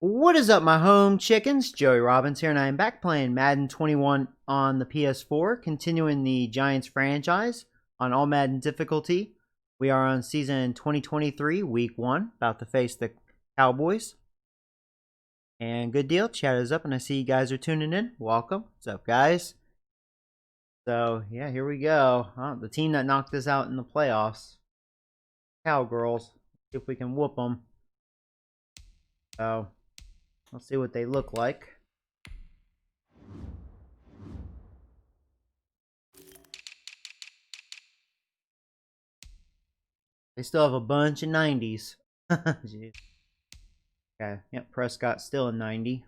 What is up, my home chickens? Joey Robbins here, and I am back playing Madden 21 on the PS4, continuing the Giants franchise on All-Madden difficulty. We are on season 2023, week 1, about to face the Cowboys. And good deal, chat is up, and I see you guys are tuning in. Welcome. What's up, guys? So, yeah, here we go. The team that knocked us out in the playoffs. Cowgirls. See if we can whoop them. So, let's see what they look like. They still have a bunch of 90s. Jeez. Okay, yep, Prescott's still a 90.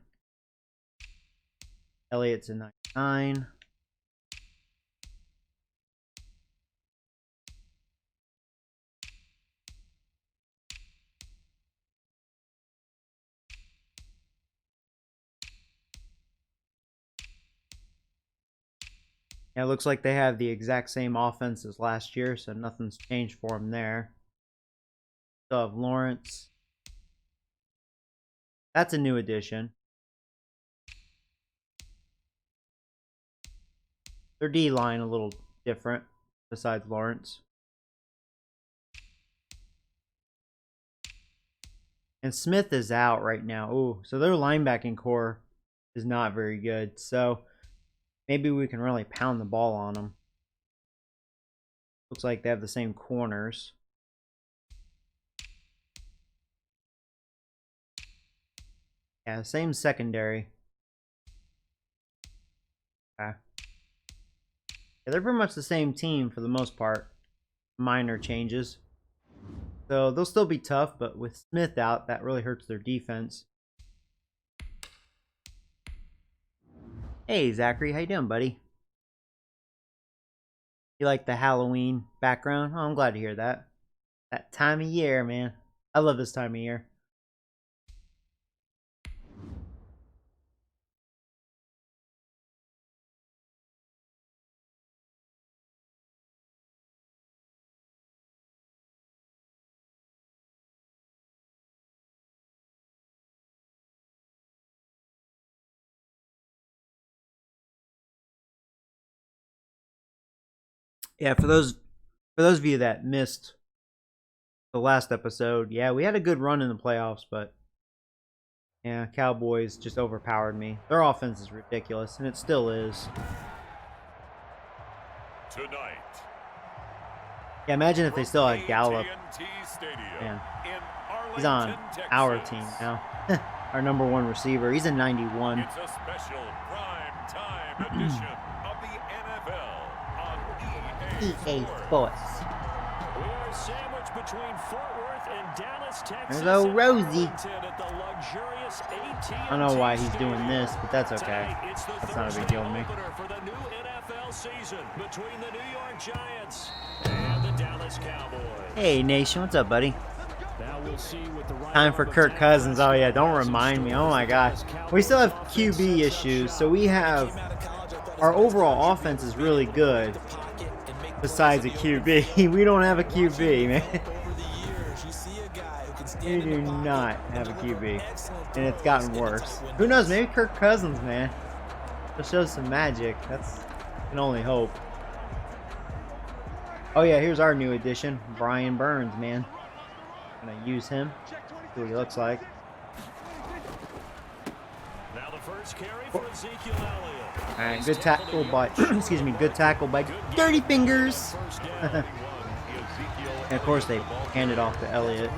Elliott's a 99. Yeah, it looks like they have the exact same offense as last year, so nothing's changed for them there. Still have Lawrence. That's a new addition. Their D-line a little different, besides Lawrence. And Smith is out right now. Ooh, so their linebacking core is not very good. So maybe we can really pound the ball on them. Looks like they have the same corners. Yeah, same secondary. Okay. Yeah, they're pretty much the same team for the most part. Minor changes. So they'll still be tough, but with Smith out, that really hurts their defense. Hey, Zachary, how you doing, buddy? You like the Halloween background? Oh, I'm glad to hear that. That time of year, man. I love this time of year. Yeah, for those of you that missed the last episode, yeah, we had a good run in the playoffs, but yeah, Cowboys just overpowered me. Their offense is ridiculous, and it still is. Tonight. Yeah, imagine if they still had Gallup. Man, he's on our team now. Our #1 receiver. He's a 91. It's a special prime time edition of the NFL on EA Sports. We are sandwiched between Fort Worth and Dallas, Texas. There's old Rosie. At the luxurious AT&T I don't know why he's doing this, but that's okay. Tonight, it's the That's not a big deal to me. opener for the new NFL season between the New York Giants and the Dallas Cowboys. Hey, Nation, what's up, buddy? Now we'll see what the right Time for arm Kirk attack Cousins. is. Oh, yeah, don't remind me. Oh, my gosh. We still have QB issues, so we have... Our overall offense is really good, besides a QB. We don't have a QB, man. We do not have a QB, and it's gotten worse. Who knows? Maybe Kirk Cousins, man. He'll show some magic. That's can only hope. Oh yeah, here's our new addition, Brian Burns, man. Gonna use him. See what he looks like. Now the first carry for Ezekiel Elliott. All right, good tackle by excuse me, good tackle by Dirty Fingers. And of course, they hand it off to Elliott.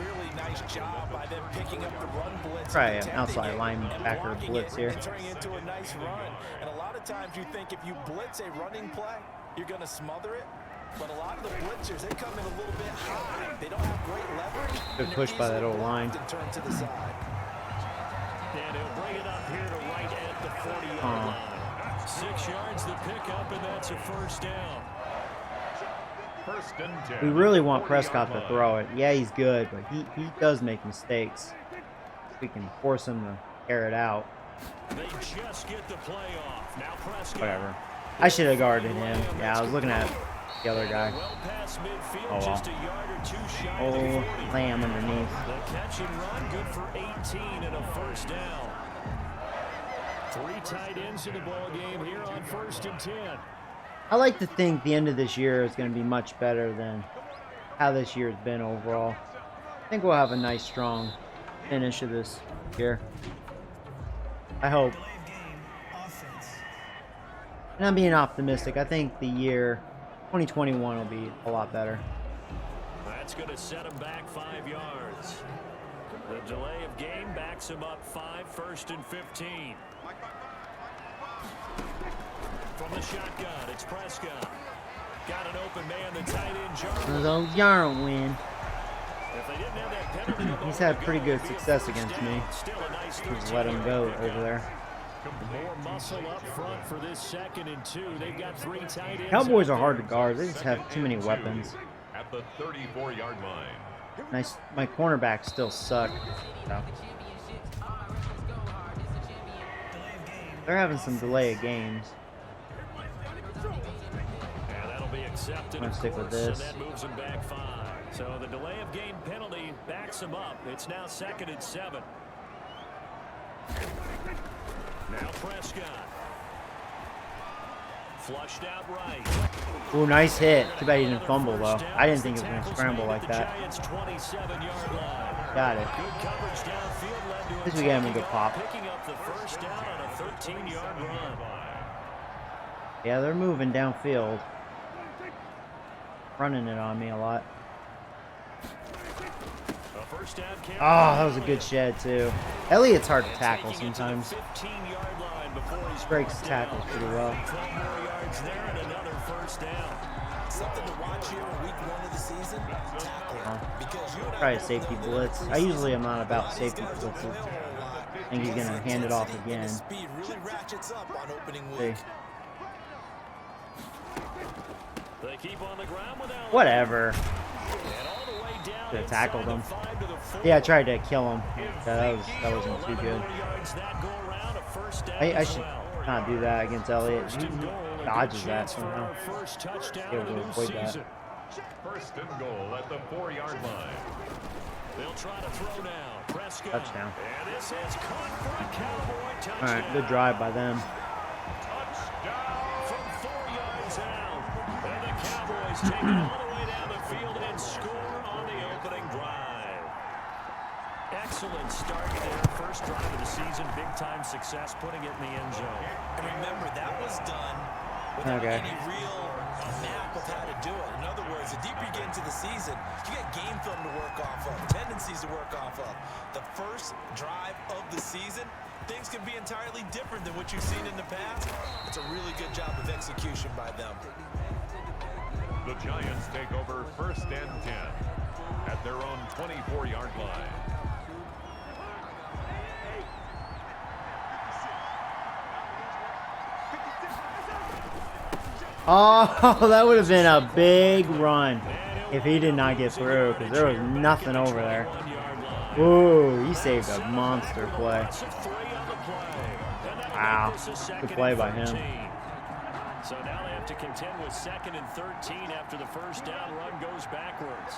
Job by them picking up the run blitz. Try an outside linebacker blitz here. Turning into a nice run. And a lot of times you think if you blitz a running play, you're going to smother it. But a lot of the blitzers, they come in a little bit high. They don't have great leverage. Good push by that old line. And turn to the side. And he'll bring it up here to right at the 40-yard line. 6 yards the pickup, and that's a first down. First and 10. We really want Prescott to throw it. Yeah, he's good, but he does make mistakes. We can force him to air it out. They just get the play off. Now Prescott. Whatever. I should have guarded him. Yeah, I was looking at The other guy. Well past midfield, Oh, wow. just a yard or two shy of the Oh, 40. Lamb underneath. The catch and run, good for 18 and a first down. 3 tight ends in the ball game here on 1st and 10. I like to think the end of this year is going to be much better than how this year's been overall. I think we'll have a nice, strong finish of this year. I hope. And I'm being optimistic. I think the year 2021 will be a lot better. That's going to set him back 5 yards. The delay of game backs him up 5, 1st and 15. From the shotgun, it's Prescott. Got an open man, the tight end, Jarwin. Those Yarwin. If they didn't have that penalty, He's had pretty good success against me. still a nice Just let him go over there. More muscle up front for this 2nd and 2. They've got 3 tight ends. Cowboys are hard to guard. They just have too many weapons. At the 34-yard line. Nice. My cornerbacks still suck. So. They're having some delay of games. And that'll be accepted. I'm gonna stick with this. And that moves him back 5. So the delay of game penalty backs him up. It's now 2nd and 7. Now Prescott. Flushed out right. Ooh, nice hit. Too bad he didn't fumble, though. I didn't think he was going to scramble like that. Got it. At least we got him a good pop. Picking up the first down on a 13-yard run. Yeah, they're moving downfield. Running it on me a lot. Oh, that was a good shed, too. Elliott's hard to tackle sometimes. Breaks tackles pretty well. Something to watch here in week 1 of the season. Tackling. Because you Try a safety blitz. I usually am not about safety blitzes. I think he's going to hand it off again. speed really ratchets up on opening See. week. They keep on the ground with Elliott. Whatever. And all the way down Should have tackled inside him. the 5 to the 4. Yeah, I tried to kill him. Yeah, that wasn't too good. I should not do that against Elliott. He dodges that somehow. Be able to avoid that. 1st and goal at the 4-yard line. They'll try to throw now. Prescott. Touchdown. And this is caught for a Cowboy touchdown. All right, good drive by them. From 4 yards out. And the Cowboys take it all the way down the field and score on the opening drive. Excellent start there. First drive of the season. Big-time success putting it in the end zone. And remember, that was done without any real map of how to do it. In other words, the deeper you get into the season, you get game film to work off of, tendencies to work off of. The first drive of the season, things can be entirely different than what you've seen in the past. It's a really good job of execution by them. The Giants take over 1st and 10 at their own 24-yard line. Oh, that would have been a big run if he did not get through, because there was nothing over there. Whoa, he saved a monster play. Wow, good play by him. So now they have to contend with 2nd and 13 after the first down run goes backwards.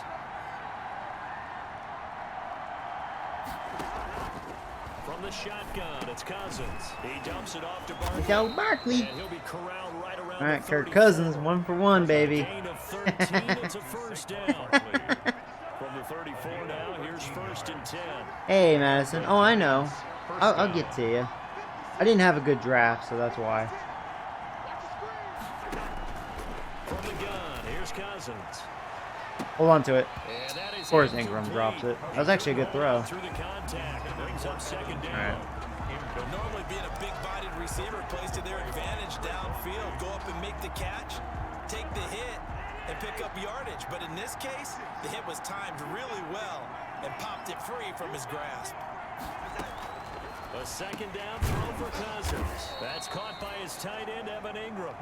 From the shotgun, it's Cousins. He dumps it off to Barkley. Go Barkley. And he'll be corralled right around All right, the Kirk 34. Cousins, 1 for 1, baby. Gain of 13, it's a first down. From the 34 now, here's 1st and 10. Hey, Madison. Oh, I know. I'll get to you. I didn't have a good draft, so that's why. From the gun, here's Cousins. Hold on to it. And that is Of course, Ingram drops it. That was actually a good throw. through the contact. Brings up 2nd down. All right. Normally being a big-bodied receiver plays to their advantage downfield. Go up and make the catch, take the hit, and pick up yardage. But in this case, the hit was timed really well and popped it free from his grasp. A 2nd down throw for Cousins. That's caught by his tight end, Evan Ingram.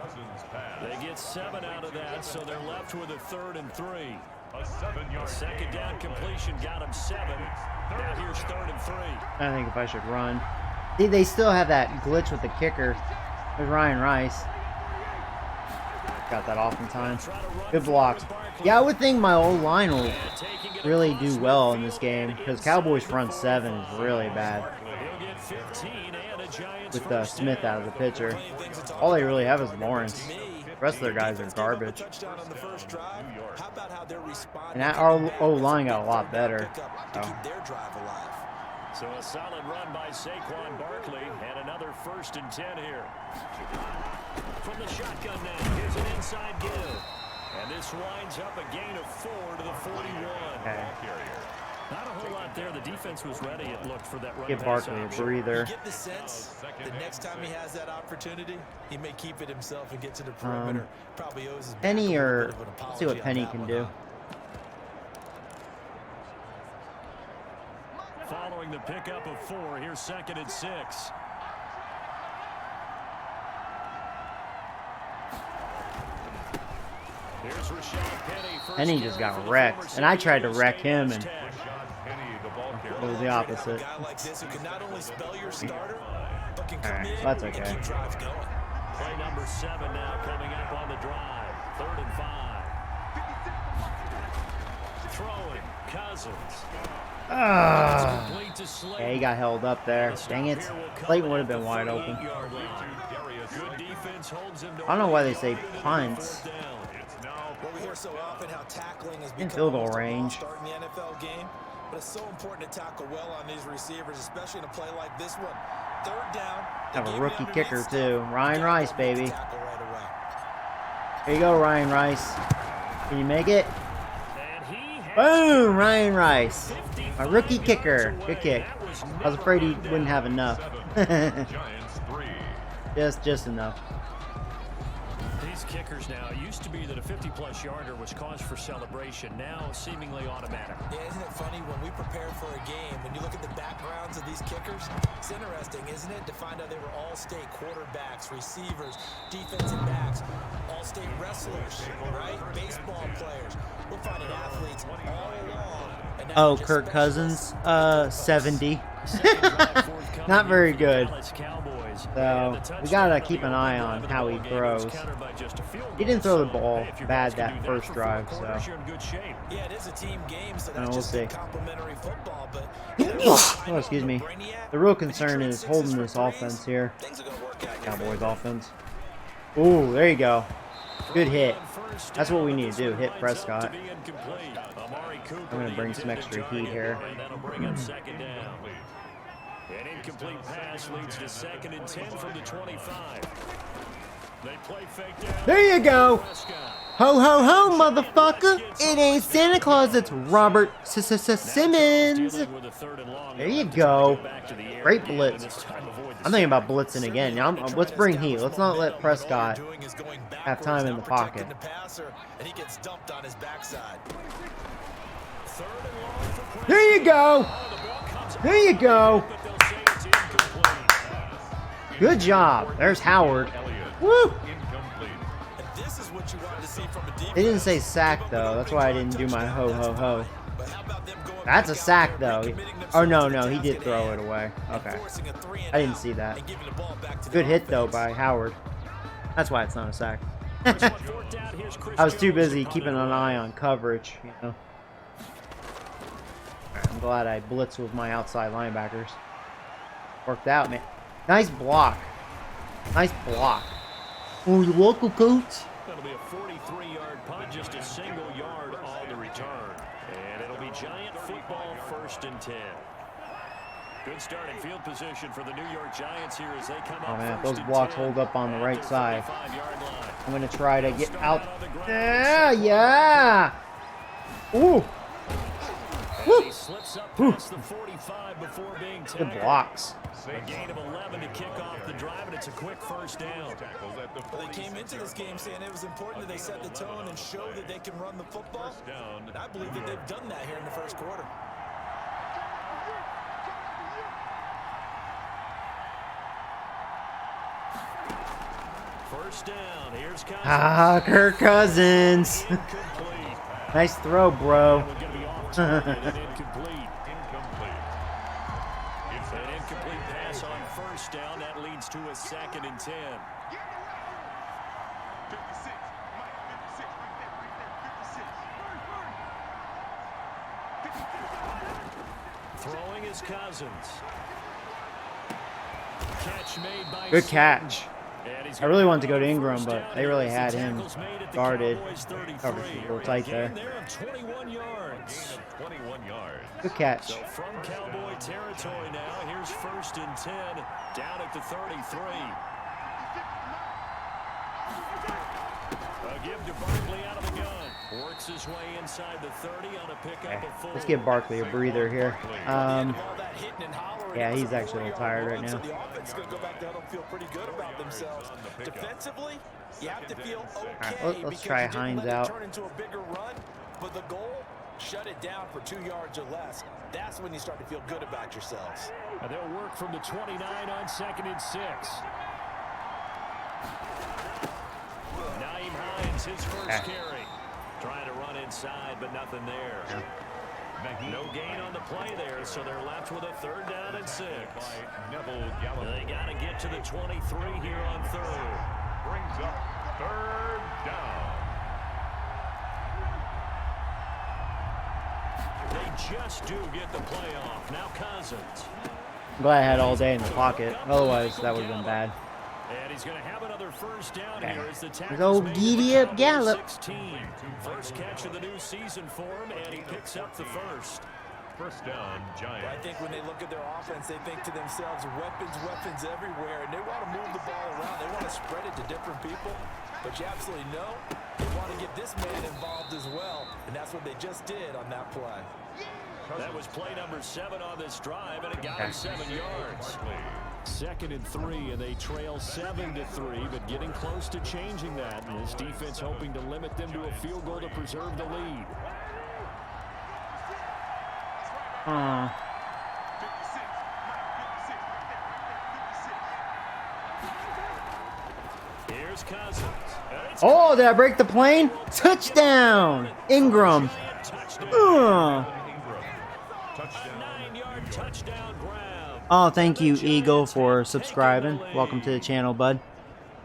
They get 7 out of that, so they're left with a 3rd and 3. A 7-yard 2nd down completion got him 7. Now here's 3rd and 3. I think if I should run. They still have that glitch with the kicker with Ryan Rice. got that off in time. Good blocks. Yeah, I would think my old line will really do well in this game because Cowboys front seven is really bad. With Smith out of the pitcher. All they really have is Lawrence. The rest of their guys are garbage. And our O-line got a lot better. So a solid run by Saquon Barkley and another 1st and 10 here. From the shotgun now, here's an inside give. And this winds up a gain of 4 to the 41. Okay. Not a whole lot there. The defense was ready, it looked, for that run. Give Barkley a breather. You get the sense the next time he has that opportunity, he may keep it himself and get to the perimeter. Probably owes his Penny, or let's see what Penny can do. Following the pickup of 4, here's 2nd and 6. Here's Rashad Penny just got wrecked, and I tried to wreck him, and it was the opposite. Alright, that's okay. Play number 7 now coming up on the drive. 3rd and 5. Throwing Cousins. Yeah, he got held up there. Dang it. Clayton would have been wide open. I don't know why they say punt. We hear so often how tackling is In field goal range. Starting the NFL game, but it's so important to tackle well on these receivers, especially in a play like this one. 3rd down. Have a rookie kicker too. Ryan Rice, baby. Here you go, Ryan Rice. Can you make it? Boom! Ryan Rice. A rookie kicker. Good kick. I was afraid he wouldn't have enough. just enough. These kickers now, it used to be that a 50-plus yarder was cause for celebration. Now, seemingly automatic. Yeah, isn't it funny when we prepare for a game, when you look at the backgrounds of these kickers, it's interesting, isn't it, to find out they were all-state quarterbacks, receivers, defensive backs, all-state wrestlers, right? Baseball players. We'll find it athletes all along. Oh, Kirk Cousins, 70. Not very good. So we gotta keep an eye on how he throws. He didn't throw the ball bad that first drive, so yeah, it is a team game, so we'll see. complimentary football, but oh, excuse me. The real concern is holding this offense here. Cowboys offense. Ooh, there you go. Good hit. That's what we need to do. Hit Prescott. I'm gonna bring some extra heat here. An incomplete pass leads to 2nd and 10 from the 25. They play fake down. There you go. Ho, ho, ho, motherfucker. It ain't Santa Claus, it's Robert Simmons. There you go. Great blitz. I'm thinking about blitzing again. Let's bring heat. Let's not let Prescott have time in the pocket. There you go. There you go. Good job. There's Howard. Woo! They didn't say sack, though. That's why I didn't do my ho, ho, ho. That's a sack, though. Oh, no, he did throw it away. Okay. I didn't see that. Good hit, though, by Howard. That's why it's not a sack. I was too busy keeping an eye on coverage, you know. I'm glad I blitzed with my outside linebackers. Worked out, man. Nice block. Nice block. Oh, you local coach? That'll be a 43-yard punt, just a single yard on the return. And it'll be Giant football, 1st and 10. Good starting field position for the New York Giants here as they come up. Oh man, if those blocks hold up on the right side, I'm gonna try to get out. Yeah. Ooh. Woo. Good blocks. A gain of 11 to kick off the drive, and it's a quick 1st down. Well, they came into this game saying it was important that they set the tone and show that they can run the football. And I believe that they've done that here in the 1st quarter. First down. Here's Cousins. Ah, Kirk Cousins. Nice throw, bro. Incomplete. It's an incomplete pass on 1st down. That leads to a 2nd and 10. Throwing is Cousins. Catch made by Good catch. And he's I really wanted to go to got another Ingram, first but down they here really as the had him tackle's made at the guarded. Cowboys 33. Coverage was a little tight there. Gain there of 21 yards. Gain of 21 yards. Good catch. So from Cowboy territory now, here's 1st and 10 down at the 33. A give to Barkley out of the gun. Works his way inside the 30 on a pickup of 4. Let's give Barkley a breather here. Yeah, he's actually a little tired right now. The offense is going to go back down and feel pretty good about themselves. Defensively, you have to feel okay. All right, let's try Hines out. Turn into a bigger run, but the goal, shut it down for 2 yards or less. That's when you start to feel good about yourselves. And they'll work from the 29 on 2nd and 6. Naeem Hines, his first carry. Trying to run inside, but nothing there. No gain on the play there, so they're left with a 3rd down and 6. They got to get to the 23 here on 3rd. Brings up 3rd down. They just do get the play off. Now Cousins. I'm glad I had all day in the pocket. Otherwise, that would have been bad. And he's going to have another first down here as the tackle's old made giddy at up the Gallup. 16. First catch of the new season for him, and he picks up the first. First down, Giants. I think when they look at their offense, they think to themselves, weapons everywhere, and they want to move the ball around. They want to spread it to different people, but you absolutely know they want to get this man involved as well, and that's what they just did on that play. That was play number 7 on this drive, and it got him 7 yards. 2nd and 3, and they trail 7-3, but getting close to changing that. And this defense hoping to limit them to a field goal to preserve the lead. Here's Cousins. Oh, did I break the plane? Touchdown! Ingram. Touchdown. 9-yard touchdown grab. Oh, thank you, Eagle, for subscribing. Welcome to the channel, bud.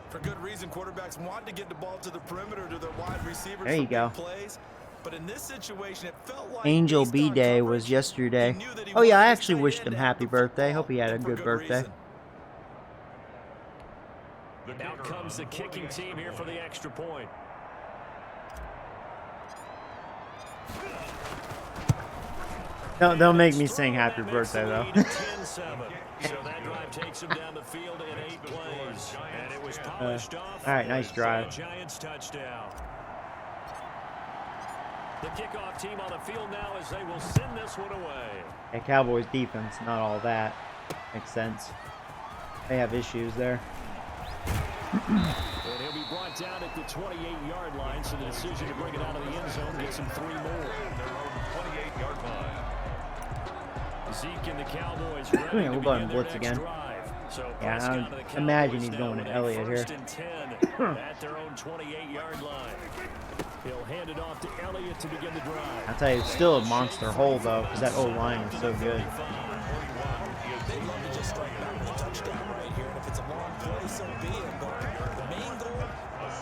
For good reason, quarterbacks want to get the ball to the perimeter to their wide receivers. There you for go. big plays. But in this situation, it felt like Angel based B on Day coverage, was yesterday. he knew that he Oh yeah, I wanted actually this wished tight him end to have happy the birthday. football Hope he had a for good good birthday. reason. Out comes the kicking team here for the extra point. Don't make me sing happy birthday though. 10-7. So that drive takes him down the field in 8 plays, and it was polished off. All right, nice drive. For a Giants touchdown. The kickoff team on the field now as they will send this one away. Yeah, Cowboys defense, not all that. Makes sense. They have issues there. And he'll be brought down at the 28-yard line, so the decision to bring it out of the end zone gets him 3 more. Their own 28-yard line. Zeke and the Cowboys ready Yeah, we'll to go ahead begin and their blitz next again. drive. So Yeah, Prescott I and the Cowboys imagine he's now going with to a Elliott here. 1st and 10 at their own 28-yard line. He'll hand it off to Elliott to begin the drive. I'll tell you, it's still a monster hole though, because that O-line is so good. They'd love to just strike back with a touchdown right here, and if it's a long play, so be it. But the main goal,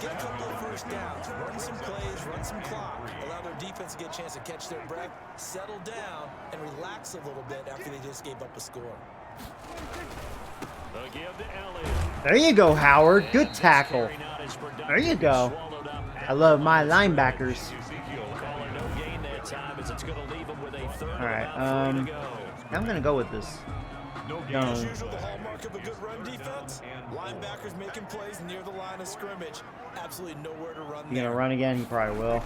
get a couple of first downs, run some plays, run some clock, allow their defense to get a chance to catch their breath, settle down, and relax a little bit after they just gave up a score. The give to Elliott. There you go, Howard. Good tackle. There you go. I love my linebackers. All right, I'm gonna go with this. As usual, the hallmark of a good run defense, linebackers making plays near the line of scrimmage. Absolutely nowhere to run You there. gonna run again? He probably will.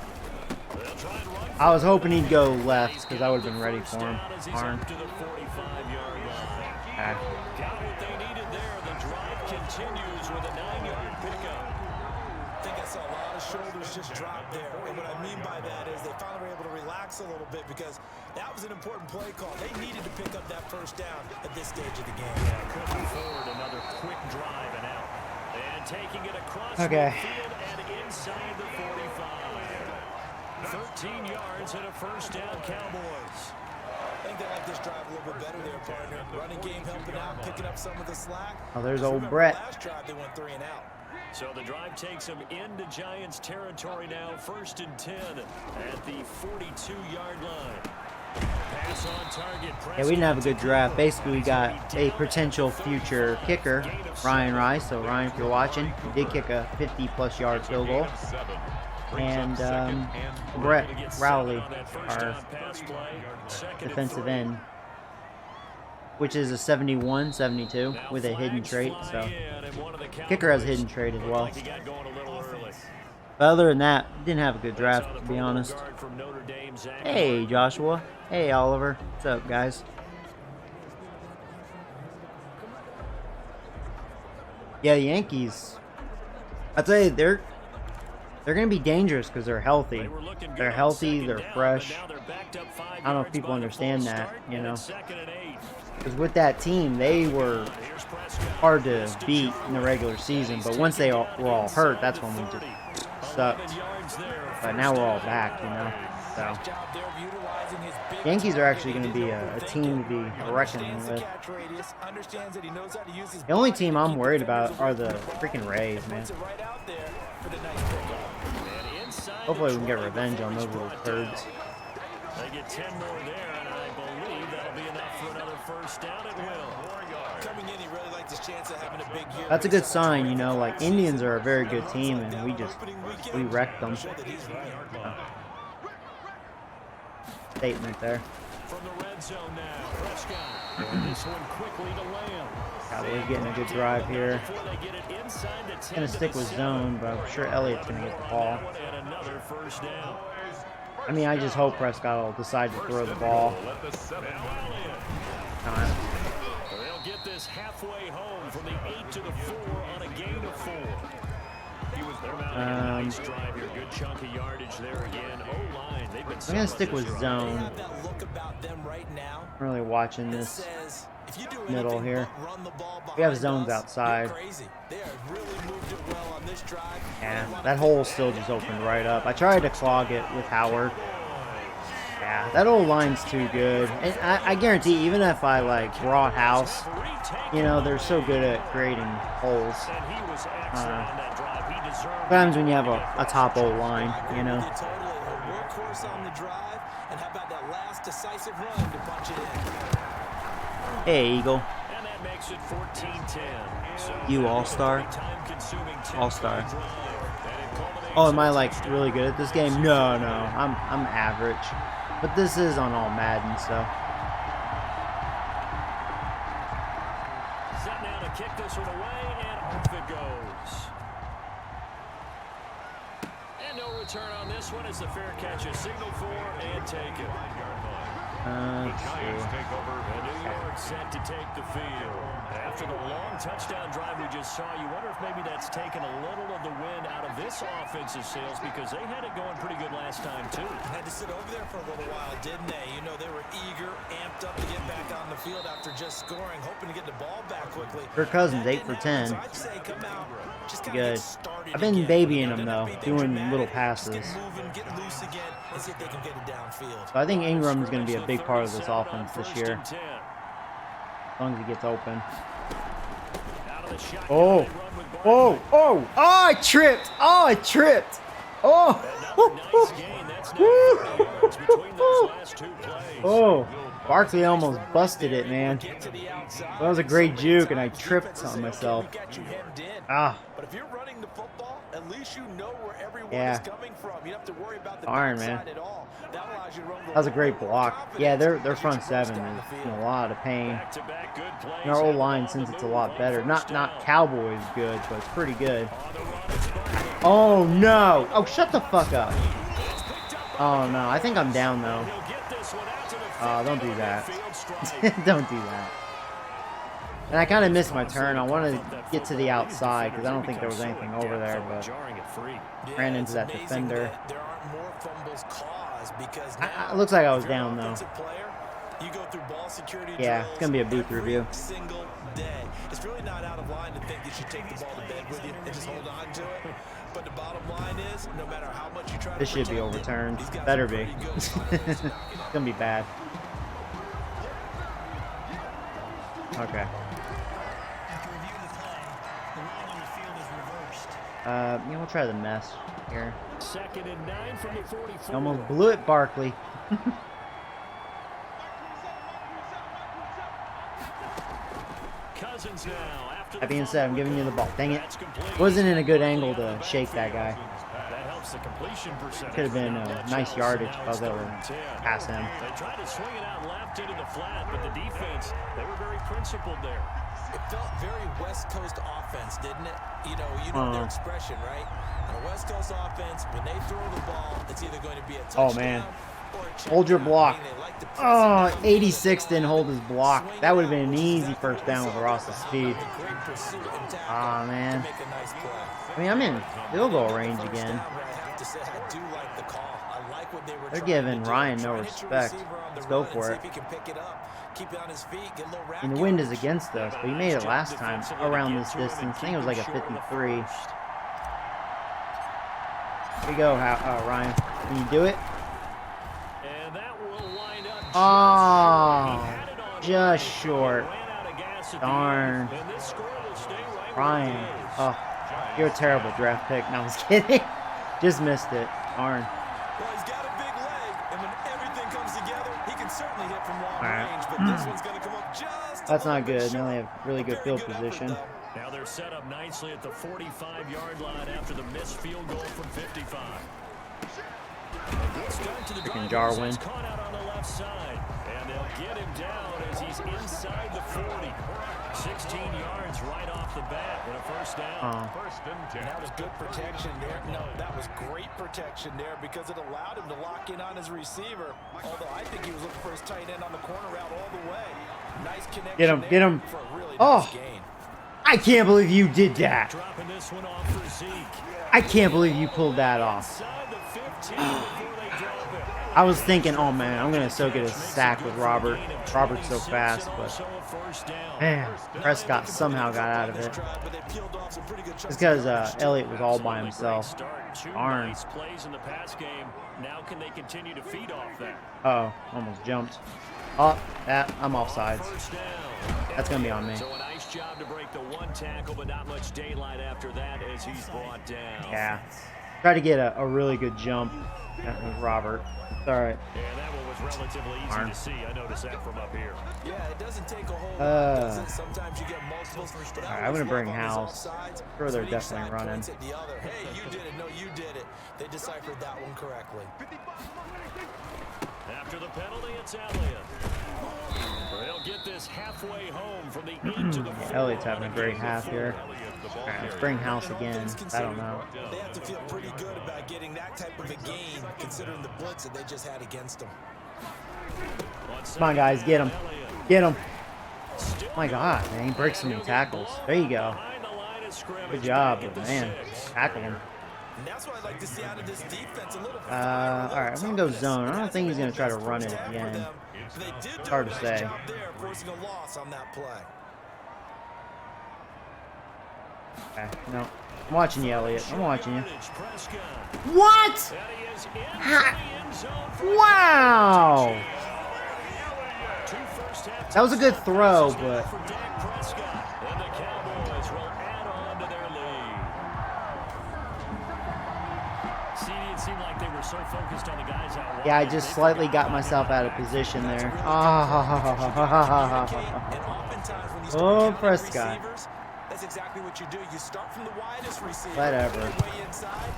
I was hoping he'd go left because I would have been ready for him. Arm. Ah. Got what they needed there. The drive continues with a 9-yard pickup. I think I saw a lot of shoulders just drop there. And what I mean by that is they finally were able to relax a little bit because that was an important play call. They needed to pick up that first down at this stage of the game. Yeah, couldn't afford another quick drive and out. And taking it across the Okay. field and inside the 45. 13 yards and a first down, Cowboys. I think they like this drive a little bit better there, partner. Running game helping out, picking up some of the slack. Oh, there's old Remember Brett. Last drive they went 3 and out. So the drive takes them into Giants territory now, 1st and 10 at the 42-yard line. Pass on target. Yeah, we didn't have a good draft. Basically, we got a potential future kicker, Ryan Rice. So, Ryan, if you're watching, he did kick a 50-plus yard field goal. And Brett Rowley, our defensive end, which is a 71-72 with a hidden trait. So, kicker has a hidden trait as well. But other than that, didn't have a good draft, to be honest. Hey, Joshua. Hey, Oliver. What's up, guys? Yeah, the Yankees. I'll tell you, they're going to be dangerous because they're healthy. They're healthy, they're fresh. I don't know if people understand that, you know. Because with that team, they were hard to beat in the regular season. But once they were all hurt, that's when we just sucked. But now we're all back, you know. So Yankees are actually going to be a team to be reckoning with. The only team I'm worried about are the freaking Rays, man. Hopefully we can get revenge on those little turds. They get 10 more there, and I believe that'll be enough for another first down. It will. Coming in, he really liked his chance of having a big year. That's a good sign, you know. Like, Indians are a very good team, and we wrecked them. Statement there. From the red zone now, Prescott. This one quickly to Lamb. Cowboys getting a good drive here. Gonna stick with zone, but I'm sure Elliott's gonna get the ball. I mean, I just hope Prescott will decide to throw the ball. They'll get this halfway home from the 8 to the 4 on a gain of 4. Nice drive here. Good chunk of yardage there again. O-line, they've been I'm gonna stick with zone. I'm really watching this middle here. We have zones outside. Yeah, that hole still just opened right up. I tried to clog it with Howard. Yeah, that old line's too good. And I guarantee, even if I like brought House, you know, they're so good at creating holes. What happens when you have a top old line, you know? Hey, Eagle. You all-star? All-star. Oh, am I like really good at this game? No, I'm average. But this is on All-Madden, so. Set now to kick this one away, and off it goes. And no return on this one as the fair catch is signaled for and taken. Giants take over. New York set to take the field. After the long touchdown drive we just saw, you wonder if maybe that's taken a little of the wind out of this offensive sails because they had it going pretty good last time too. Had to sit over there for a little while, didn't they? You know, they were eager, amped up to get back on the field after just scoring, hoping to get the ball back quickly. Kirk Cousins, 8 for 10. Good. I've been babying him though, doing little passes. So I think Ingram's going to be a big part of this offense this year. As long as he gets open. Oh, I tripped. Oh, Barkley almost busted it, man. That was a great juke, and I tripped on myself. Ah. But if you're running the football, at least you know where everyone is coming from. You don't have to worry about the man. at all. That was a great block. Yeah, their front seven is in a lot of pain. And our old line, since it's a lot better. Not Cowboys good, but it's pretty good. Oh no! Oh, shut the fuck up. Oh no, I think I'm down though. Don't do that. Don't do that. And I kind of missed my turn. I wanted to get to the outside because I don't think there was anything over there, but ran into that defender. It looks like I was down though. Yeah, it's gonna be a beat review. It's really not out of line to think you should take the ball to bed with you and just hold on to it. But the bottom line is, no matter how much you try to this should be overturned. Better be. It's gonna be bad. Okay. We'll try the mess here. Second and 9 from the 44. Almost blew it, Barkley. Cousins now after That the being said, I'm fumble giving you the ball. Dang it. That's complete. Wasn't in a good angle to shake that guy. That helps the completion percentage. Could have been nice yardage if I was able to pass him. They tried to swing it out left into the flat, but the defense, they were very principled there. It felt very West Coast offense, didn't it? You know their expression, right? On a West Coast offense, when they throw the ball, it's either going to be a touchdown. Oh, man. Or a Hold your block. I mean, they like to press Oh, it down, 86 get didn't the hold his block. swing That would have it been an out, easy exactly first down with Ross's speed. Great pursuit and tackle Aw, man. to make a nice play. I mean, I'm in field goal range again. They're giving Ryan no respect. Let's go for it. I mean, the wind is against us, but he made it last time around this distance. I think it was like a 53. Here you go, Ryan. Can you do it? And that will wind up Oh, just short. ran out of gas at the Darn. end, and this score will stay right Ryan. where it is. Oh, you're a terrible draft pick. No, I was kidding. Just missed it. Darn. Well, he's got a big leg, and when everything comes together, he can certainly hit from long All right. range, but this one's going to come up just That's a not little bit good. Now they short. have really good Very field effort, position. though. Now they're set up nicely at the 45-yard line after the missed field goal from 55. A good start to the Freaking drive as Jarwin. it's caught out on the left side. And they'll get him down as he's inside the 40. 16 yards right off the bat and a first down. First and 10. And that was good protection there. No, that was great protection there because it allowed him to lock in on his receiver. Although I think he was looking for his tight end on the corner route all the way. Nice connection. Get him, there get him. for a really Oh. nice gain. I can't believe you did that. Dropping this one off for Zeke. I can't believe you pulled that off. Inside the 15 before they drop it. I was thinking, oh man, I'm going to so get a sack with Robert. Robert's so fast, but man, Prescott somehow got out of it. It's because Elliott was all by himself. Darn. Nice plays in the pass game. Now can they continue to feed off that? Uh-oh, almost jumped. Oh, I'm offsides. First down. That's going to be on me. So a nice job to break the one tackle, but not much daylight after that as he's brought down. Yeah. Try to get a really good jump with Robert. It's all right. Yeah, that one was relatively easy Darn. to see. I noticed that from up here. Yeah, it doesn't take a whole lot, does it? Sometimes you get multiples. But All right, I'm going to bring House. Sure, they're definitely running. The other. Hey, you did it. No, you did it. They deciphered that one correctly. After the penalty, it's Elliott. They'll get this halfway home from the 8 to the 4. Elliott's having a great half here. All right, let's bring House again. I don't know. They have to feel pretty good about getting that type of a gain, considering the blitz that they just had against them. Come on, guys, get him. Get him. My God, man, he breaks so many tackles. There you go. Good job, but man, tackle him. And that's what I like to see out of this defense. A little All right, I'm going to go zone. I don't think he's going to try to run it again. It's hard to say. Forcing a loss on that play. Okay, no. I'm watching you, Elliott. I'm watching you. What? Wow. That was a good throw, but yeah, I just slightly got myself out of position there. Oh, Prescott. That's exactly what you do. You start from the widest receiver. Whatever. Way inside.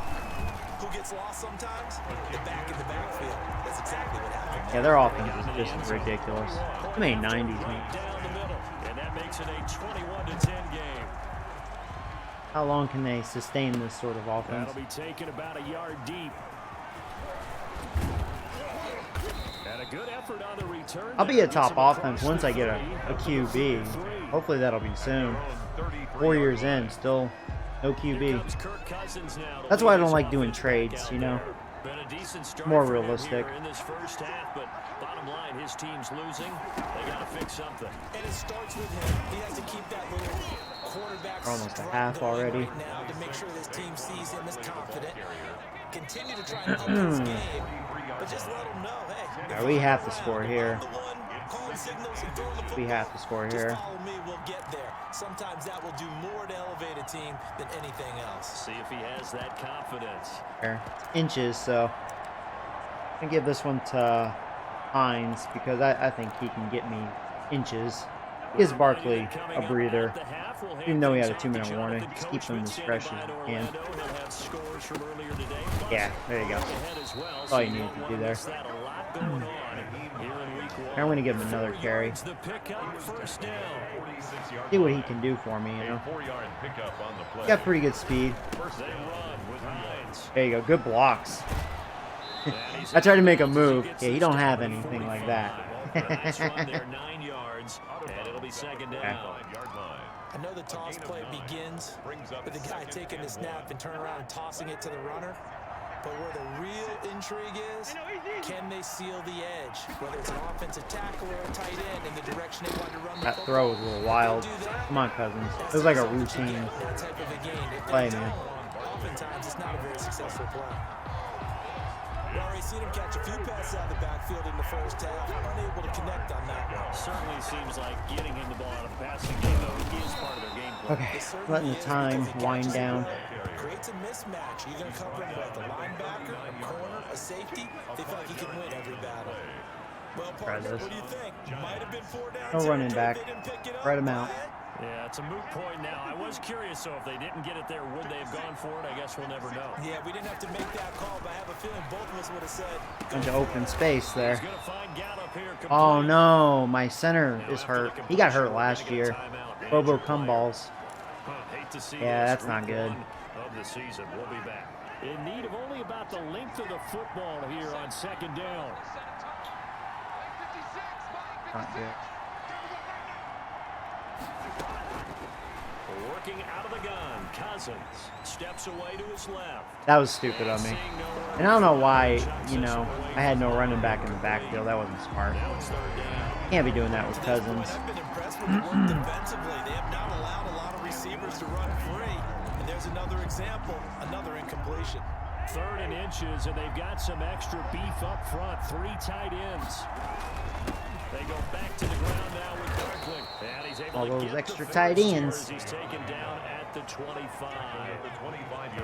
Who gets lost sometimes? The back in the backfield. That's exactly what happened. Yeah, their offense is just ridiculous. Too many 90s, man. And that makes it a 21-10 game. How long can they sustain this sort of offense? That'll be taken about a yard deep. And a good effort on the return. I'll be a top offense once I get a QB. Hopefully that'll be soon. 4 years in, still no QB. That's why I don't like doing trades, you know. More realistic. In this first half, but bottom line, his team's losing. They got to fix something. And it starts with him. He has to keep that little quarterback. We're almost a half already. Right now to make sure this team sees him as confident. Continue to try and up his game, but just let him know, hey. Yeah, we have to score here. We have to score here. Just follow me, we'll get there. Sometimes that will do more to elevate a team than anything else. See if he has that confidence. Here. Inches, so I'm gonna give this one to Hines because I think he can get me inches. Gives Barkley a breather. Even though he had a 2-minute warning, just keep him as fresh as you can. Yeah, there you go. That's all you need to do there. I'm going to give him another carry. See what he can do for me, you know. He's got pretty good speed. There you go, good blocks. I tried to make a move. Yeah, you don't have anything like that. Okay. I know the toss play begins with the guy taking the snap and turning around and tossing it to the runner. But where the real intrigue is, can they seal the edge? Whether it's an offensive tackle or a tight end in the direction they want to run the That throw was a little wild. Come on, Cousins. It was like a routine play, man. Oftentimes, it's not a very successful play. We've already seen him catch a few passes out of the backfield in the first half, unable to connect on that one. Certainly seems like getting him the ball out of the passing game, though, is part of their game plan. Okay, letting the time wind down. Creates a mismatch. You're going to cover him with a linebacker, a corner, a safety. They feel like he can win every battle. Well, partner, what do you think? Might have been 4 downs. No running back. Spread him out. Yeah, it's a moot point now. I was curious, so if they didn't get it there, would they have gone for it? I guess we'll never know. Yeah, we didn't have to make that call, but I have a feeling both of us would have said. Bunch of open space there. Oh no, my center is hurt. He got hurt last year. Bobo Cumballs. Yeah, that's not good. Of the season, we'll be back. In need of only about the length of the football here on second down. Not good. Working out of the gun, Cousins steps away to his left. That was stupid of me. And I don't know why, you know, I had no running back in the backfield. That wasn't smart. Can't be doing that with Cousins. I've been impressed with the work defensively. They have not allowed a lot of receivers to run free. And there's another example, another incompletion. 3rd and inches, and they've got some extra beef up front. 3 tight ends. They go back to the ground now with Barkley. And he's able All to those get extra the tight first ends. as he's taken down at the 25.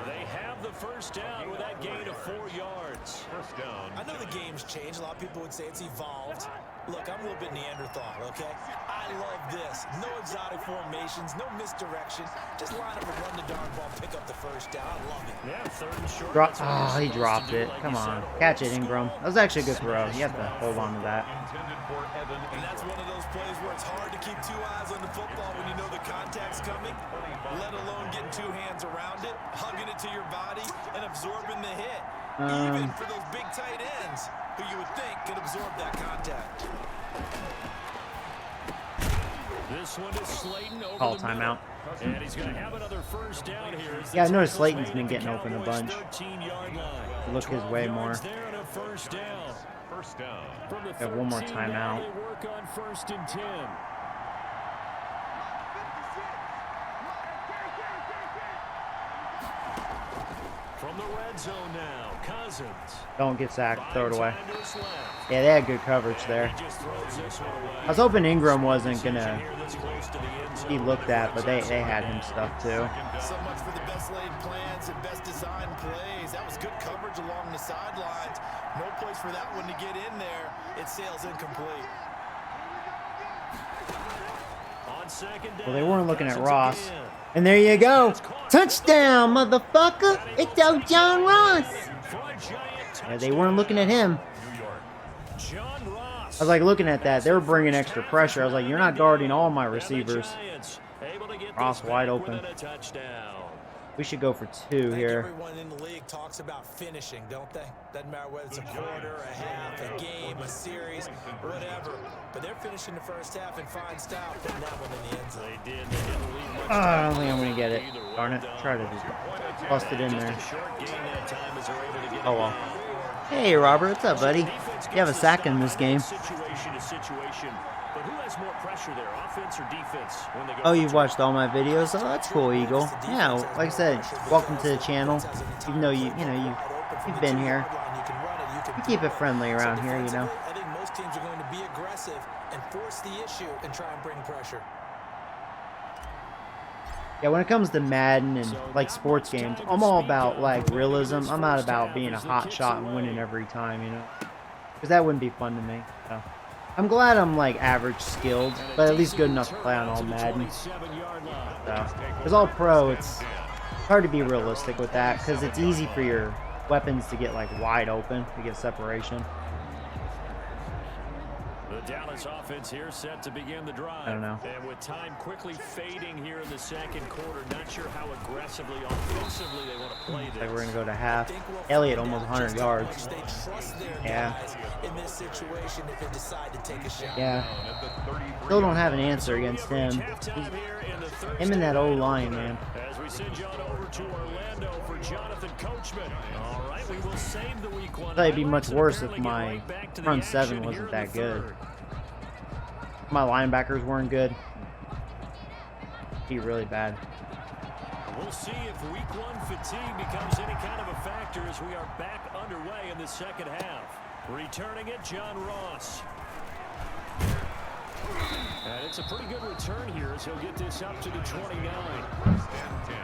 They have the first down with that gain of 4 yards. First down. I know the game's changed. A lot of people would say it's evolved. Look, I'm a little bit Neanderthal, okay? I love this. No exotic formations, no misdirection. Just line up and run the darn ball, pick up the first down. I love it. Yeah, 3rd and short. Oh, he dropped it. Come on. Catch it, Ingram. That was actually a good throw. You have to hold on to that. And that's one of those plays where it's hard to keep 2 eyes on the football when you know the contact's coming, let alone getting 2 hands around it, hugging it to your body, and absorbing the hit. Even for those big tight ends, who you would think could absorb that contact. This one is Slayton over Call the timeout. middle. And he's going to have another first down here. Yeah, I noticed Slayton's been getting open a bunch. 13-yard line. Look his way more. There and a first down. First down. From the Got one more 13, timeout. now they work on 1st and 10. From the red zone now, Cousins. Don't get sacked. Throw it away. Finds time to his left. Yeah, they had good coverage there. He just throws this one away. I was hoping Ingram wasn't going to Here this close to the end zone. be looked at, but they had him stuffed too. So much for the best laid plans and best designed plays. That was good coverage along the sidelines. No place for that one to get in there. It sails incomplete. On second down, Well, they weren't looking at Cousins Ross. again. And there you go. Touchdown, motherfucker. It's out John Ross. Yeah, they weren't looking at him. John Ross. I was like looking at that. They were bringing extra pressure. I was like, you're not guarding all my receivers. Ross wide open. We should go for 2 here. Everyone in the league talks about finishing, don't they? Doesn't matter whether it's a quarter, a half, a game, a series, whatever. But they're finishing the first half in fine style, putting that one in the end zone. They didn't leave much I don't time. think I'm going to get it. Darn it. Try to just bust it in there. Oh, well. Hey, Robert. What's up, buddy? You have a sack in this game. Situation to situation. But who has more pressure there, offense or defense? When they go Oh, you've watched all my videos? Oh, that's cool, Eagle. Yeah, like I said, welcome to the channel. Even though you've been here. We keep it friendly around here, you know. I think most teams are going to be aggressive and force the issue and try and bring pressure. Yeah, when it comes to Madden and like sports games, I'm all about like realism. I'm not about being a hot shot and winning every time, you know, because that wouldn't be fun to me. So I'm glad I'm like average skilled, but at least good enough to play on All-Madden. So, because All-Pro, it's hard to be realistic with that because it's easy for your weapons to get like wide open to get separation. The Dallas offense here set to begin the drive. I don't know. And with time quickly fading here in the second quarter, not sure how aggressively, offensively they want to play this. Like we're gonna go to half. Elliott almost 100 yards. Yeah. In this situation, if they decide to take a shot. Yeah. Still don't have an answer against him. Him and that O-line, man. As we send John over to Orlando for Jonathan Coachman. All right, we will save the week one. I thought it'd be much worse if my front seven wasn't that good. My linebackers weren't good. Be really bad. We'll see if week one fatigue becomes any kind of a factor as we are back underway in the second half. Returning it, John Ross. And it's a pretty good return here as he'll get this up to the 29. First and 10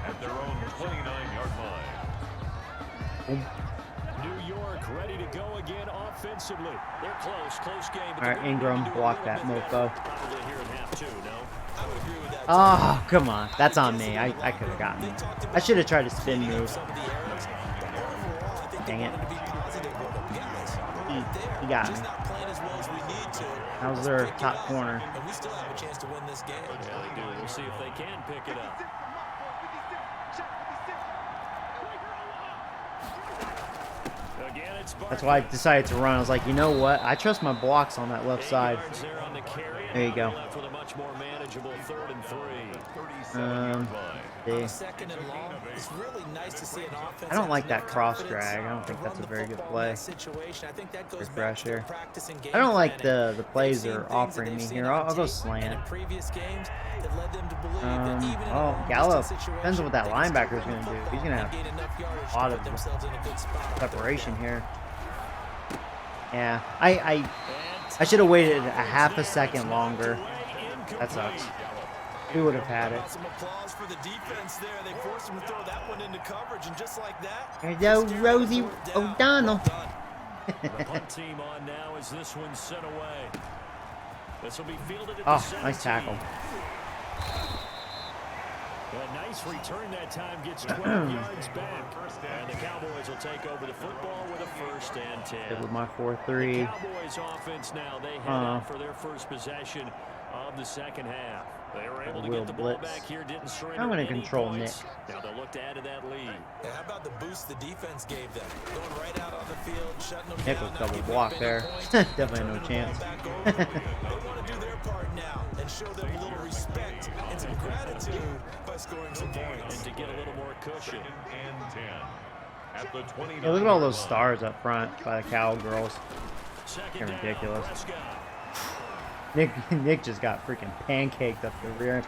at their own 29-yard line. New York ready to go again offensively. They're close game. All right, Ingram, block that mofo. Probably here in half two, no? I would agree with that. Oh, come on. That's on me. I could have gotten it. I should have tried to spin move. Dang it. He got me. That was their top corner. And we still have a chance to win this game. Yeah, they do. We'll see if they can pick it up. Again, it's That's why I decided to run. I was like, you know what? I trust my blocks on that left side. There you go. For the much more manageable 3rd and 3. See. Second and long. It's really nice to see an offense. I don't like that cross drag. I don't think that's a very good play. I think that goes Refresh back to here. practicing game I don't like planning. the plays They've seen they're things offering that me they've here. seen on I'll go tape slant. and in previous games that led them to believe that even in a Oh, long Gallup. distance Depends on what that situation, they can linebacker's still going to run do. the He's going to football and gain enough have yardage a to lot put of themselves in a good spot. separation here. Yeah, I should have waited a half a second longer. That sucks. We would have had it. Some applause for the defense there. They forced him to throw that one into coverage, and just like that, There you go, Rosie O'Donnell. The punt team on now as this one sent away. This will be fielded at Oh, the 17. nice tackle. A nice return that time, gets 12 yards back. And the Cowboys will take over the football with a 1st and 10. Good with my The 4-3. Cowboys offense now, they head out for their first possession of the second half. They were able to Will get the ball blitz. back here, didn't surrender I'm going any to control points. Nick. Now they'll look to add to that lead. Yeah, how about the boost the defense gave them? Going right out on the field, shutting them Nick down. was not double giving block up any there. points, Definitely turning no the chance. ball back over. They want to do their part now and show them a little respect and some gratitude by scoring some points. And to get a little more cushion. And 10 at the 29. Yeah, look at all those stars up front by the Cowgirls. Second They're down, ridiculous. Prescott. Nick just got freaking pancaked up the rear.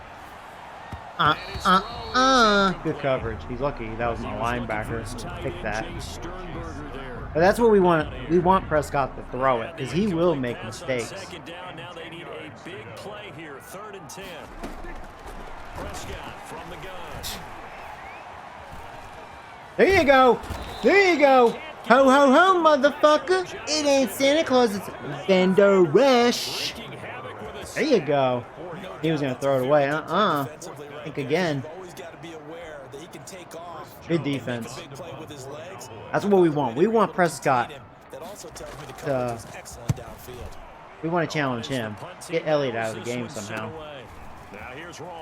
Good coverage. He's lucky that was my linebacker. Pick that. But that's what we want. We want Prescott to throw it because he will make mistakes. Second down, now they need a big play here. 3rd and 10. Prescott from the gun. There you go. There you go. Ho ho ho, motherfucker! It ain't Santa Claus. It's Vendor Rush. There you go. He was gonna throw it away. Think again. Good defense. That's what we want. We want Prescott to. We want to challenge him. Get Elliott out of the game somehow.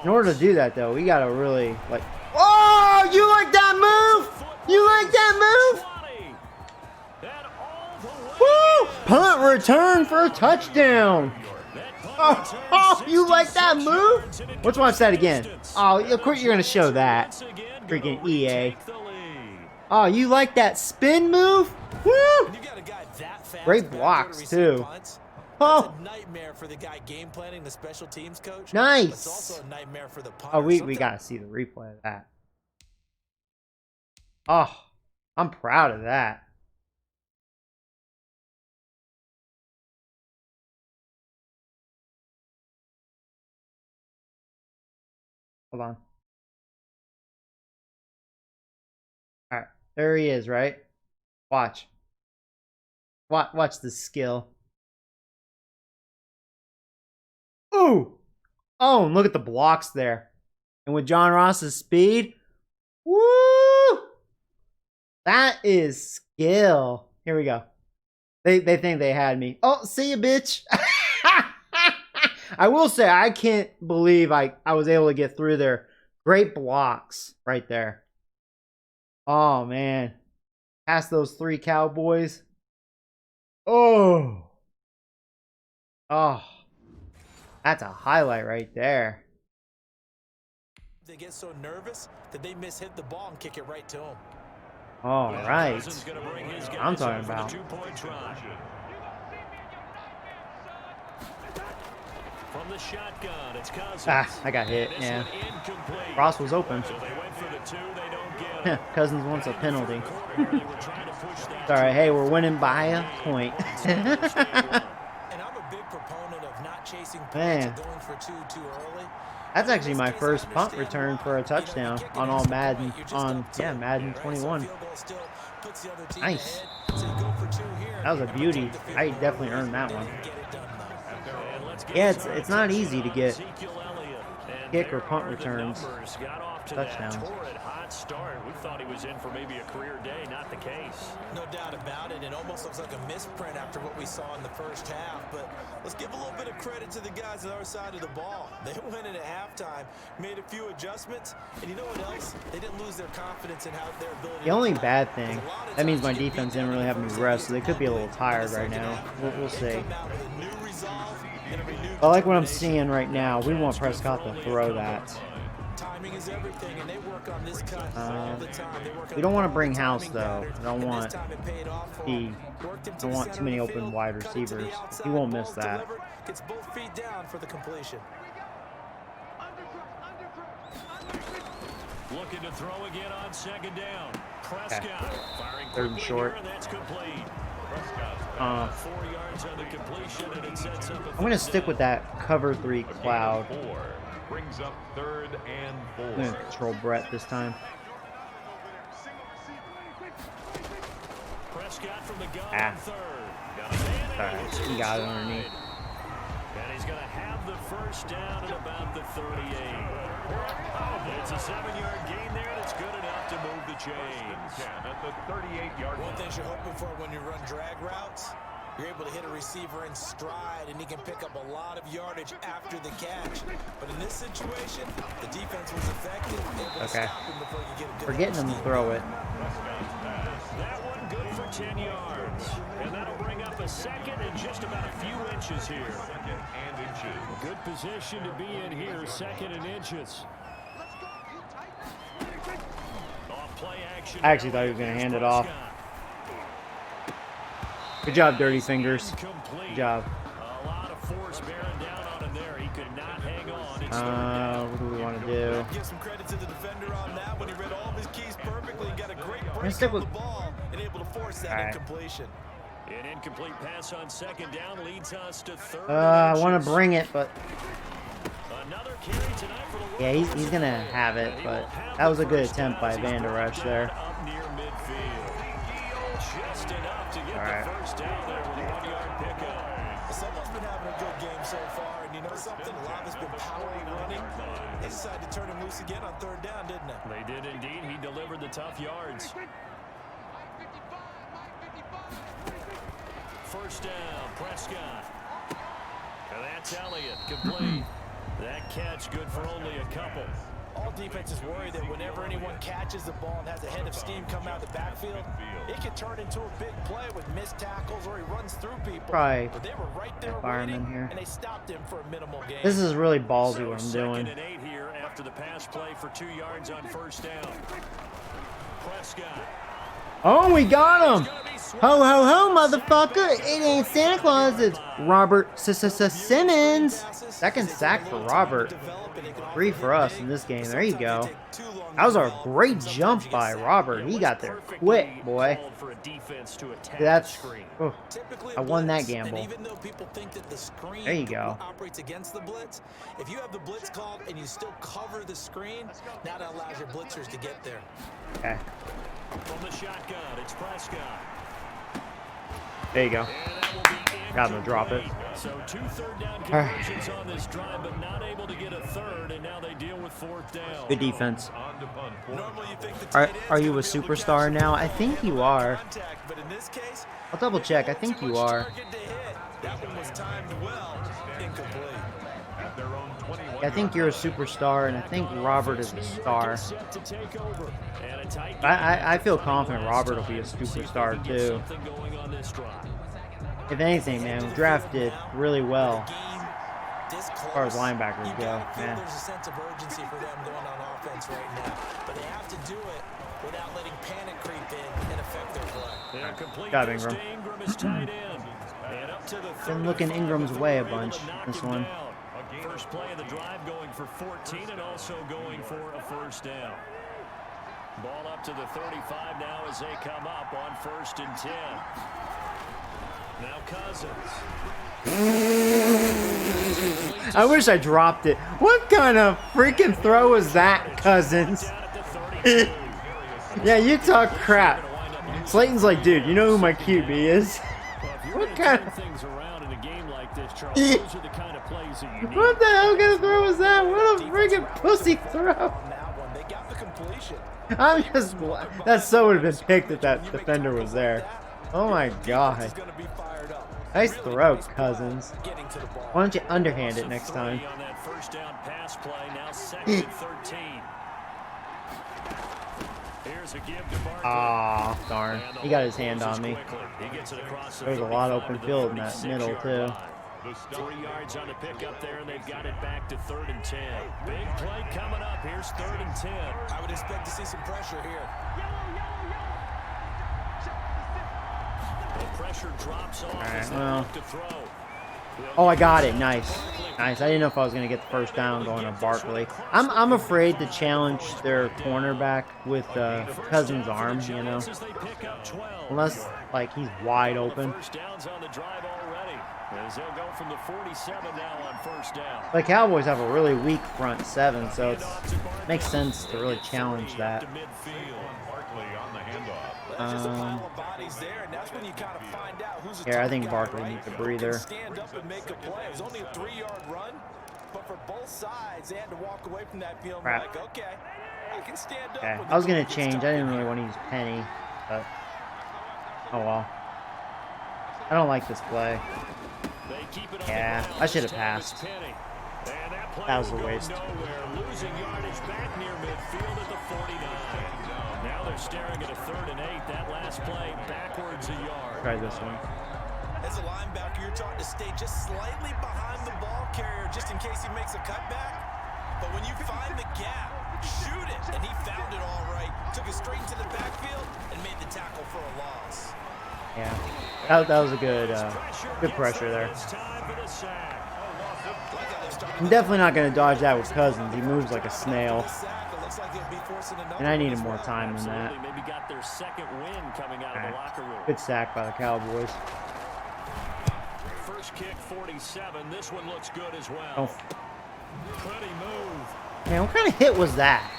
In order to do that, though, we gotta really like. Oh, you like that move? You like that move? Woo! Punt return for a touchdown. Oh, you like that move? Let's watch that again. Oh, of course you're gonna show that. Freaking EA. Oh, you like that spin move? Woo! Great blocks too. Oh, nightmare for the guy game planning, the special teams coach. nice. It's also a nightmare for the punter. Oh, we gotta see the replay of that. Oh, I'm proud of that. Hold on. Alright, there he is, right? Watch. Watch the skill. Woo! Oh, and look at the blocks there. And with John Ross's speed, woo! That is skill. Here we go. They think they had me. Oh, see ya, bitch. I will say, I can't believe I was able to get through there. Great blocks right there. Oh, man. Past those 3 Cowboys. Oh. Oh. That's a highlight right there. They get so nervous that they hit the ball and kick it right to him. All right. I'm talking about. From the shotgun, it's Cousins. I got hit. Yeah. Ross was open. So they went for the 2, they don't get it. Cousins wants a penalty. It's all right. Hey, we're winning by a point. And I'm a big proponent of not chasing points and going for 2 too early. That's actually my first punt return for a touchdown on All-Madden. Madden 21. Nice. That was a beauty. I definitely earned that one. Yeah, it's not easy to get kick or punt returns, touchdowns. Start. We thought he was in for maybe a career day, not the case. No doubt about it. It almost looks like a misprint after what we saw in the first half, but let's give a little bit of credit to the guys on our side of the ball. They went in at halftime, made a few adjustments, and you know what else? They didn't lose their confidence in how their ability. The only bad thing, that means my defense didn't really have any rest, so they could be a little tired right now. We'll see. I like what I'm seeing right now. We want Prescott to throw that. Timing is everything, and they work on this cut all the time. We don't want to bring House though. I don't want too many open wide receivers. He won't miss that. Gets both feet down for the completion. Looking to throw again on 2nd down. Prescott firing 3rd and short. and that's complete. 4 yards on the completion, and it sets up. I'm going to stick with that cover 3 cloud. Brings up 3rd and 4. I'm going to control Brett this time. Prescott from the gun 3rd. Alright, he got it underneath. And he's going to have the 1st down at about the 38. It's a 7-yard gain there that's good enough to move the chains. At the 38-yard line. One thing you're hoping for when you run drag routes, you're able to hit a receiver in stride, and he can pick up a lot of yardage after the catch. But in this situation, the defense was effective. Able to stop him before you get a good We're getting him to throw it. That one good for 10 yards. And that'll bring up a 2nd and just about a few inches here. 2nd and inches. Good position to be in here, 2nd and inches. Play action. I actually thought he was going to hand it off. Good job, Dirty Fingers. Good job. A lot of force bearing down on him there. He could not hang on. What do we want to do? Give some credit to the defender on that when he read all of his keys perfectly and got a great break stick on with the ball and able to force that incompletion. An incomplete pass on 2nd down leads us to 3rd. I want to bring it, but Another carry tonight for the yeah, he's going to have it, but that was a good attempt by Van Der Esch there. Up near midfield. Just enough to get Alright. the 1st down there with a 1-yard pickup. Someone's been having a good game so far, and you know something? A lot has been power running. They decided to turn him loose again on 3rd down, didn't they? They did indeed. He delivered the tough yards. 1st down, Prescott. And that's Elliott, complete. That catch good for only a couple. All defenses worry that whenever anyone catches the ball and has a head of steam come out of the backfield, it can turn into a big play with missed tackles or he runs through people. Probably But they were right there fireman waiting, here. and they stopped him for a minimal gain. This is really ballsy what I'm 2nd doing. and 8 here after the pass play for 2 yards on 1st down. Prescott. Oh, we got him! Ho, ho, ho, motherfucker! It ain't Santa Claus, it's Robert Simmons! 2nd sack for Robert. 3 for us in this game. There you go. That was a great jump by Robert. He got there quick, boy. That's... Oh, I won that gamble. Even though people think that the screen There you go. operates against the blitz, if you have the blitz called and you still cover the screen, now that allows your blitzers to get there. Okay. From the shotgun, it's Prescott. There you go. Got him to drop it. So 2 third-down conversions on this drive, but not able to get a third, and now they deal with 4th down. Good defense. Normally you think the tight Are ends you a gonna really superstar cast now? the I ball think you with are. contact, but in this case, I'll double check. I think too you much are. target to hit. That one was timed well, incomplete. At their own 21. I think you're a superstar, and I think Robert is a star. Set to take over. And a tight I feel confident Robert will be a superstar too. something going on this drive. If anything, man, we drafted really well. This As far as close, linebackers you go, gotta feel man. there's a sense of urgency for them going on offense right now, but they have to do it without letting panic creep in and affect their play. They're complete Got this Ingram. to Ingram is tight end. And up to the Been looking 35, Ingram's way a able to bunch, knock this him one. down. First play of the drive going for 14 and also going for a 1st down. Ball up to the 35 now as they come up on 1st and 10. Now Cousins. I wish I dropped it. What kind of freaking throw was that, Cousins? Down at the 32. Yeah, you talk crap. Slayton's like, dude, you know who my QB is? Well, if you're What gonna kind turn of- things around in a game like this, Charles, those are the kind of plays that you need. What the hell kind of throw was that? What a freaking pussy throw. On that one, they got the completion. I'm just that so would have been picked if that defender was there. Oh my god. He's gonna be fired up. Nice throw, Cousins. Getting to the ball. Why don't you underhand it next time? On that 1st down pass play, now 2nd and 13. Here's a give to Barkley. Ah, darn. And the He got his ball hand closes on me. quickly. He gets it across the There's a lot of 35 open to the field in that 36-yard middle, too. line. 3 yards on the pickup there, and they've got it back to 3rd and 10. Big play coming up. Here's 3rd and 10. I would expect to see some pressure here. The pressure drops off Alright, as they well. look to throw. Oh, I got it. Nice. Nice. I didn't know if I was going to get the 1st down going to Barkley. I'm afraid to challenge their cornerback with Cousins' arm, you know. As they pick up 12. Unless, like, he's wide open. 1st downs on the drive already. As they'll go from the 47 now on 1st down. The Cowboys have a really weak front seven, so it makes sense to really challenge that. To midfield. Barkley on the handoff. Well, there's just a pile of bodies there, and that's when you kind of find out who's the Here, I top think guy, Barkley right? needs a Who can breather. stand up and make a play. It was only a 3-yard run, but for both sides, they had to walk away from that field Crap. like, okay, I can stand up. Okay, when I was the going ball to gets change. tough I in didn't really here. want to use Penny, but oh well. I don't like this play. They keep it on Yeah, the ground. I should have Travis passed. Penny. And that play That was a will go waste. nowhere. Losing yardage back near midfield at the 49. Now they're staring at a 3rd and 8. That last play backwards a yard. Try this one. As a linebacker, you're taught to stay just slightly behind the ball carrier just in case he makes a cutback. But when you find the gap, shoot it. And he found it all right. Took it straight into the backfield and made the tackle for a loss. Yeah, that was a good pressure there. It's time for the sack. I'm definitely not going to dodge that with Cousins. He moves like a snail, and I needed more time than that. Absolutely. Maybe got their 2nd win coming out of the Alright. locker room. Good sack by the Cowboys. First kick, 47. This one looks good as well. Oh, Pretty move. man, what kind of hit was that?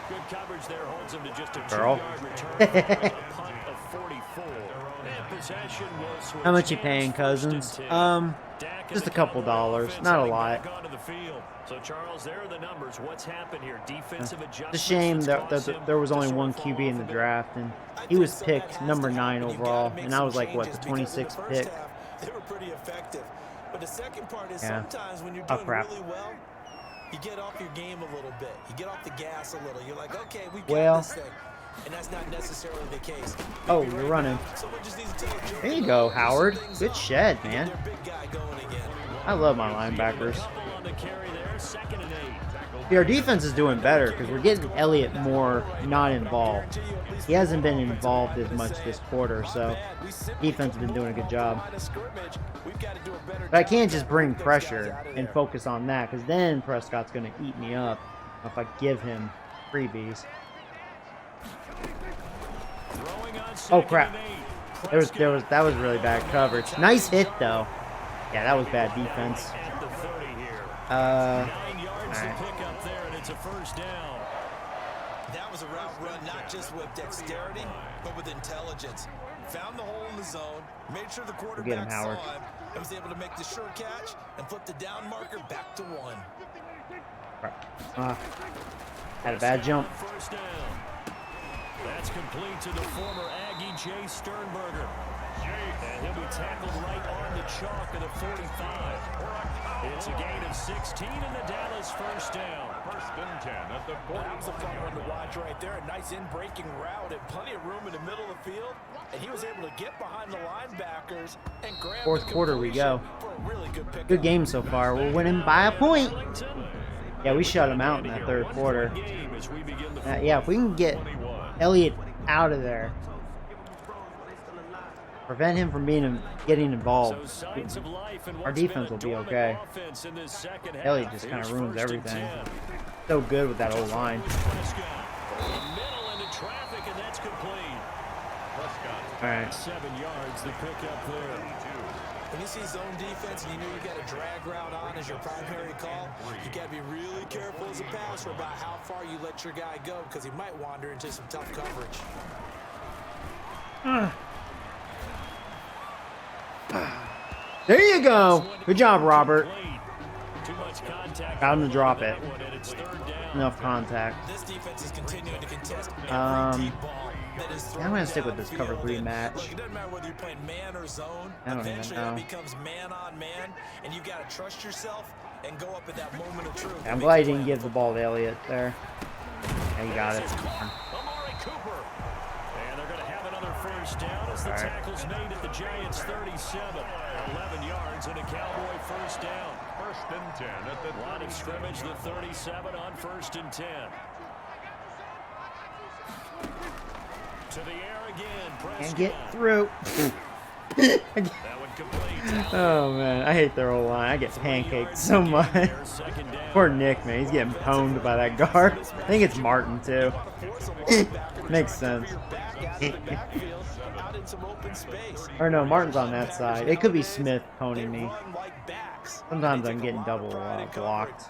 Good coverage there holds him to just a Girl. 2-yard return for a punt of 44. And possession will switch How much you hands, paying, 1st Cousins? and 10. Dak and Just the a couple Cowboys dollars, offense not a heading lot. back onto the field. So Charles, there are the numbers. What's happened here? Defensive It's adjustments. a shame that's that caused him there was to only sort one of fall QB in off the a bit. draft, and he was picked number 9 overall, and I was like, what, the 26th pick? They were pretty effective. But the second part is Yeah. sometimes when you're Oh, doing crap. really well, you get off your game a little bit. You get off the gas a little. You're like, okay, we got Well. this thing. And that's not necessarily the case. Oh, Maybe you're right running. now, someone just needs to tell Joe, There you go, Howard. things Good up, shed, and get man. their big guy going again. I love my linebackers. Couple on the carry there, 2nd and 8. See, our defense is doing better because we're getting Elliott more not involved. He hasn't been involved as much this quarter, so defense has been doing a good job. But I can't just bring pressure and focus on that, because then Prescott's going to eat me up if I give him freebies. Throwing on Oh 2nd crap! and 8. That was really bad coverage. Nice hit though. Yeah, that was bad defense. At the 30 here. 9 yards alright. to pick up there, and it's a 1st down. That was a route run not just with dexterity, but with intelligence. found the hole in the zone, made sure the Get him, quarterback saw Howard. him, and was able to make the sure catch and flip the down marker back to 1. Had a bad jump. First down. That's complete to the former Aggie Jay Sternberger. And he'll be tackled right on the chalk of the 45. It's a gain of 16 and the Dallas first down. First and 10 at the 40. That was a fun one to watch right there. A nice in-breaking route and plenty of room in the middle of the field. And he was able to get behind the linebackers and grab Fourth the quarter we go. for a really good pickup. Good game so far. We're winning by a point. Yeah, we shut him out in that third quarter. Yeah, if we can get Elliott out of there, prevent him from getting involved, our defense will be okay. Elliott just kind of ruins everything. So good with that old line. All right. 7 yards, the pickup there. When you see zone defense and you know you got a drag route on as your primary call, you got to be really careful as a passer about how far you let your guy go because he might wander into some tough coverage. There you go. Good job, Robert. Got him to drop it. Enough contact. This defense is continuing to contest every deep ball that is thrown I'm going to stick with down this the cover field. 3 match. Look, it doesn't matter whether you're playing man or zone. I don't even Eventually know. that becomes man on man, and you got to trust yourself and go up at that moment of truth. I'm glad he didn't give the ball to Elliott there. Yeah, he got it. Amari Cooper. And they're going to have another first down as the All right. tackle's made at the Giants' 37. 11 yards and a Cowboy first down. First and 10 at the Line of scrimmage, the 37 on first and 10. To the air again. Can't get Prescott. through. That one complete. Oh, man. I hate their old line. I get pancaked so much. There, second down. Poor Nick, man. He's getting pwned by that guard. I think it's Martin, too. Makes sense. Or no, Martin's on that side. It could be Smith pwning me. Sometimes I'm getting double blocked.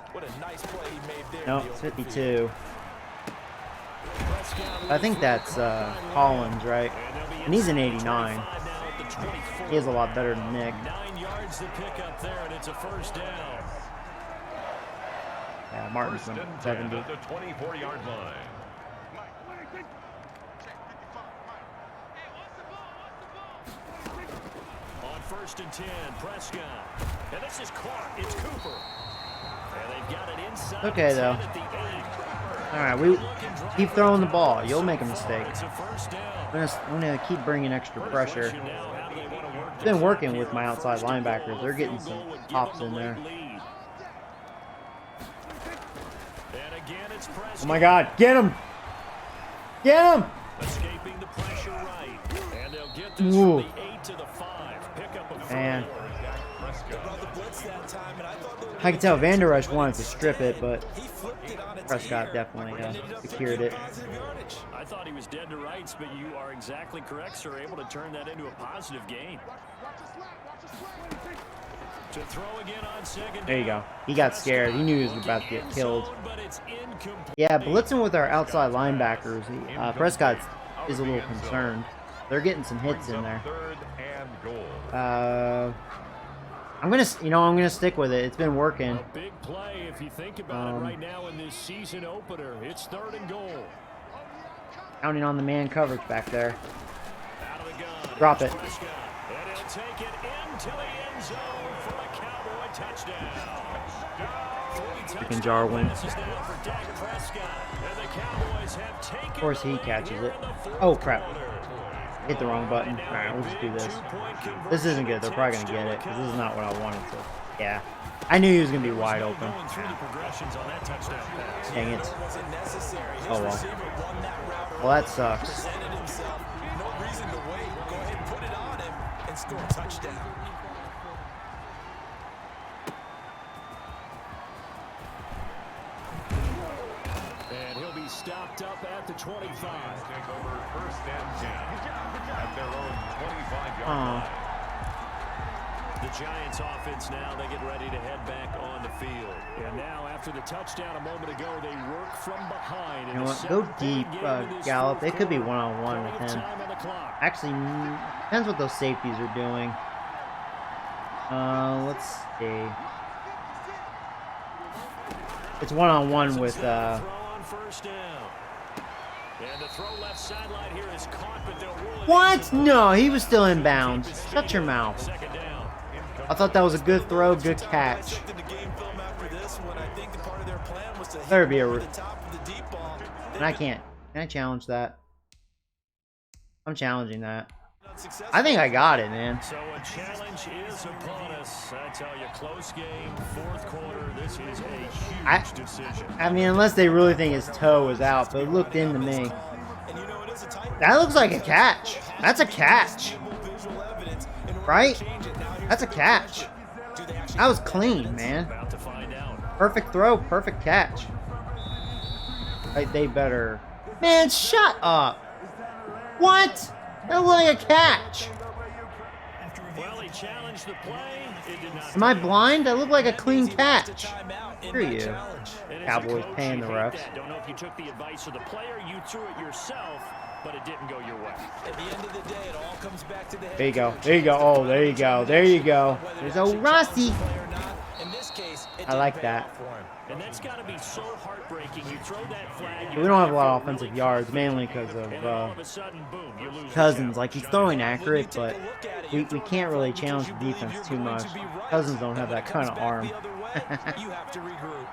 No, it's 52. I think that's Collins, right? And he's an 89. He is a lot better than Nick. 9 yards to pick up there, and it's a first down. Yeah, Martin's First and 10 70. at the 24-yard line. On first and 10, Prescott. And this is caught. It's Cooper. And they've got it inside. Okay, though. All right, we keep throwing the ball. You'll make a mistake. It's a first down. I'm gonna keep bringing extra pressure. It's been working with my outside linebackers. They're getting some hops in there. Oh my God! Get him! Get him! Escaping the pressure right. And they'll get this Ooh. from the 8 to the 5. Pick up a Man, I I can tell Van Der Esch wanted to strip it, but Prescott definitely secured it. I thought he was dead to rights, but you are exactly correct, sir. Able to turn that into a positive gain. To throw again on second. There you go. He got scared. He knew he was about to get killed. Yeah, blitzing with our outside linebackers, Prescott is a little concerned. They're getting some hits in there. Third and goal. I'm gonna stick with it. It's been working. A big play if you think about it right now in this season opener. It's third and goal. Counting on the man coverage back there. Out of the gun. Drop it. And he'll take it into the end zone for a Cowboy touchdown. Freaking Jarwin. This is down for Dak Prescott. And the Cowboys have taken Of course he the lead catches here it. in the fourth Oh crap. quarter. Hit the wrong button. Alright, we'll just do this. This isn't good. They're probably gonna get it, because this is not what I wanted to. Yeah. I knew he was gonna be wide open. Going through the progressions on that touchdown pass. Dang it. Oh well. Well, that sucks. No reason to wait. Go ahead and put it on him and score a touchdown. And he'll be stopped up at the 25. Take over first and 10 at their own 25-yard Aw. line. the Giants offense now. They get ready to head back on the field. And now after the touchdown a moment ago, they work from behind. You know what? Go deep, Gallup. It could be one-on-one with him. Actually, depends what those safeties are doing. Let's see. It's one-on-one with What? No, he was still in bounds. Shut your mouth. I thought that was a good throw, good catch. There'd be a. And I can't. Can I challenge that? I'm challenging that. I think I got it, man. So a challenge is upon us. I tell you, close game, fourth quarter. This is a huge decision. I mean, unless they really think his toe was out, but it looked into me. That looks like a catch. That's a catch. Right? That's a catch. That was clean, man. Perfect throw, perfect catch. Like, they better... Man, shut up. What? That looked like a catch. Well, he challenged the play. Am I blind? That looked like a clean catch. Screw you. Cowboys paying the refs. Don't know if you took the advice of the player, you threw it yourself, but it didn't go your way. At the end of the day, it all comes back to the head. There you go. There you go. Oh, there you go. There you go. There's old Rossi. I like that. And that's got to be so heartbreaking. You throw that flag. We don't have a lot of offensive yards, mainly because of Cousins. Like, he's throwing accurate, but we can't really challenge the defense too much. Cousins don't have that kind of arm. You have to regroup.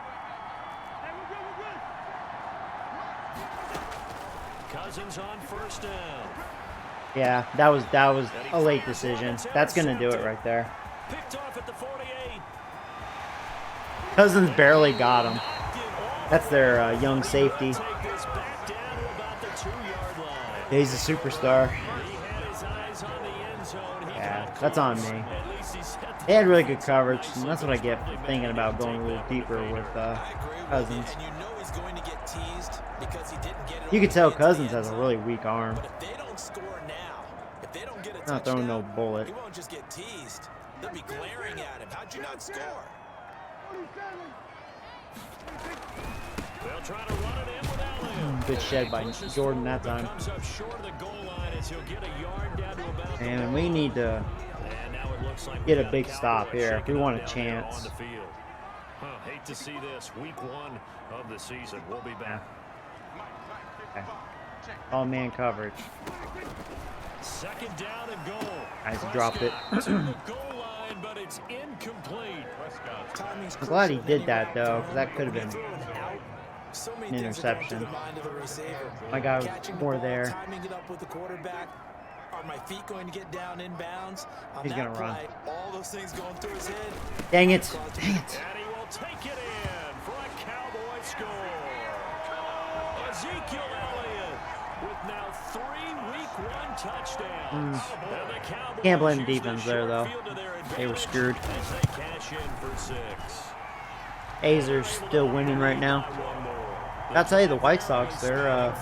Cousins on first down. Yeah, that was a late decision. That's gonna do it right there. Picked off at the 48. Cousins barely got him. That's their young safety. He's a superstar. Yeah, that's on me. They had really good coverage, and that's what I get for thinking about going a little deeper with Cousins. You could tell Cousins has a really weak arm. Not throwing no bullet. He won't just get teased. They'll be glaring at him. How'd you not score? They'll try to run it in with Allen. Good shed by Jordan that time. And we need to get a big stop here if we want a chance. Hate to see this. Week 1 of the season. We'll be back. Okay. All man coverage. Second down and goal. Nice, dropped it. To the goal line, but it's incomplete. I'm glad he did that though, because that could have been an interception. My guy was more there. Are my feet going to get down in bounds? He's gonna run. All those things going through his head. Dang it! Dang it! And he will take it in for a Cowboy score. Ezekiel Elliott with now 3 Week 1 touchdowns. Can't blame the defense there though. They were screwed. Azer's still winning right now. I'll tell you, the White Sox, they're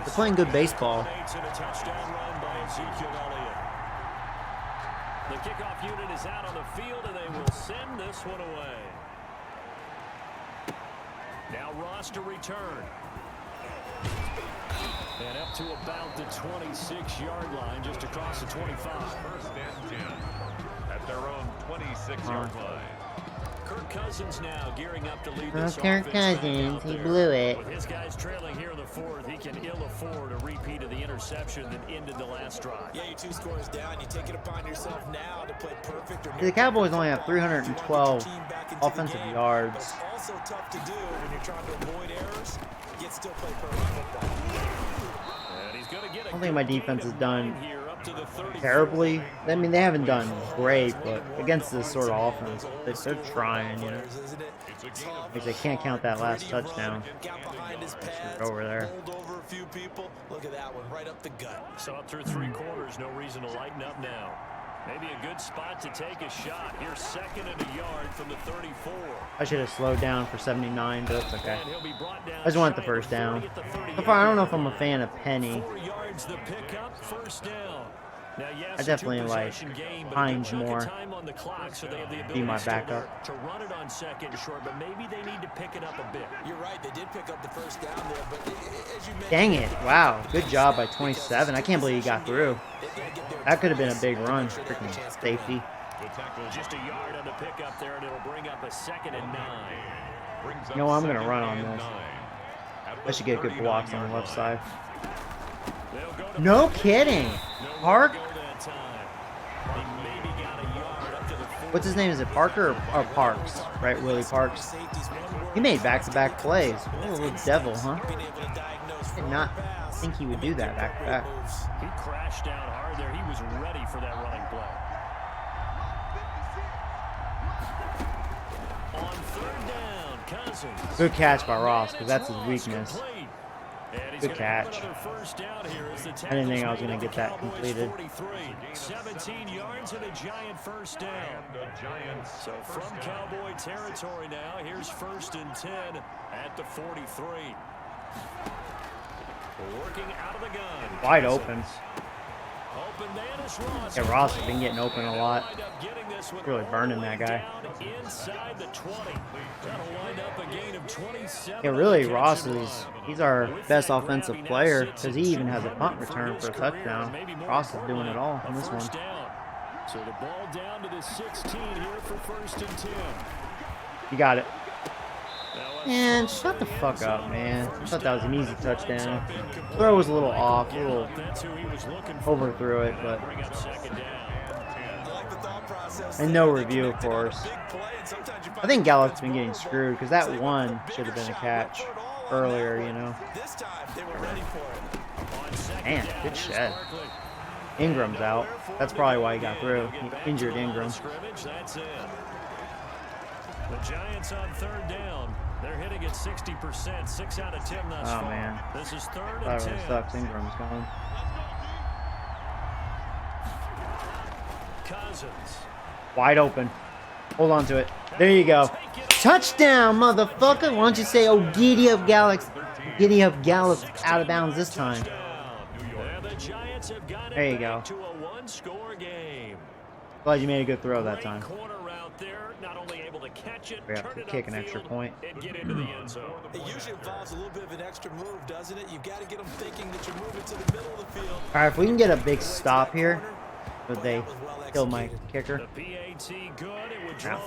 playing good baseball. The kickoff unit is out on the field, and they will send this one away. Now Ross to return. And up to about the 26-yard line, just across the 25. First and 10 at their own 26-yard line. Kirk Cousins now gearing up to lead Oh, this Kirk offense. Cousins, he blew it. With his guys trailing here in the 4th, he can ill afford a repeat of the interception that ended the last drive. Yeah, you 2 scores down. You take it upon yourself now to play perfect. The Cowboys only have 312 offensive yards. It's also tough to do when you're trying to avoid errors, yet still play perfect football. And he's gonna get I don't think my defense has done here up to the 30. terribly. I mean, they haven't done great, but against this sort of offense, they're trying, you know. Like, they can't count that last touchdown. Over there. Over a few people. Look at that one, right up the gut. So up through 3 quarters, no reason to lighten up now. Maybe a good spot to take a shot. Here's 2nd and a yard from the 34. I should have slowed down for 79, but it's okay. And he'll be brought down. I just want the first down. So far, I don't know if I'm a fan of Penny. 4 yards the pickup, first down. Now, yes, I definitely like game, Hines more. time on the clock, so they have the Be my ability backup. to run it on second and short, but maybe they need to pick it up a bit. You're right, they did pick up the first down there, but as you mentioned, Dang it. Wow. Good job by 27. I can't believe he got through. That could have been a big run. Freaking safety. The tackle Just a yard on the pickup there, and it'll bring up a 2nd and 9. brings You know, up I'm going to 2nd run on and this. 9 at I the should get good blocks on the 39-yard left line. side. No kidding. Park? What's his name? Is it Parker or Parks? Right, Willie Parks. He made back-to-back plays. Oh, little devil, huh? I did not think he would do that back-to-back. He crashed down hard there. He was ready for that running play. On 3rd down, Cousins. Good catch by Ross, because that's his weakness. Good catch. I didn't think I was going to get that completed. 17 yards and a Giant first down. So from Cowboy territory now, here's 1st and 10 at the 43. Working out of the gun. Wide open. Open man is Ross. Yeah, Ross has been getting open a lot. Really burning that guy. Inside the 20. That'll wind up a gain of 27. Yeah, really, Ross he's our best offensive player because he even has a punt return for a touchdown. Ross is doing it all in this one. So the ball down to the 16 here for 1st and 10. You got it. Man, shut the fuck up, man. I thought that was an easy touchdown. Throw was a little off, a little overthrew it, but and no review, of course. I think Gallup's been getting screwed because that one should have been a catch earlier, you know. Man, good shed. Ingram's out. That's probably why he got through. He injured Ingram. The Giants on 3rd down. They're hitting at 60%, 6 out of 10 thus far. Oh, man. This is 3rd That and really 10. sucks. Ingram's gone. Cousins. Wide open. Hold on to it. There you go. Touchdown, motherfucker. Why don't you say, oh, giddy up, Galax. Giddy up, Gallup out of bounds this time. There you go. Glad you made a good throw that time. We have to kick an extra point. It usually involves a little bit of an extra move, doesn't it? You've got to get them thinking that you're moving to the middle of the field. All right, if we can get a big stop here, would they kill my kicker? No.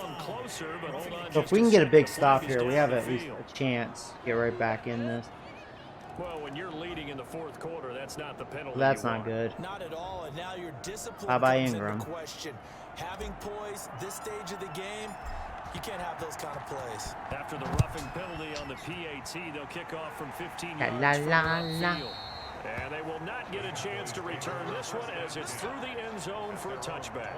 So if we can get a big stop here, we have at least a chance to get right back in this. Well, when you're leading in the 4th quarter, that's not the penalty. Well, that's not good. Not at all, and now your discipline How about comes into Ingram? question. Having poise this stage of the game, you can't have those kind of plays. After the roughing penalty on the PAT, they'll kick off from 15 yards La, from la, the la. field. And they will not get a chance to return this one as it's through the end zone for a touchback.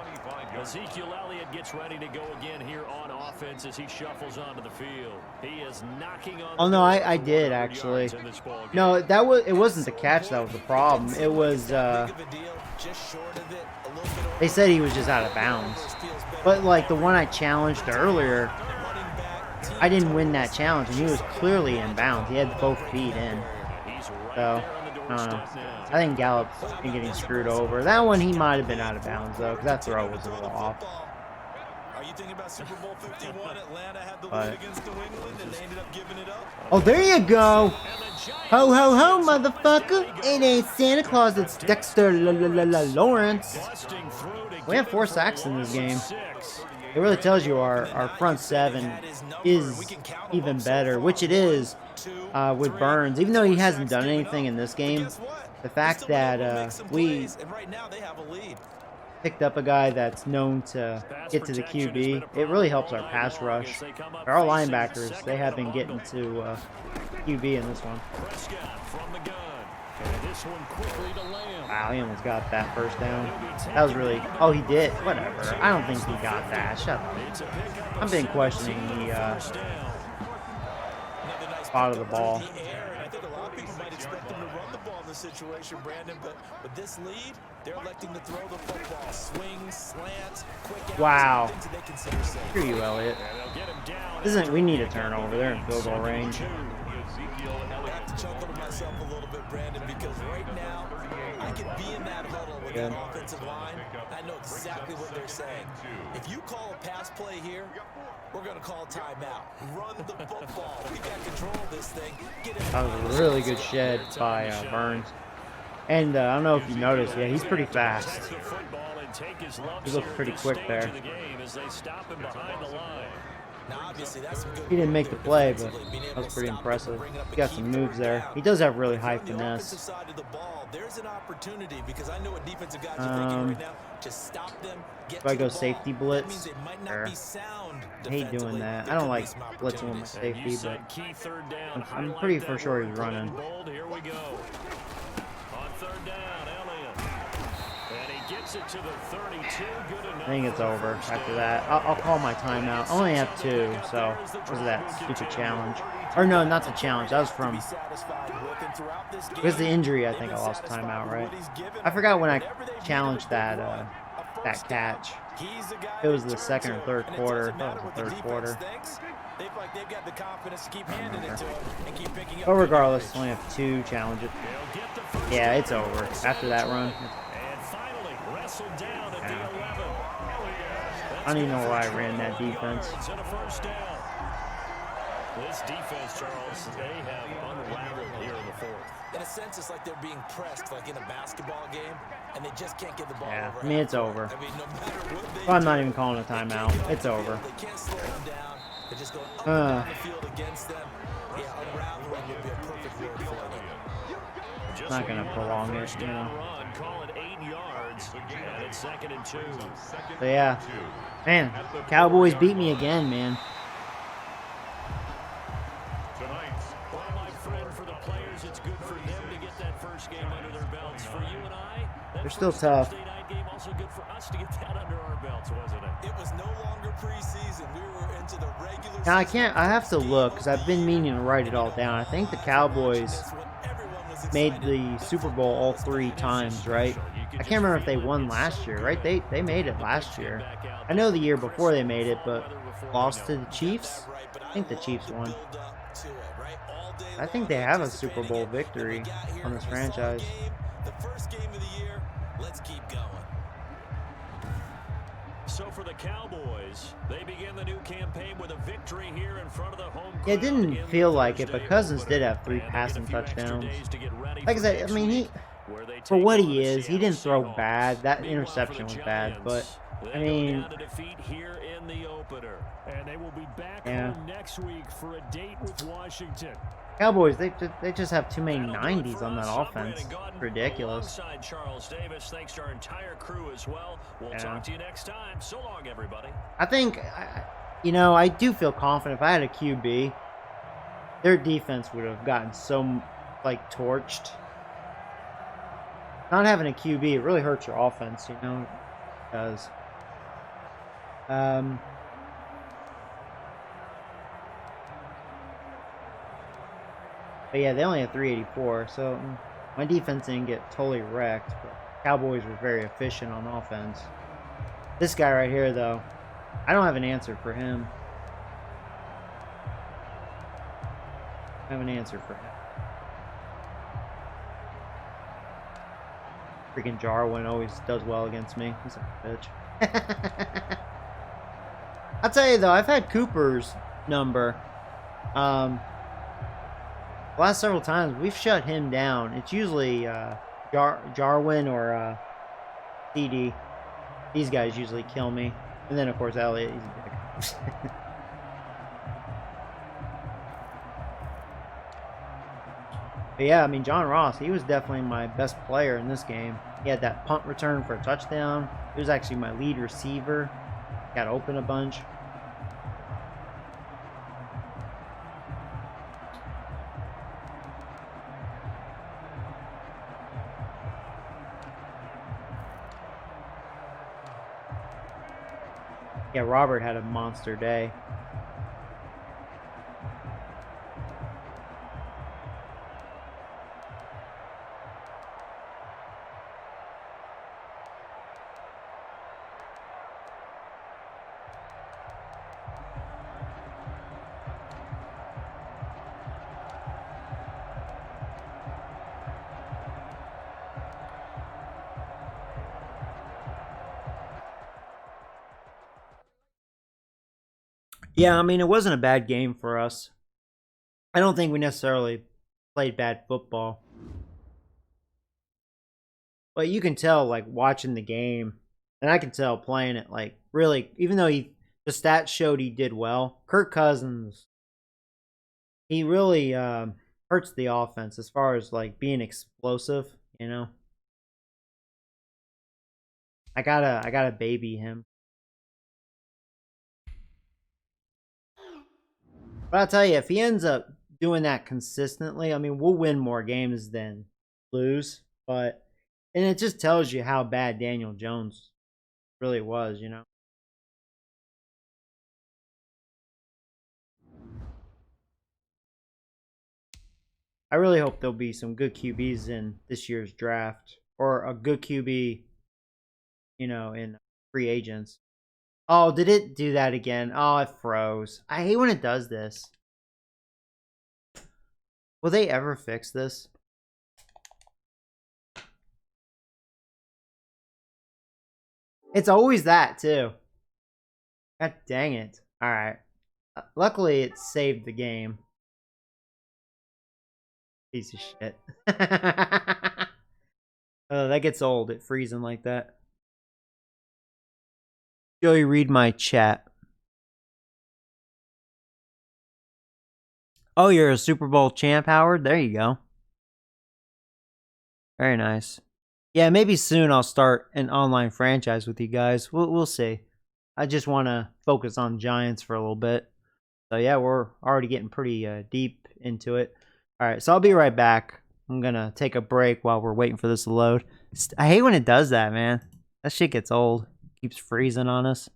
Ezekiel Elliott gets ready to go again here on offense as he shuffles onto the field. He is knocking on. Oh no, I did actually. No, it wasn't the catch that was the problem. It was they said he was just out of bounds. But like the one I challenged earlier, I didn't win that challenge, and he was clearly in bounds. He had both feet in. So I don't know. I think Gallup's been getting screwed over. That one he might have been out of bounds though, because that throw was a little off. Are you thinking about Super Bowl 51? Atlanta had the lead against New England, and they ended up giving it up. Oh, there you go. Ho, ho, ho, motherfucker. It ain't Santa Claus, it's Dexter Lawrence. We have 4 sacks in this game. It really tells you our front 7 is even better, which it is with Burns. Even though he hasn't done anything in this game, the fact that we picked up a guy that's known to get to the QB, it really helps our pass rush. Our linebackers, they have been getting to QB in this one. Wow, he almost got that first down. That was really... Oh, he did? Whatever. I don't think he got that. Shut up. I've been questioning the spot of the ball. Situation, Brandon, but this lead, they're electing to throw the football. Swings, slants, quick wow. things that they consider safe. Screw you, Elliott. We need a turnover. They're in field goal range. I have to chuckle to myself a little bit, Brandon, because right now I could be in that huddle with that offensive line. I know exactly what they're saying. If you call a pass play here, we're going to call timeout. Run the football. We got control of this thing. That was a really good shed by Burns. And I don't know if you noticed, yeah, he's pretty fast. He looks pretty quick there. He didn't make the play, but that was pretty impressive. He got some moves there. He does have really high finesse. If I go safety blitz, sure. I hate doing that. I don't like blitzing with my safety, but I'm pretty for sure he's running. I think it's over after that. I'll call my timeout. I only have 2, so what was that stupid challenge? Or no, not the challenge. That was from because the injury. I think I lost timeout, right? I forgot when I challenged that that catch. It was the second or third quarter. That was the third quarter. But regardless, I only have 2 challenges. Yeah, it's over after that run. Yeah. I don't even know why I ran that defense. This defense, Charles, they have unraveled here in the 4th. In a sense, it's like they're being pressed, like in a basketball game, and they just can't get the ball over. I mean, it's over. I mean, no matter what they well, I'm not even calling a timeout. It's over. They can't slow them down. They're just going up and down the field against them. Yeah, unraveling would be a perfect word for them. Not gonna prolong it, you know. Call it 8 yards, and it's 2nd and 2. So yeah, man, Cowboys beat me again, man. Well, my friend, for the players, it's good for them to get that first game under their belts. For you and I, They're still tough. Thursday night game also good for us to get that under our belts, wasn't it? It was no longer preseason. We were into the regular Now I season. can't. I have to look because I've been meaning to write it all down. I think the Cowboys made the Super Bowl all 3 times, right? I can't remember if they won last year, right? They made it last year. I know the year before they made it, but lost to the Chiefs. I think the Chiefs won. I think they have a Super Bowl victory on this franchise. The first game of the year, let's keep going. So for the Cowboys, they begin the new campaign with a victory here in front of the home crowd. Yeah, it didn't feel like it, but Cousins did have 3 passing touchdowns. Like I said, I mean, he, for what he is, he didn't throw bad. That interception was bad, but I mean, and they will be back yeah. home next week for a date with Washington. Cowboys, they just have too many 90s on that offense. Ridiculous. Alongside Charles Davis, thanks to our entire crew as well. We'll talk to you next time. So long, everybody. I think, you know, I do feel confident. If I had a QB, their defense would have gotten so, like, torched. Not having a QB, it really hurts your offense, you know? It does. But yeah, they only have 384, so my defense didn't get totally wrecked, but Cowboys were very efficient on offense. This guy right here, though, I don't have an answer for him. I have an answer for him. Freaking Jarwin always does well against me. He's a bitch. I'll tell you, though, I've had Cooper's number. The last several times we've shut him down. It's usually Jarwin or CD. These guys usually kill me, and then of course Elliott. He's a dick. But yeah, I mean John Ross. He was definitely my best player in this game. He had that punt return for a touchdown. He was actually my lead receiver. Got open a bunch. Yeah, Robert had a monster day. Yeah, I mean, it wasn't a bad game for us. I don't think we necessarily played bad football. But you can tell, like, watching the game, and I can tell playing it, like, really, even though the stats showed he did well, Kirk Cousins, he really hurts the offense as far as, like, being explosive, you know? I gotta baby him. But I'll tell you, if he ends up doing that consistently, I mean, we'll win more games than lose. But and it just tells you how bad Daniel Jones really was, you know. I really hope there'll be some good QBs in this year's draft, or a good QB, you know, in free agents. Oh, did it do that again? Oh, it froze. I hate when it does this. Will they ever fix this? It's always that, too. God dang it. Alright. Luckily, it saved the game. Piece of shit. Oh, that gets old. It freezing like that. Joey, read my chat. Oh, you're a Super Bowl champ, Howard? There you go. Very nice. Yeah, maybe soon I'll start an online franchise with you guys. We'll see. I just want to focus on Giants for a little bit. So yeah, we're already getting pretty deep into it. All right, so I'll be right back. I'm going to take a break while we're waiting for this to load. I hate when it does that, man. That shit gets old. Keeps freezing on us.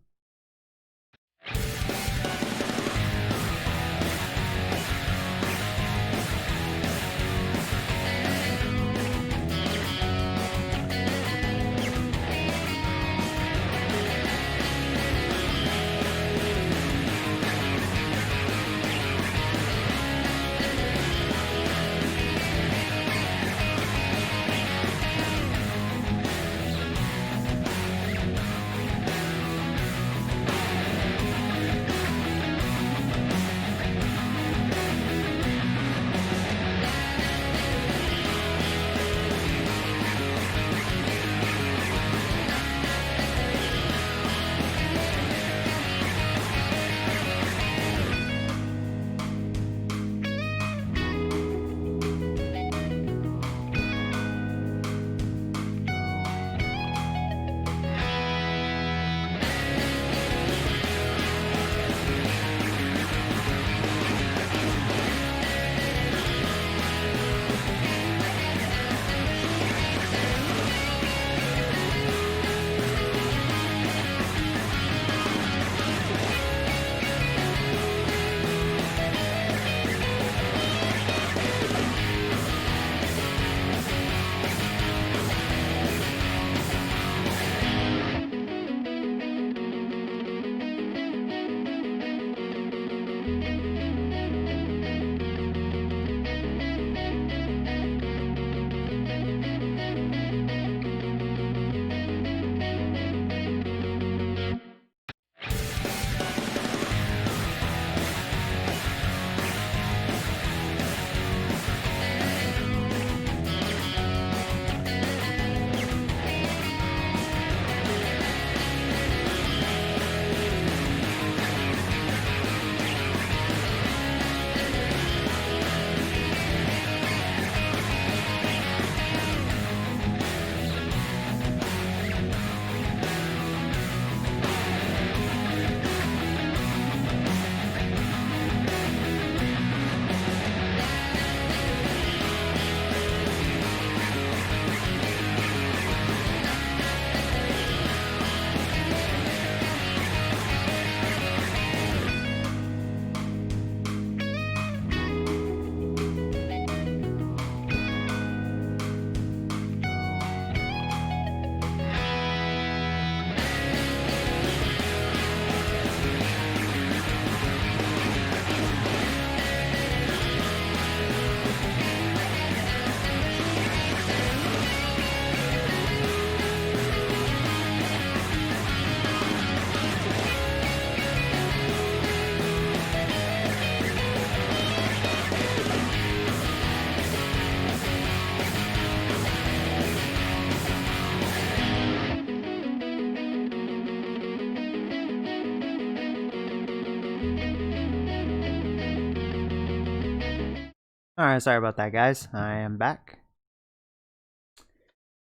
Alright, sorry about that, guys. I am back.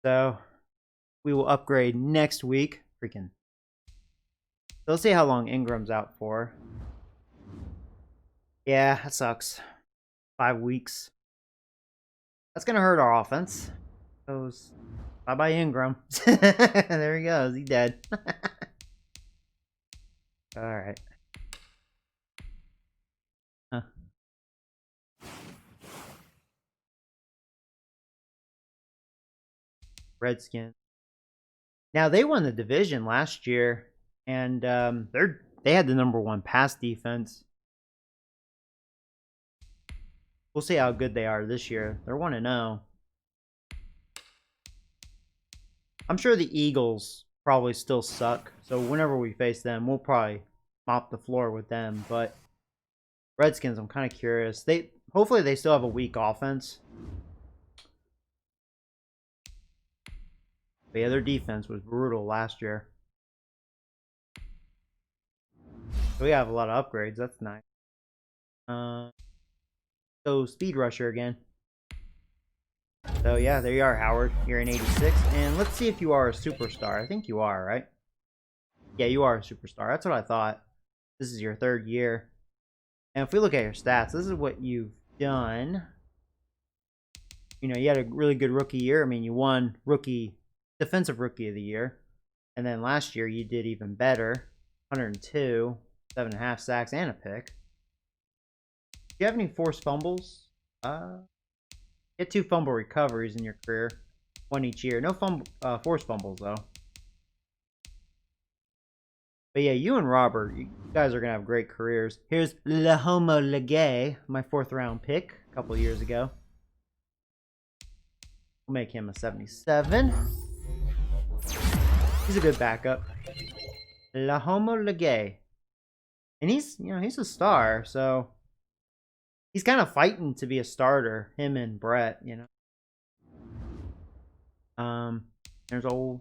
So, we will upgrade next week. Freaking. So let's see how long Ingram's out for. Yeah, that sucks. 5 weeks. That's going to hurt our offense. Goes bye-bye Ingram. There he goes. He's dead. Alright. Huh. Redskins. Now they won the division last year, and they had the #1 pass defense. We'll see how good they are this year. They're 1-0. I'm sure the Eagles probably still suck, so whenever we face them, we'll probably mop the floor with them. But Redskins, I'm kind of curious. Hopefully they still have a weak offense. But yeah, their defense was brutal last year. So we have a lot of upgrades. That's nice. So speed rusher again. So yeah, there you are, Howard. You're in 86. And let's see if you are a superstar. I think you are, right? Yeah, you are a superstar. That's what I thought. This is your 3rd year. And if we look at your stats, this is what you've done. You know, you had a really good rookie year. I mean, you won Defensive Rookie of the Year. And then last year, you did even better. 102, 7.5 sacks, and a pick. Do you have any forced fumbles? You had 2 fumble recoveries in your career. 1 each year. No forced fumbles, though. But yeah, you and Robert, you guys are going to have great careers. Here's Lahoma Legay, my 4th round pick a couple years ago. We'll make him a 77. He's a good backup. Lahoma Legay. And he's a star, so he's kind of fighting to be a starter, him and Brett, There's old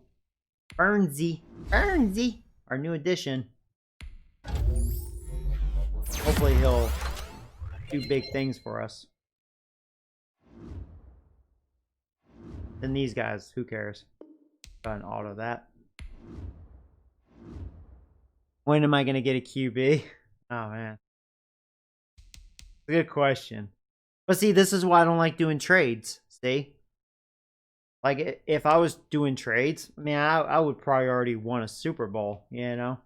Bernsey, our new addition. Hopefully he'll do big things for us. Then these guys, who cares? Go ahead and auto that. When am I going to get a QB? Oh, man. Good question. But see, this is why I don't like doing trades. See? Like, if I was doing trades, I mean, I would probably already won a Super Bowl,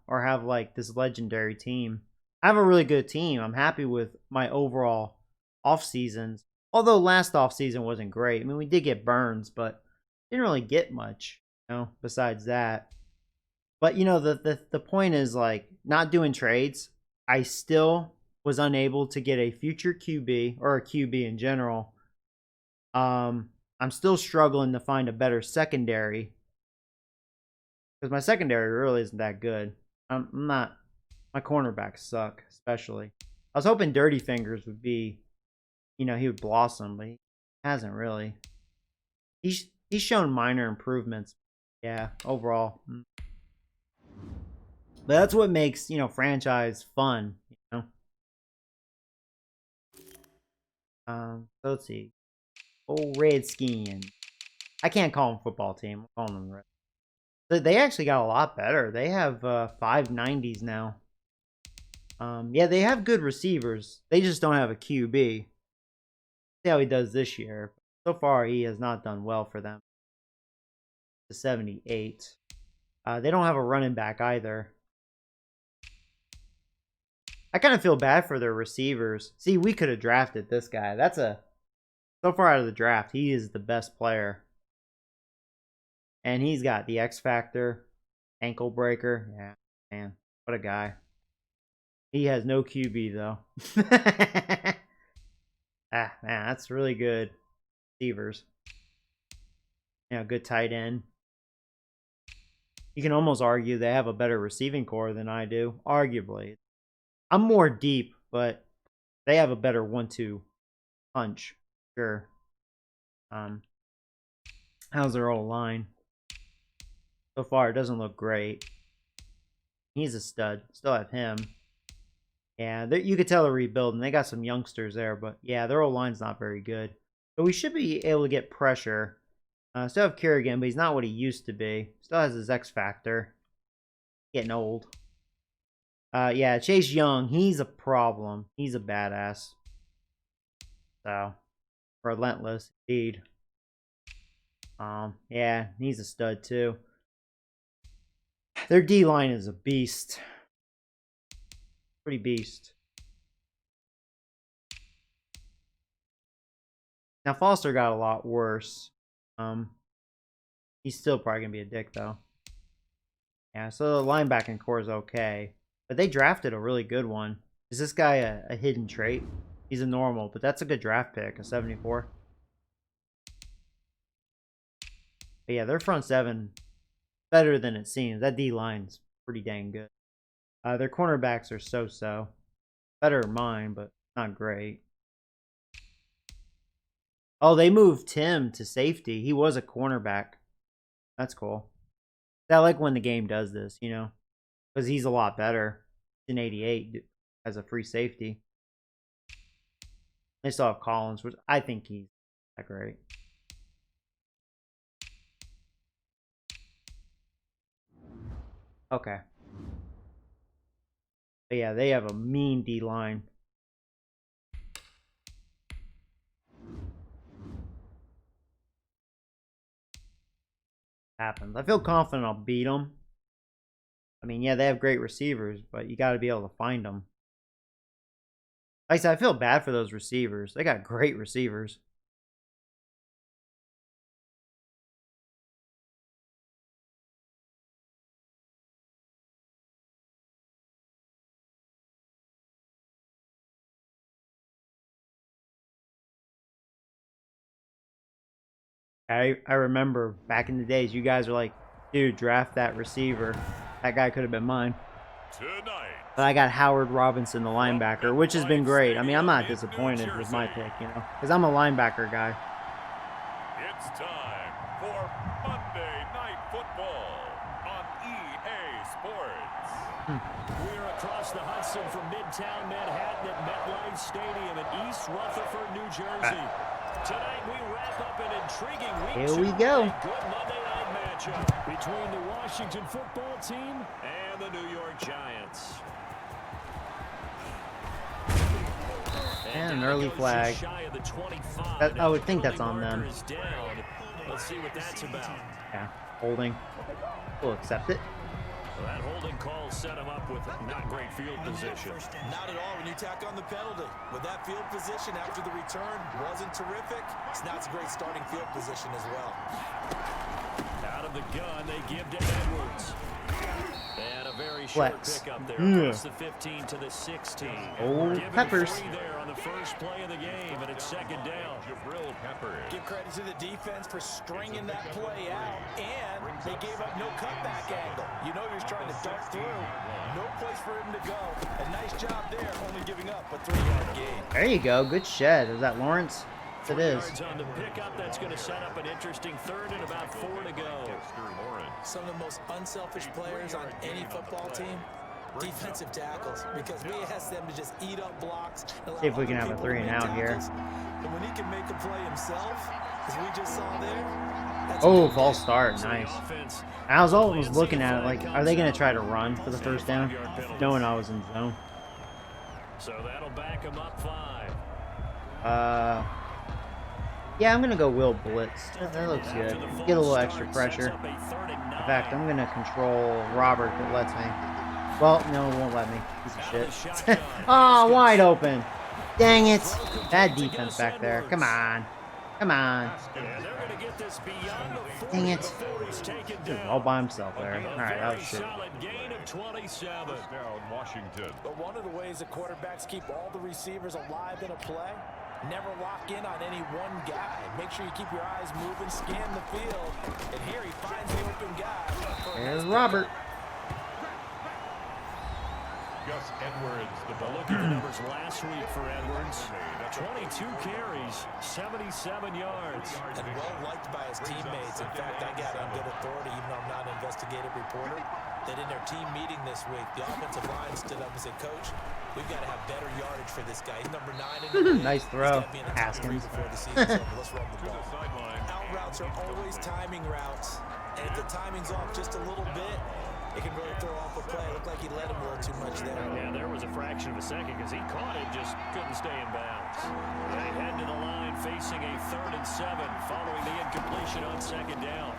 or have, like, this legendary team. I have a really good team. I'm happy with my overall off-seasons. Although last off-season wasn't great. I mean, we did get Burns, but didn't really get much, besides that. But, the point is, like, not doing trades, I still was unable to get a future QB, or a QB in general. I'm still struggling to find a better secondary. Because my secondary really isn't that good. I'm not. My cornerbacks suck, especially. I was hoping Dirty Fingers would be, he would blossom, but he hasn't really. He's shown minor improvements. Yeah, overall. But that's what makes, franchise fun, So let's see. Oh, Redskin. I can't call them football team. I'm calling them Red. They actually got a lot better. They have 590s now. Yeah, they have good receivers. They just don't have a QB. See how he does this year. So far, he has not done well for them. The 78. They don't have a running back either. I kind of feel bad for their receivers. See, we could have drafted this guy. So far out of the draft, he is the best player. And he's got the X Factor, ankle breaker. Yeah, man, what a guy. He has no QB, though. Man, that's really good. Receivers. Good tight end. You can almost argue they have a better receiving core than I do. Arguably. I'm more deep, but they have a better 1-2 punch. Sure. How's their old line? So far, it doesn't look great. He's a stud. Still have him. Yeah, you could tell they're rebuilding. They got some youngsters there, but yeah, their old line's not very good. But we should be able to get pressure. Still have Kerrigan, but he's not what he used to be. Still has his X factor. Getting old. Yeah, Chase Young, he's a problem. He's a badass. So, relentless, indeed. Yeah, he's a stud too. Their D-line is a beast. Pretty beast. Now Foster got a lot worse. He's still probably gonna be a dick though. Yeah, so the linebacking core is okay. But they drafted a really good one. Is this guy a hidden trait? He's a normal, but that's a good draft pick, a 74. But yeah, their front seven better than it seems. That D-line's pretty dang good. Their cornerbacks are so-so. Better than mine, but not great. Oh, they moved Tim to safety. He was a cornerback. That's cool. I like when the game does this, you know, because he's a lot better than 88 as a free safety. They still have Collins, which I think he's not great. Okay. But yeah, they have a mean D-line. Happens. I feel confident I'll beat them. I mean, yeah, they have great receivers, but you got to be able to find them. Like I said, I feel bad for those receivers. They got great receivers. I remember back in the days, you guys were like, dude, draft that receiver. That guy could have been mine. Tonight, But I got Howard Robinson, the linebacker, which has been great. I mean, I'm not disappointed with my pick, you know, because I'm a linebacker guy. it's time for Monday Night Football on EA Sports. We're across the Hudson from Midtown Manhattan at MetLife Stadium in East Rutherford, New Jersey. Tonight we wrap up an intriguing week. Here we go. A good Monday night matchup between the Washington football team and the New York Giants. And an early flag. I would think that's on them. Let's see what that's about. Yeah, holding. We'll accept it. Well, that holding call set him up with not great field position. Not at all when you tack on the penalty. With that field position after the return wasn't terrific. It's not a great starting field position as well. Out of the gun, they give to Edwards. And a very Flex. short pickup there across the 15 to the 16. Oh, Give it Peppers. 3 there on the first play of the game, and it's second down. Jabril Peppers. Give credit to the defense for stringing that play out, and they gave up no cutback angle. You know you're trying to dart through. No place for him to go. A nice job there, only giving up a 3-yard gain. There you go. Good shed. Is that Lawrence? It 3 is. yards on the pickup. That's going to set up an interesting third and about 4 to go. Some of the most unselfish players on any football team, defensive tackles, because we ask them to just eat up blocks. See if we can have a 3 and out here. And when he can make a play himself, as we just saw there. That's Oh, a good false day. start. Nice. I was always looking at it like, are they going to try to run for the first down? Knowing I was in zone. So that'll back him up 5. Yeah, I'm going to go Will Blitz. That looks good. Get a little extra pressure. In fact, I'm going to control Robert if it lets me. Well, no, it won't let me. Piece of shit. Oh, wide open. Dang it. Bad defense back there. Come on. Come on. Dang it. He was all by himself there. All right, that was shit. Down Washington. But one of the ways the quarterbacks keep all the receivers alive in a play, never lock in on any one guy. Make sure you keep your eyes moving, scan the field. And here he finds the open guy. There's Robert. Gus Edwards, the ball. Look at the numbers last week for Edwards. 22 carries, 77 yards. And well liked by his teammates. In fact, I got on good authority, even though I'm not an investigative reporter, that in their team meeting this week, the offensive line stood up and said, Coach, we've got to have better yardage for this guy. He's number 9 in the league. Nice throw, He's gotta be in the top Haskins. 3 before the season's over. Let's run the ball. Out routes are always timing routes, and if the timing's off just a little bit, it can really throw off a play. It looked like he let him a little too much there. Yeah, there was a fraction of a second because he caught it, just couldn't stay in bounds. They head to the line facing a 3rd and 7 following the incompletion on 2nd down.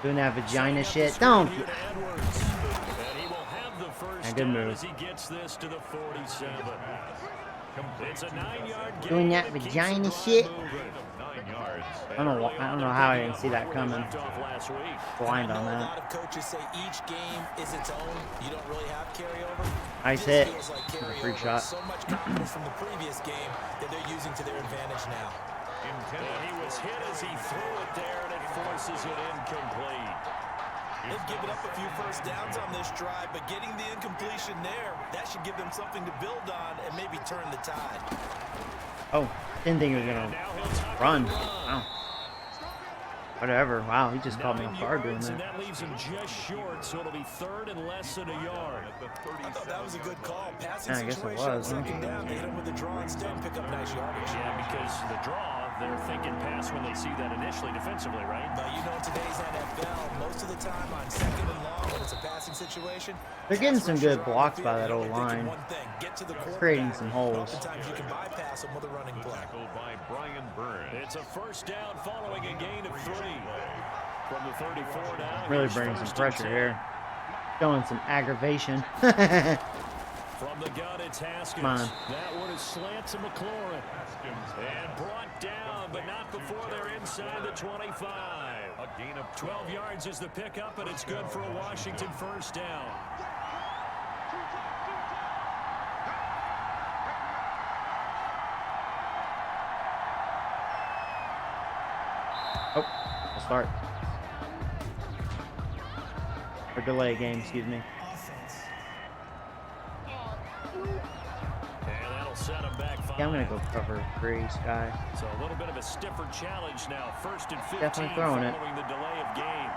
Doing that vagina shit. Don't. Here to Edwards. And he will have the first Good down move. as he gets this to the 47. It's a 9-yard gain. Doing that Keeps vagina the drive shit. moving. 9 yards. I don't know how I didn't see that coming. Left off last week. Blind on A that. lot of coaches say each game is its own. You don't really have carryover. Nice This hit. feels like Free carryover. shot. So much confidence from the previous game that they're using to their advantage now. And he was hit as he threw it there, and it forces it incomplete. They've given up a few first downs on this drive, but getting the incompletion there, that should give them something to build on and maybe turn the tide. Oh, didn't think he was gonna run. Wow. Whatever. Wow, he just caught me off guard doing And that. that leaves him just short, so it'll be 3rd and less than a yard. I thought that was a good call. Passing Yeah, I guess it situation on was, huh? 2nd down. They hit him with the draw instead and pick up nice yardage. Yeah, because the draw, they're thinking pass when they see that initially defensively, right? But you know, in today's NFL, most of the time on 2nd and long, when it's a passing situation, They're getting some good pressure on blocks the by field, that you're old only thinking line. one thing, get to the Creating quarterback. some holes. Oftentimes you can bypass them with a running play. Tackled by Brian Burns. It's a first down following a gain of 3. From the 34 now. Really here's bringing some 1st and pressure 10. here. Showing some aggravation. From the gun, it's Haskins. Come on. That one is slant to McLaurin. And brought down, but not before they're inside the 25. A gain of 12 yards is the pickup, and it's good for a Washington first down. Oh, I'll start. Or delay game, excuse me. And that'll set him back 5. Yeah, I'm gonna go cover 3, Sky. So a little bit of a stiffer challenge now. 1st and 15 Definitely throwing it. following the delay of game.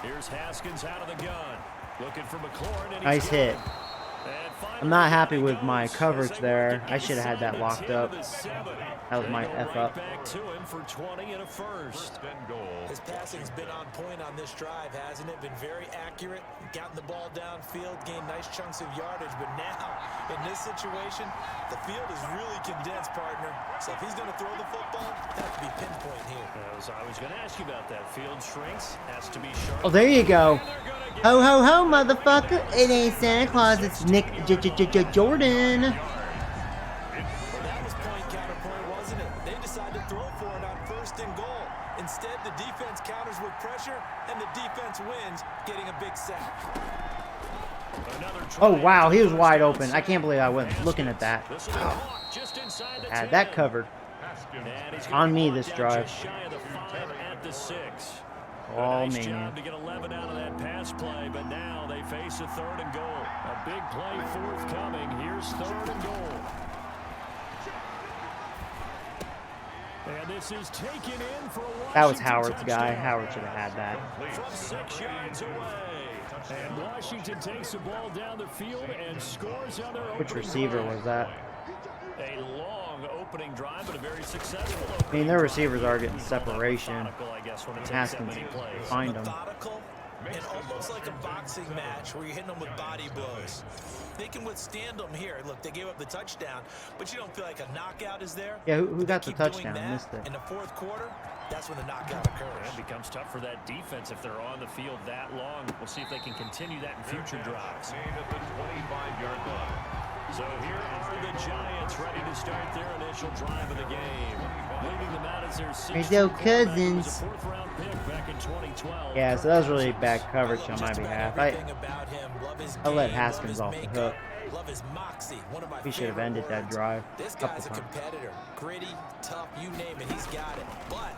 Here's Haskins out of the gun. Looking for McLaurin. And Nice he's hit. good. And finally I'm not happy he with my goes coverage as they there. work it I should have had that inside locked the 10 up. to the 7. That was They my go F right up. back to him for 20 and a first. and goal. His passing's been on point on this drive, hasn't it? Been very accurate, gotten the ball downfield, gained nice chunks of yardage, but now, in this situation, the field is really condensed, partner. So if he's going to throw the football, it has to be pinpoint here. I was going to ask you about that. Field shrinks, has to be sharp. Oh, there you go. And they're gonna get Ho, ho, ho, motherfucker. It ain't Santa Claus, it's Nick Jordan. Well, that was point counterpoint, wasn't it? They decided to throw for it on 1st and goal. Instead, the defense counters with pressure, and the defense wins, getting a big sack. another Oh, try. wow, he was wide open. I can't believe I wasn't looking at that. This is a block just inside the Had 10. that covered. Haskins. And he's On gonna be me brought this down drive. just shy of the 5 at the 6. All nice me, job man. to get 11 out of that pass play, but now they face a 3rd and goal. A big play forthcoming. Here's 3rd and goal. And this is taken in for a Washington That was Howard's guy. touchdown. Howard should have had that. From 6 yards away. And Washington takes the ball down the field and scores on their Which opening receiver drive. was that? A long opening drive, but a very successful I opening mean, their drive. receivers are getting separation. Methodical, I guess, when it takes that Haskins many plays. find them. Methodical and almost like a boxing match where you're hitting them with body blows. They can withstand them here. Look, they gave up the touchdown, but you don't feel like a knockout is there. Yeah, who They got the keep doing touchdown? that Missed it. in the 4th quarter, that's when the knockout occurs. It becomes tough for that defense if they're on the field that long. We'll see if they can continue that in future drives. Gain at the 25-yard line. So here are the Giants ready to start their initial drive of the game. Leading them out as their There's no 16th quarterback, Cousins. who was a 4th-round pick back in 2012. Yeah, so that was really bad coverage on my Just about behalf. everything about him. Love his I let game, Haskins love off his the makeup, hook. Love his moxie. One of my We should have favorite ended that words. drive This a couple guy's a times. competitor. Gritty, tough, you name it, he's got it. But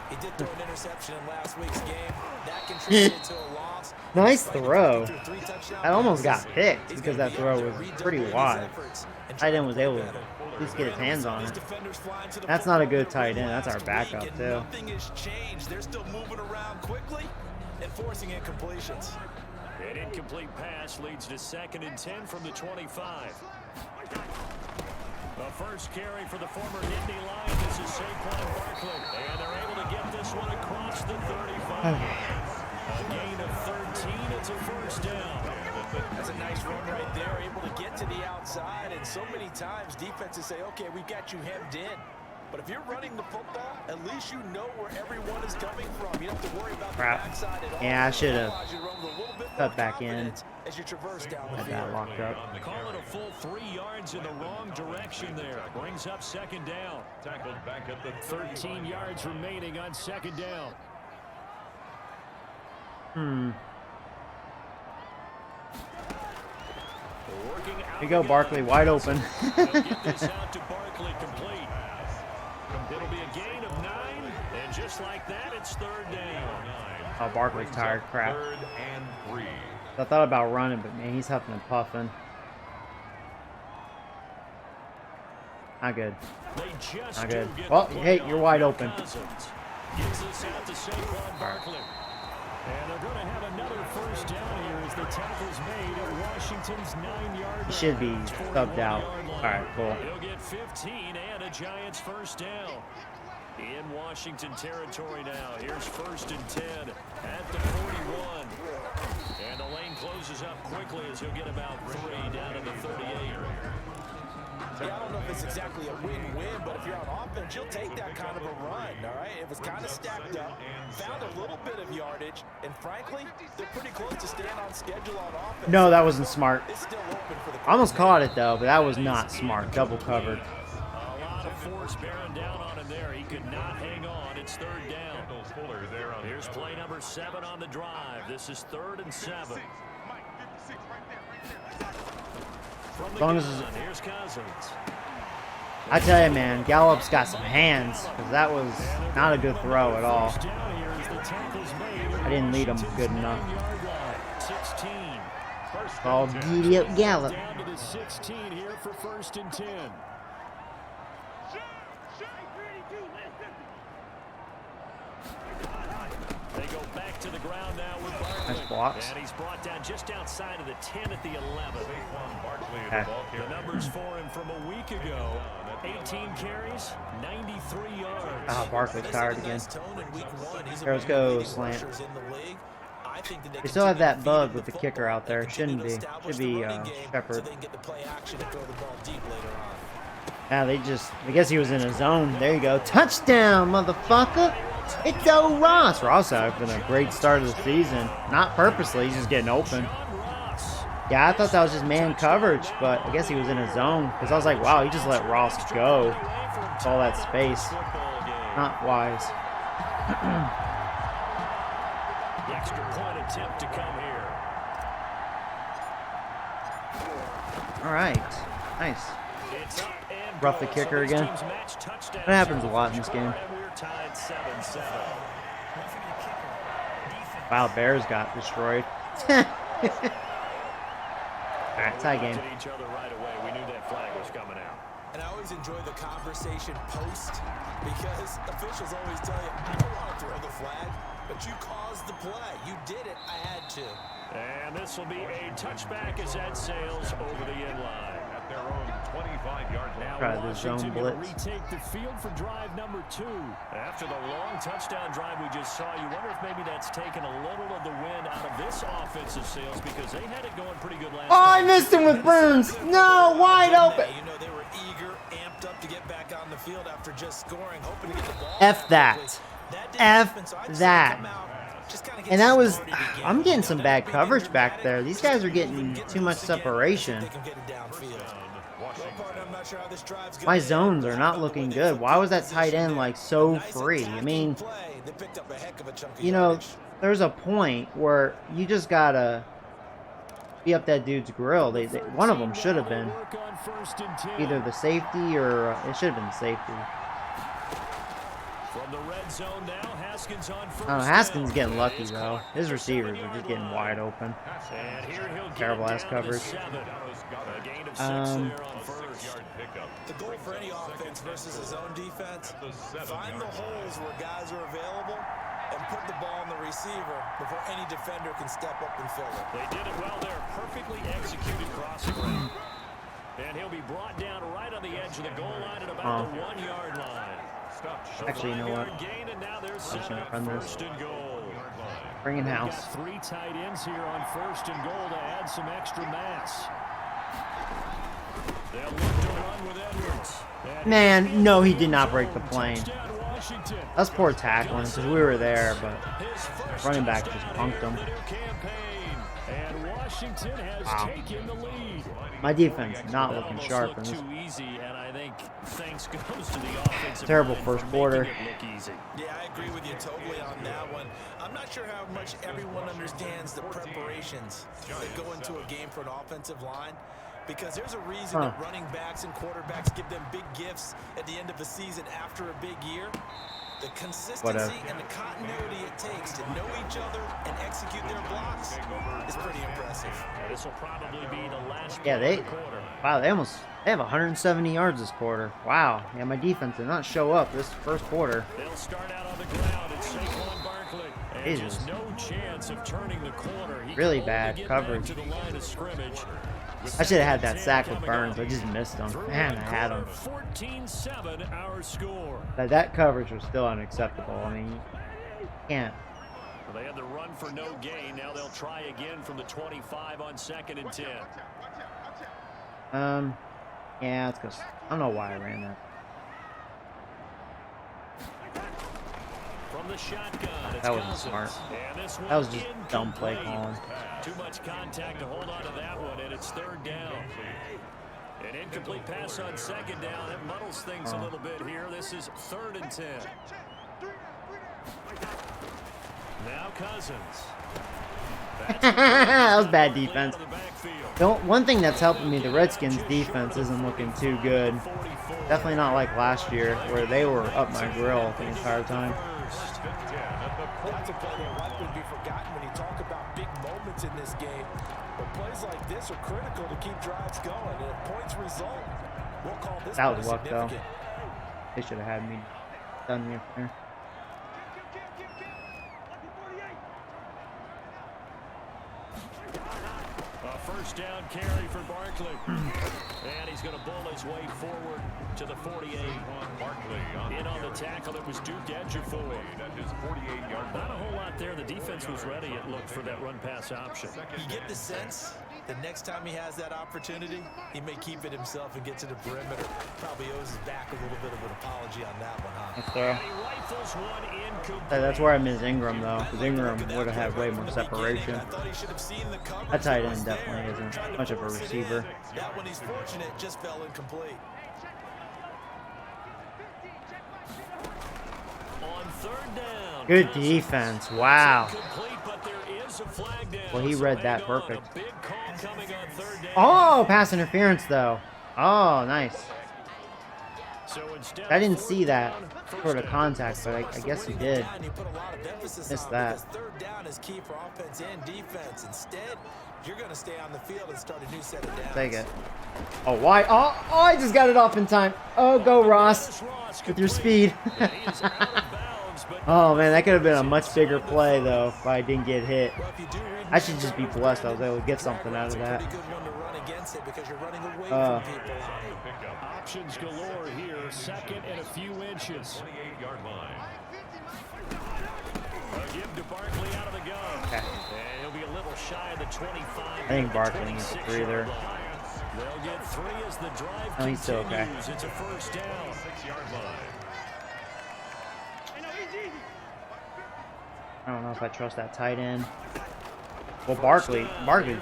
he did throw an interception in last week's game. That contributed to a loss. Nice Despite the throw. fact he threw 3 touchdown I almost got passes, picked he's because gonna that be throw able to was redouble pretty his wide. efforts and Tight try end to was play able to better. at least get his hands on These it. defenders flying to the That's not a football good tight like end. That's our last backup, week, and too. Nothing has changed. They're still moving around quickly and forcing incompletions. An incomplete pass leads to 2nd and 10 from the 25. The first carry for the former Nittany Lion. This is Saquon Barkley. And they're able to get this one across the 35. A gain of 13. It's a first down. That's a nice run right there. Able to get to the outside. And so many times defenses say, okay, we've got you hemmed in. But if you're running the football, at least you know where everyone is coming from. You don't have to worry about the backside at all. Yeah, I should have cut back in. As you traverse down the Had that locked up. Call it a full 3 yards in the wrong direction there. Brings up 2nd down. Tackled back at the 13 yards remaining on 2nd down. Here you go, Barkley, wide open. They'll get this out to Barkley complete. It'll be a gain of 9, and just like that, it's 3rd down. Oh, Barkley's tired. Crap. 3rd and 3. I thought about running, but man, he's huffing and puffing. Not good. They just Not good. do get Well, the play hey, on. you're wide open. Gives this out to Saquon Barkley. And they're going to have another first down here as the tackle's made at Washington's 9-yard line. He should be subbed out. All right, cool. He'll get 15 and a Giants first down. In Washington territory now. Here's 1st and 10 at the 41. And the lane closes up quickly as he'll get about 3 down to the 38. Yeah, I don't know if it's exactly a win-win, but if you're on offense, you'll take that kind of a run, all right? It was kind of stacked up, found a little bit of yardage, and frankly, they're pretty close to staying on schedule on offense. No, that wasn't smart. It's still open for the I almost caught it, though, but that was not smart. Double covered. A lot of force bearing down on him there. He could not hang on. It's 3rd down. Here's play number 7 on the drive. This is 3rd and 7. From the Long as gun, here's Cousins. I tell you, man, Gallup's got some hands, because that was not a good throw at all. First down here as the tackle's made. I didn't lead him good enough. 16. It's all giddy up Gallup. Down to the 16 here for 1st and 10. They go back to the ground now with Barkley. Nice blocks. And he's brought down just outside of the 10 at the 11. Okay. The numbers for him from a week ago. 18 carries, 93 yards. Ah, Barkley's tired again. Here, let's go slant. They still have that bug with the kicker out there. Shouldn't be. Should be Shepard. Yeah, I guess he was in a zone. There you go. Touchdown, motherfucker. It's old Ross. Ross having a great start of the season. Not purposely, he's just getting open. Yeah, I thought that was just man coverage, but I guess he was in a zone. Because I was like, wow, he just let Ross go. With all that space. Not wise. The extra point attempt to come here. Alright. Nice. It's up and Rough the goes. kicker So this again. team's match touchdowns That happens a are lot in this four, game. and we're tied 7-7. Wow, Bears got destroyed. Alright, tie game. Looked at each other right away. We knew that flag was coming out. And I always enjoy the conversation post because officials always tell you, I don't want to throw the flag, but you caused the play. You did it. I had to. And this will be a touchback as that sails over the end line. At their own 25-yard line. Now Try the zone Washington gonna blitz. retake the field for drive number 2. After the long touchdown drive we just saw, you wonder if maybe that's taken a little of the wind out of this offensive sales because they had it going pretty good last Oh, I time. missed him with Burns. No, wide open. You know, they were eager, amped up to get back on the field after just scoring, hoping to get the ball. F back that. quickly. F Defense, I'd say that. come out, just kinda get And that was, started again. I'm getting some You know, bad they're coverage being back there. dramatic. These guys are They can getting get too much loose again. separation. They can get it downfield. Well, partner, I'm not sure how this drive's My gonna zones end. are not looking good. Why was that tight end like so free? I mean, They picked up a heck of a chunk of you know, yardage. there's a point where you just gotta be up that dude's grill. One of them should have been Work on 1st and 10. either the safety or it should have been the safety. From the red zone now, Haskins on first I don't know, Haskins down. getting lucky though. His receivers are just getting wide open. And here he'll get Terrible it ass down to coverage. 7. A gain of 6 Um, there on first. The goal for any offense versus his own defense, find the holes where guys are available and put the ball on the receiver before any defender can step up and fill it. They did it well there. Perfectly executed crossing route. And he'll be brought down right on the edge of the goal line at about the 1 yard line. Actually, you know what? Gain, and now they're I'm set just gonna up run this. first and goal. Bring in We've house. got 3 tight ends here on first and goal to add some extra mass. They'll look to run with Edwards. Man, no, he did not break the plane. That's poor tackling because we were there, but running back just punked him. And Washington has taken the lead. My defense not looking sharp in this. Too easy, and I think thanks goes to the offensive Terrible line first for quarter. making it look easy. Yeah, I agree with you totally on that one. I'm not sure how much everyone understands the preparations that go into a game for an offensive line, because there's a reason that running backs and quarterbacks give them big gifts at the end of the season after a big year. The consistency and the continuity it takes to know each other and execute their blocks is pretty impressive. This will probably be the last Yeah, play of the quarter. wow, they have 170 yards this quarter. Wow, yeah, my defense did not show up this first quarter. They'll start out on the ground. It's Saquon Barkley. And Jesus. just no chance of turning the corner. He Really can only bad get coverage. back to the line of scrimmage. I should have had that sack with Burns. I just missed him. Man, I had him. 14-7 our score. That coverage was still unacceptable. I mean, you can't. Well, they had the run for no gain. Now they'll try again from the 25 on 2nd and 10. Yeah, it's because I don't know why I ran that. From the shotgun, it's That wasn't Cousins. smart. And this That was one just dumb play incomplete. calling. Too much contact to hold on to that one, and it's 3rd down. An incomplete pass on 2nd down. It muddles things a little bit here. This is 3rd and 10. Now Cousins. That was bad defense. One thing that's helping me, the Redskins' defense isn't looking too good. Definitely not like last year, where they were up my grill the entire time. That's a play that likely be forgotten when you talk about big moments in this game. But plays like this are critical to keep drives going. And if points result, we'll call this That play was luck, though. significant. They should have had me done me up there. A first down carry for Barkley. And he's going to bull his way forward to the 48. Barkley In on the tackle, it was Duke Ejiofor. at his 48-yard Not a whole lot there. The defense was ready. It looked for that run-pass option. You get the sense that next time he has that opportunity, he may keep it himself and get to the perimeter. Probably owes his back a little bit of an apology on that one, huh? That's, And he rifles one incomplete. that's where I miss Ingram, though, because Ingram would have had way more separation. I thought he should have seen the coverage That tight that was end definitely there. isn't Tried to much of a force it receiver. in. That one he's fortunate, just fell incomplete. On 3rd down. Good defense. Wow. Incomplete, but there is a flag down. Well, he So read hang that on. perfect. A big call coming on 3rd down. Oh, pass interference, though. Oh, nice. So instead I of didn't 4th see that down, sort 1st of down. contact, but I guess he did. You put a lot of emphasis Missed on that. because 3rd down is key for offense and defense. Instead, you're going to stay on the field and start a new set of downs. Take it. Oh, why? Oh, I just got it off in time. Oh, go, Ross. With your speed. And he is out of bounds, but Oh, man, that could have been a much bigger play, though, if I didn't get hit. Well, if you do read I should just be blessed I was able to get something out of it's a that. pretty good one to run against it because you're running away Uh. from people. options galore here. 2nd and a few inches. 28-yard line. A give to Barkley out of the gun. Okay. And he'll be a little shy of the 25. I think Barkley needs a 3 there. They'll get 3 as the drive Oh, he's still okay. continues. It's a 1st down. 6-yard line. I don't know if I trust that tight end. Well, Barkley's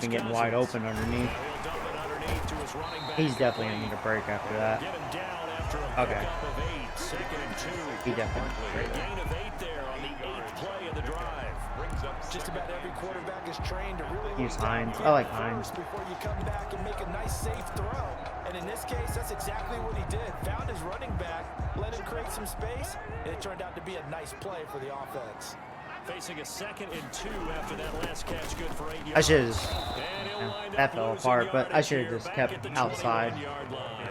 been getting wide open underneath. He'll dump it underneath to his running back. He's definitely going to need a break after that. Get him down after a Okay. pickup of 8. 2nd and 2. He definitely needs a break. Gain of 8 there on the 8th play of the drive. Brings up Just about every quarterback is trained to really Use look Hines. downfield I like Hines. first before you come back and make a nice safe throw. And in this case, that's exactly what he did. Found his running back, let him create some space, and it turned out to be a nice play for the offense. Facing a 2nd and 2 after that last catch, good for 8 yards. I should have. And he'll wind that up fell losing apart, but I yardage should have here just back kept at the outside. 21-yard line.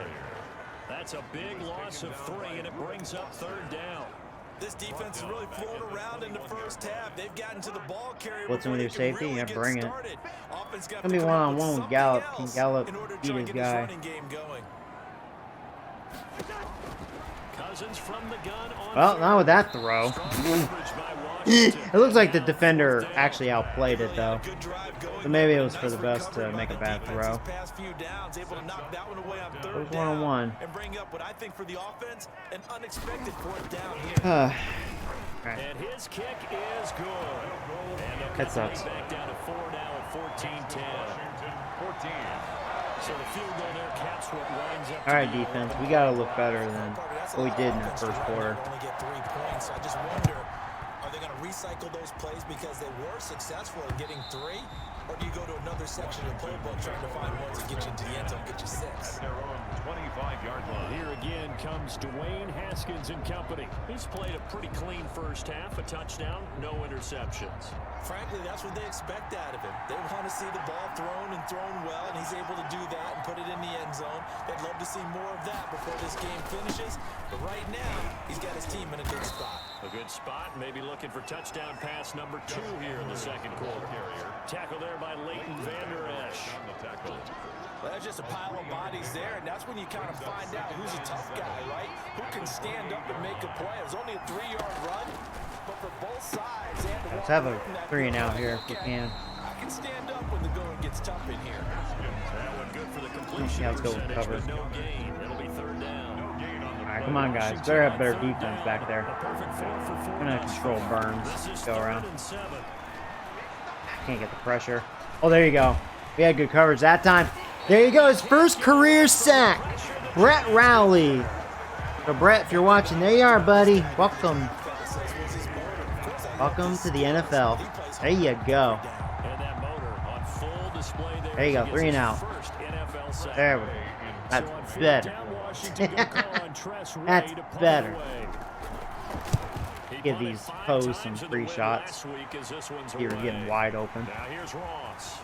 That's a big loss of 3, and it brings up 3rd down. This defense is really thrown around in the first half. They've gotten to the ball carrier. What's in with your safety? Really Yeah, bring it. Offense It's gonna be one-on-one with Gallup. Can Gallup beat his guy? Cousins from the gun on Well, not with that throw. It looks like the defender actually outplayed it, though. So maybe it was for the best to make a bad throw. It was one-on-one. And bring up what I think for the offense, an unexpected fourth down here. And his kick is good. And That sucks. back down to 4 now at 14-10. 14. So the field goal there caps what winds up. All right, defense. We gotta look better than what we did in the first quarter. Only get 3 points. I just wonder, are they going to recycle those plays because they were successful in getting 3? Or do you go to another section of the playbook trying to find ones that get you into the end zone, get you 6? At their own 25-yard line. Here again comes Dwayne Haskins and company. He's played a pretty clean first half, a touchdown, no interceptions. Frankly, that's what they expect out of him. They want to see the ball thrown and thrown well, and he's able to do that and put it in the end zone. They'd love to see more of that before this game finishes. But right now, he's got his team in a good spot. A good spot, maybe looking for touchdown pass number 2 here in the second quarter. Tackle there by Leighton Vander Esch. On the tackle. Well, there's just a pile of bodies there, and that's when you kind of find out who's a tough guy, right? Who can stand up and make a play. It was only a 3-yard run, but for both sides, they had to Let's walk have a away from that 3 and out big here if we play. can. I can stand up when the going gets tough in here. That one good for the completion Yeah, let's go with percentage, cover. but no gain. It'll be 3rd down. No gain on the All right, come on, guys. Better have better defense back there. A perfect 4 for 4. I'm gonna control Burns. This is Go 3rd around. and 7. Can't get the pressure. Oh, there you go. We had good coverage that time. There you go. His first career sack. Brett Rowley. So, Brett, if you're watching, there you are, buddy. Welcome. Welcome to the NFL. There you go. And that motor on full display there. There you go. as he 3 and gets out. his first NFL sack. There we go. So on That's fourth better. down, Washington will call on Tress Ray That's to punt better. away. He Give punted these 5 hoes times some in the free win shots. last week as this one's You were away. getting wide open. Now here's Ross.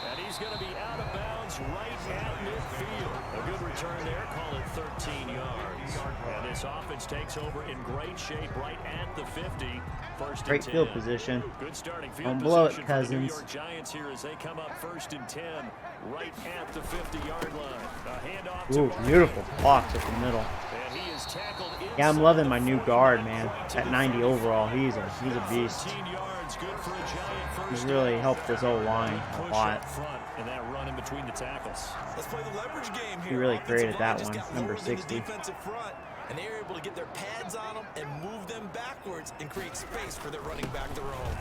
And he's going to be out of bounds right at midfield. A good return there, call it 13 yards. And this offense takes over in great shape right at the 50. First and Great 10. field position. Good starting field Don't blow it, position for the New Cousins. York Giants here as they come up 1st and 10 right at the 50-yard line. A handoff to Ooh, Barkley. beautiful blocks up the middle. And he is tackled Yeah, I'm inside loving the my new 40, guard, man. right to At the 90 45. overall, he's a beast. 13 yards, good for a Giant first He's really down. helped this O-line Push a lot. up front and that run in between the tackles. Let's play the leverage game here. He really Offensive created line that just one, got number lowered in the 60. defensive front, and they were able to get their pads on them and move them backwards and create space for their running back to roam.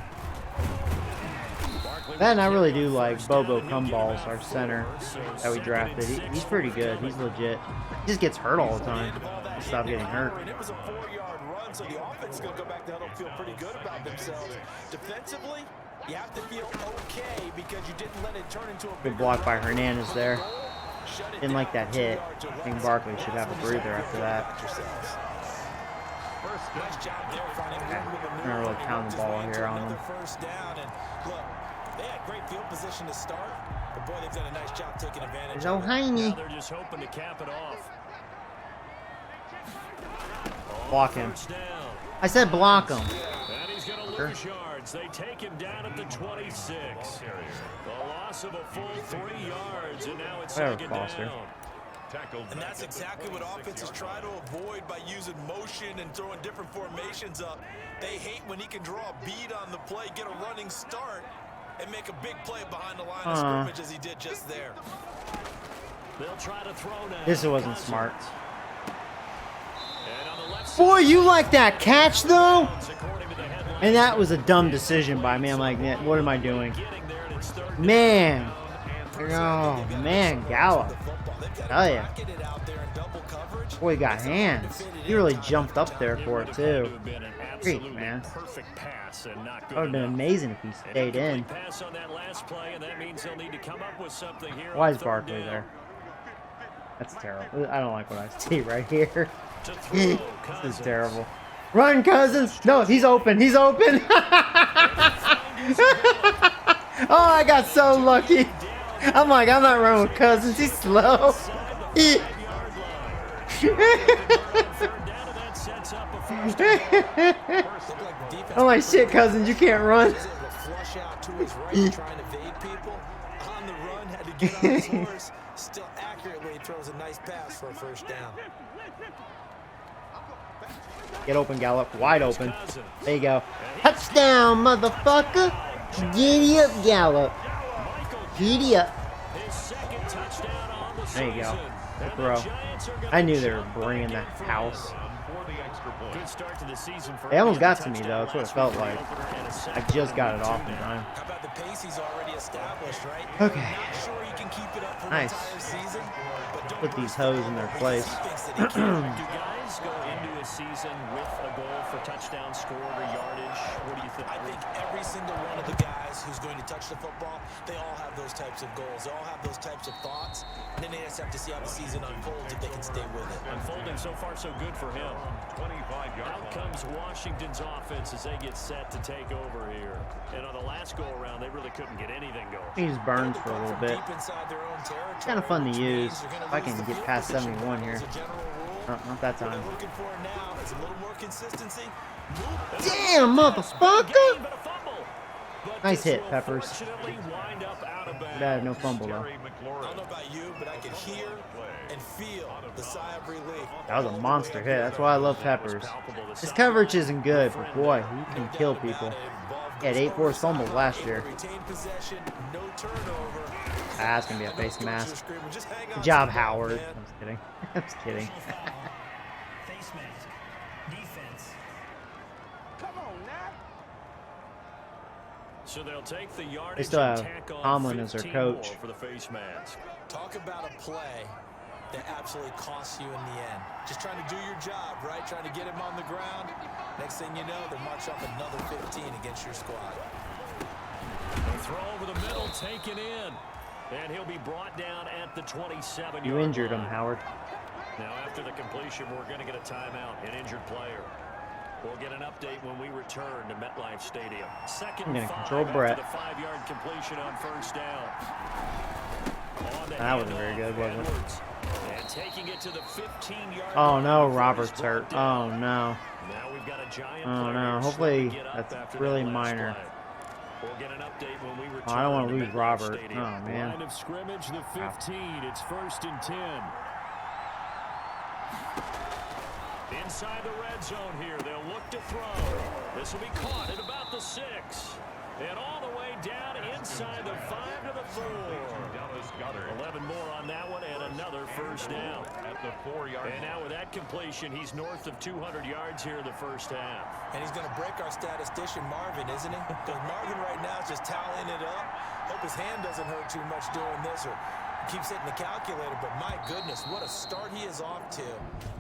Then I really do like Bobo Cumballs, our center that we drafted. He's pretty good. He's legit. He just gets hurt all the time. He stopped getting hurt. And it was a 4-yard run, so the offense is going to go back to huddle, feel pretty good about themselves. Defensively, you have to feel okay because you didn't let it turn into a Good block by Hernandez there. Didn't like that hit. I think Barkley should have a breather after that. Nice job there finding room to maneuver. I'm gonna really pound the ball here on them. First down, and look, they had great field position to start, but boy, they've done a nice job taking advantage There's of it. Now O'Heine. they're just hoping to cap it off. Block him. First down. I said block him. And he's going to lose yards. They take him down at the 26. The loss of a full 3 yards, and now it's Whatever, second Foster. down. Tackled And back that's at the exactly what 26 offenses yard try line. to avoid by using motion and throwing different formations up. They hate when he can draw a bead on the play, get a running start, and make a big play behind the line of scrimmage as he did just there. They'll try to throw now. This wasn't Cousins. smart. And on the left side, Boy, you like that catch though? according to the headline, And that was a dumb decision by me. I'm like, man, what am I doing? getting there, and it's 3rd down. Man. Oh, man, Gallup. Tell ya. Boy, got hands. He really jumped up there for it, too. Great, man. Perfect pass and not good That would have been enough. amazing if he stayed in. Pass on that last play, and that means they'll need to come up with something here. Why on is 3rd Barkley down. there? That's terrible. I don't like what I see right here. To throw, This is Cousins. terrible. Run, Cousins! No, he's open. He's open. Oh, I got so lucky. I'm like, I'm not running with Cousins. He's slow. Third down to that sets up a first and goal. Oh my shit, Cousins, you can't run. Was able to flush out to his right, trying to evade people. On the run, had to get on his horse. Still accurately throws a nice pass for a first down. Get open, Gallup. Wide open. There you go. Touchdown, motherfucker. Giddy up, Gallup. Giddy up. His second touchdown on the There you go. season. Good throw. I knew they were bringing the house. Good start to the season for They almost him. got to me, though. That's what it felt like. I just got it off in time. How about the pace he's already established, right? Okay. Not sure he can keep it up for Nice. the entire season, but don't Put these hoes in their place. Do guys go into a season with a goal for touchdown scored or yardage? What do you think? I think every single one of the guys who's going to touch the football, they all have those types of goals. They all have those types of thoughts. And then they just have to see how the season unfolds if they can stay with it. Unfolding so far so good for him. 25-yard Out comes Washington's offense as they get set to take over here. And on the last go-around, they really couldn't get anything going. He just burns for a little bit. Deep inside their own territory, Kind of fun to which use. means they're gonna If I can lose the get field past position. 71 here. As a general rule, Not that what time. they're looking for now is a little more consistency. Damn, motherfucker! Game, but a fumble. But Nice this hit, will Peppers. fortunately wind up out of bounds. But I had no fumble, though. I don't know about you, but I can hear and feel the sigh of relief. That was a monster hit. That's why I love Peppers. His coverage isn't good, but boy, he can kill people. He had 8 forced fumbles last year. Retain possession, no turnover. Ah, that's going to be a face mask. Just hang on Good to job, the ball, Howard. man. I'm just kidding. I'm just kidding. Face mask. Defense. So they'll take the yardage They still and have tack on Tomlin as their 15 coach. more for the face mask. Talk about a play that absolutely costs you in the end. Just trying to do your job, right? Trying to get him on the ground. Next thing you know, they march up another 15 against your squad. The throw over the middle, taken in. And he'll be brought down at the 27-yard You injured him, line. Howard. Now, after the completion, we're going to get a timeout, an injured player. We'll get an update when we return to MetLife Stadium. Second I'm gonna and 5 control Brett. after the 5-yard completion on first down. On the That wasn't very handoff, good, was it? Edwards. And taking it to the 15-yard Oh line no, before he's Robert's brought hurt. down. Oh no. Now we've got a giant Oh, player no. slow Hopefully to get up that's after really that last minor. play. We'll get an update when we return. Oh, I don't want to lose MetLife Robert. Stadium. Oh man. Line of scrimmage, the 15. It's first and 10. Inside the red zone here, they'll look to throw. This will be caught at about the 6. And all the way down inside the 5 to the 4. 11 more on that one and another first down. At the 4-yard And now with that completion, he's north of 200 yards here in the first half. And he's going to break our statistician Marvin, isn't he? Because Marvin right now is just tallying it up. Hope his hand doesn't hurt too much doing this or keeps hitting the calculator. But my goodness, what a start he is off to.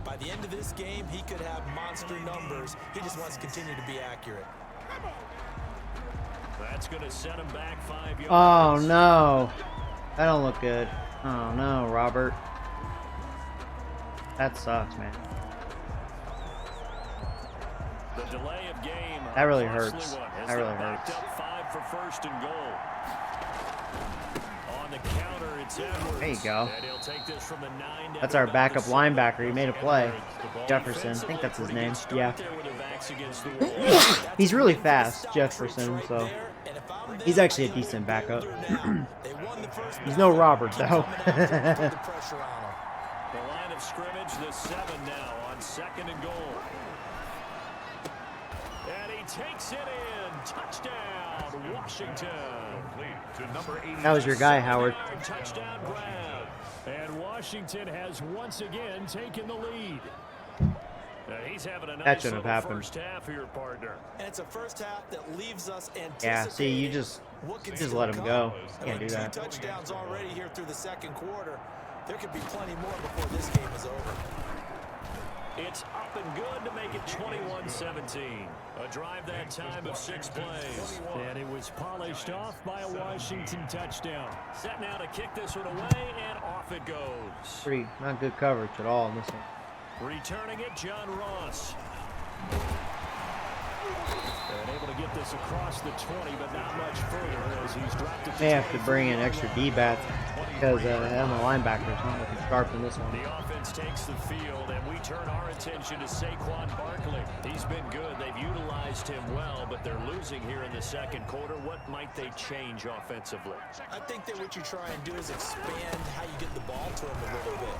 By the end of this game, he could have monster numbers. He just wants to continue to be accurate. That's going to set him back 5 yards. Oh no. That don't look good. Oh no, Robert. That sucks, man. The delay of game. That really a costly hurts. one, as That really they're backed hurts. up 5 for first and goal. On the counter, it's Edwards. There you go. And he'll take this from the 9 down That's to our about backup the linebacker. He made a play. Edwards, the ball Jefferson. I think defensively, that's his pretty name. good start Yeah. there with their backs against the wall. He's really fast, Jefferson, so he's actually a decent backup. He's no Robert, though. The line of scrimmage, the 7 now on second and goal. And he takes it in. Touchdown, Washington. to number 80. That was your guy, Howard. Touchdown grab. And Washington has once again taken the lead. He's having a nice That shouldn't have little happened. first half here, partner. And it's a first half that leaves us anticipating. Yeah, see, you just let him go. Can't do that. 2 touchdowns already here through the second quarter. There could be plenty more before this game is over. It's up and good to make it 21-17. A drive that time of 6 plays. And it was polished off by a Washington touchdown. Set now to kick this one away, and off it goes. Pretty not good coverage at all in this one. Returning it, John Ross. And able to get this across the 20, but not much further as he's dropped it. They have to bring in extra D-backs because the linebackers not looking sharp in this one. The offense takes the field, and we turn our attention to Saquon Barkley. He's been good. They've utilized him well, but they're losing here in the second quarter. What might they change offensively? I think that what you try and do is expand how you get the ball to him a little bit.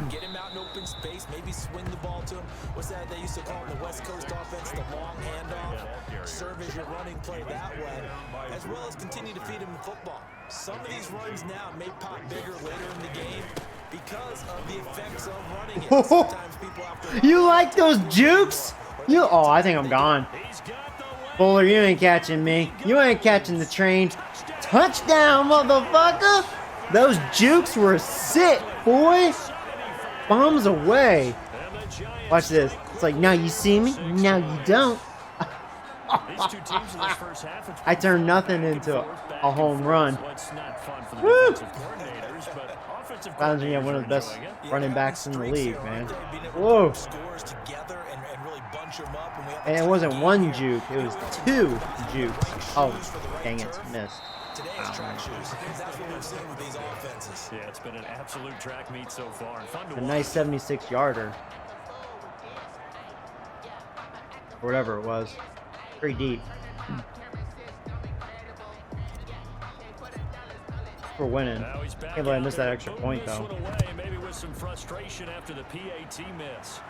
Get him out in open space, maybe swing the ball to him. What's that they used to call in the West Coast offense, the long handoff? Serve as your running play that way, as well as continue to feed him the football. Some of these runs now may pop bigger later in the game because of the effects of running it. Sometimes people have to You like those jukes? Oh, I think I'm gone. Fuller, you ain't catching me. You ain't catching the train. Touchdown, motherfucker! Those jukes were sick, boy. Bombs away. Watch this. It's like, now you see me, now you don't. I turned nothing into a home run. Woo! Found me one of the best running backs in the league, man. Whoa! And it wasn't one juke, it was 2 jukes. Oh, dang it, missed. Today's track shoes. That's what we're seeing with these offenses. Yeah, it's been an absolute track meet so far. And fun to A nice 76-yarder. Or whatever it was. Pretty deep. We're winning. Can't believe I missed that extra point, though. Maybe with some frustration after the PAT miss.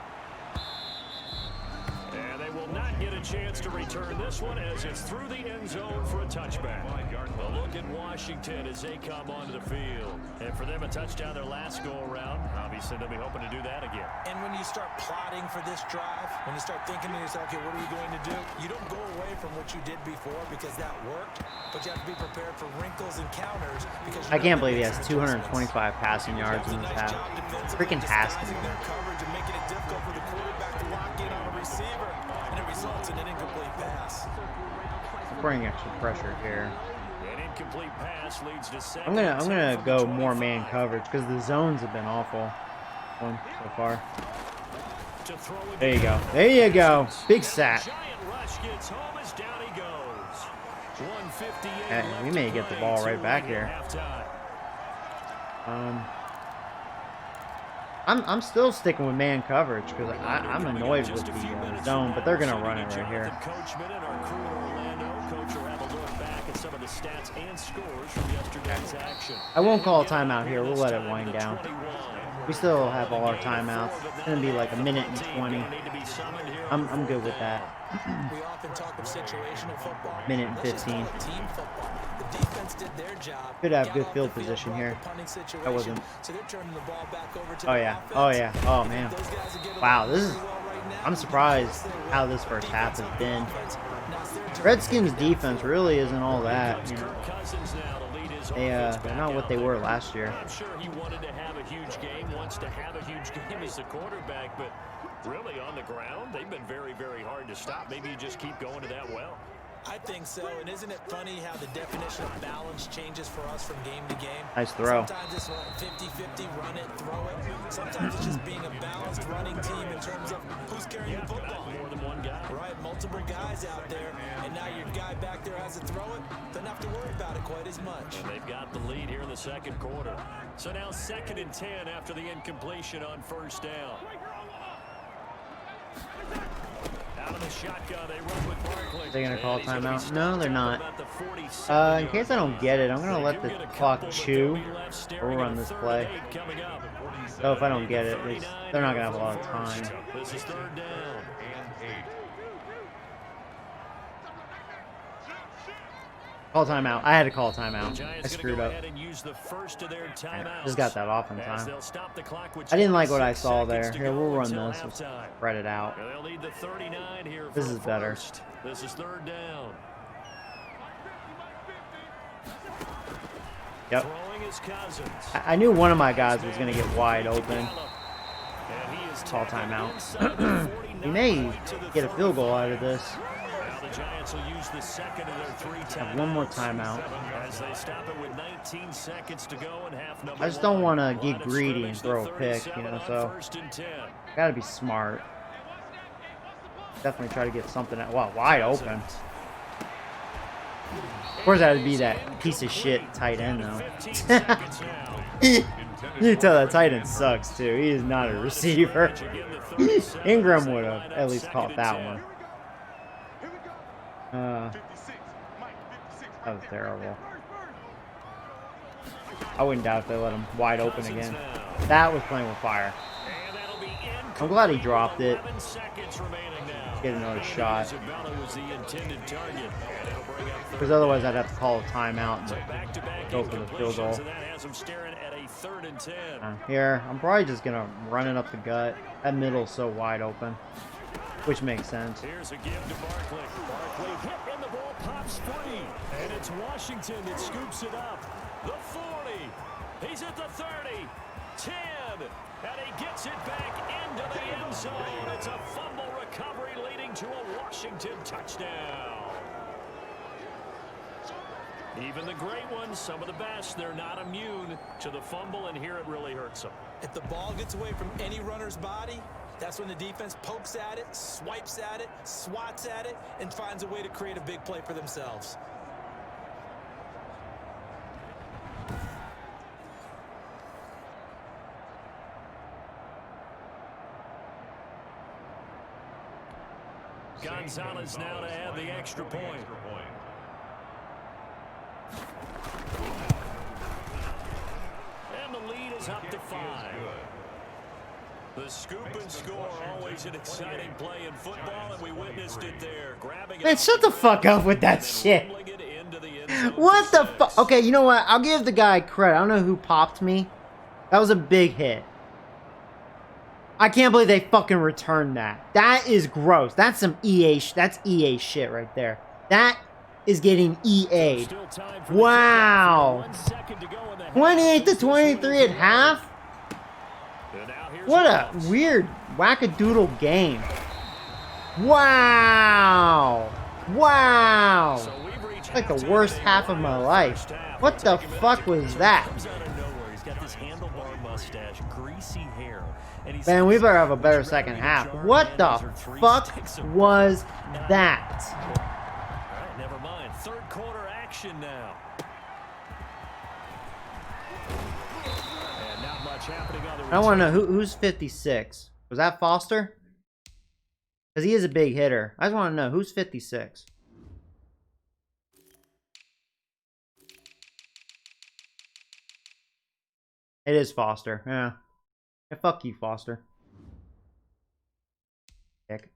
And they will not get a chance to return this one as it's through the end zone for a touchback. A look at Washington as they come onto the field. And for them, a touchdown their last go-around. Obviously, they'll be hoping to do that again. And when you start plotting for this drive, when you start thinking to yourself, okay, what are we going to do? You don't go away from what you did before because that worked, but you have to be prepared for wrinkles and counters. Because I can't believe he has 225 passing yards in this half. Freaking Haskins. their coverage and making it difficult for the quarterback to lock in on a receiver, and it results in an incomplete pass. Bring extra pressure here. An incomplete pass leads to second. I'm gonna go more man coverage because the zones have been awful one so far. There you go. There you go. Big sack. Giant rush gets home as down he goes. 158 Hey, we may get the ball right back here. I'm still sticking with man coverage because I'm annoyed with the zone, but they're gonna run it right here. Coach Minute, our crew in Orlando. Coach will have a look back at some of the stats and scores from yesterday's action. I won't call a timeout here. We'll let it wind down. We still have all our timeouts. It's gonna be like a minute and 20. I'm good with that. We often talk of situational football. Minute and 15. Team football. The defense did their job. Could have good field position here. That wasn't. So they're turning the ball back over to Oh the yeah. offense. Oh yeah. Oh man. Those guys are getting Wow. This is. well right now. I'm surprised how this first half has been. Redskins defense really isn't all that. You know, they're not what they were last year. I'm sure he wanted to have a huge game, wants to have a huge game as the quarterback, but really on the ground, they've been very, very hard to stop. Maybe you just keep going to that well. I think so, and isn't it funny how the definition of balance changes for us from game to game? Nice throw. Sometimes it's 50-50, run it, throw it. Sometimes it's just being a balanced running team in terms of who's carrying the football. More than one guy. Right, multiple guys out there, and now your guy back there has to throw it. Doesn't have to worry about it quite as much. And they've got the lead here in the second quarter. So now 2nd and 10 after the incompletion on first down. Out of the shotgun, they run with Barkley. They're gonna call timeout? No, they're not. About the 47 In case I don't get it, I'm gonna let the clock chew. We'll run this play. So if I don't get it, they're not gonna have a lot of time. This is 3rd down. Call timeout. I had to call timeout. I screwed up. Just got that off in time. I didn't like what I saw there. Here, we'll run this. We'll spread it out. This is better. This is 3rd down. Yep. I knew one of my guys was going to get wide open. Call timeout. We may get a field goal out of this. Giants will use the second of their 3 Have one more timeout. As they stop it with 19 seconds to go in half number I just don't one. want to get greedy and throw a pick, you know, so gotta be smart. Definitely try to get something at wide open. Of course, that would be that piece of shit tight end though. You can tell that tight end sucks too. He is not a receiver. Ingram would have at least caught that one. That was terrible. I wouldn't doubt if they let him wide open again. That was playing with fire. I'm glad he dropped it. Get another shot. Because otherwise I'd have to call a timeout and go for the field goal. Here, I'm probably just going to run it up the gut. That middle's so wide open. Which makes sense. Here's a give to Barkley. Barkley hit and the ball pops free. And it's Washington that scoops it up. The 40. He's at the 30. 10. And he gets it back into the end zone. It's a fumble recovery leading to a Washington touchdown. Even the great ones, some of the best, they're not immune to the fumble, and here it really hurts them. If the ball gets away from any runner's body, that's when the defense pokes at it, swipes at it, swats at it, and finds a way to create a big play for themselves. Gonzalez now to add the extra point. And the lead is up to 5. The scoop and score, always an exciting play in football, and we witnessed it there. Grabbing it. Man, shut the fuck up with that shit. What the fuck? Okay, you know what? I'll give the guy credit. I don't know who popped me. That was a big hit. I can't believe they fucking returned that. That is gross. That's some EA. That's EA shit right there. That is getting EA'd. Wow. 28-23 at half. What a weird wackadoodle game. Wow. Wow. It's like the worst half of my life. What the fuck was that? Man, we better have a better second half. What the fuck was that? All right, never mind. Third quarter action now. And not much happening on the I want to know who's 56. Was that Foster? Because he is a big hitter. I just want to know who's 56. It is Foster. Yeah. Yeah, fuck you, Foster. Kick.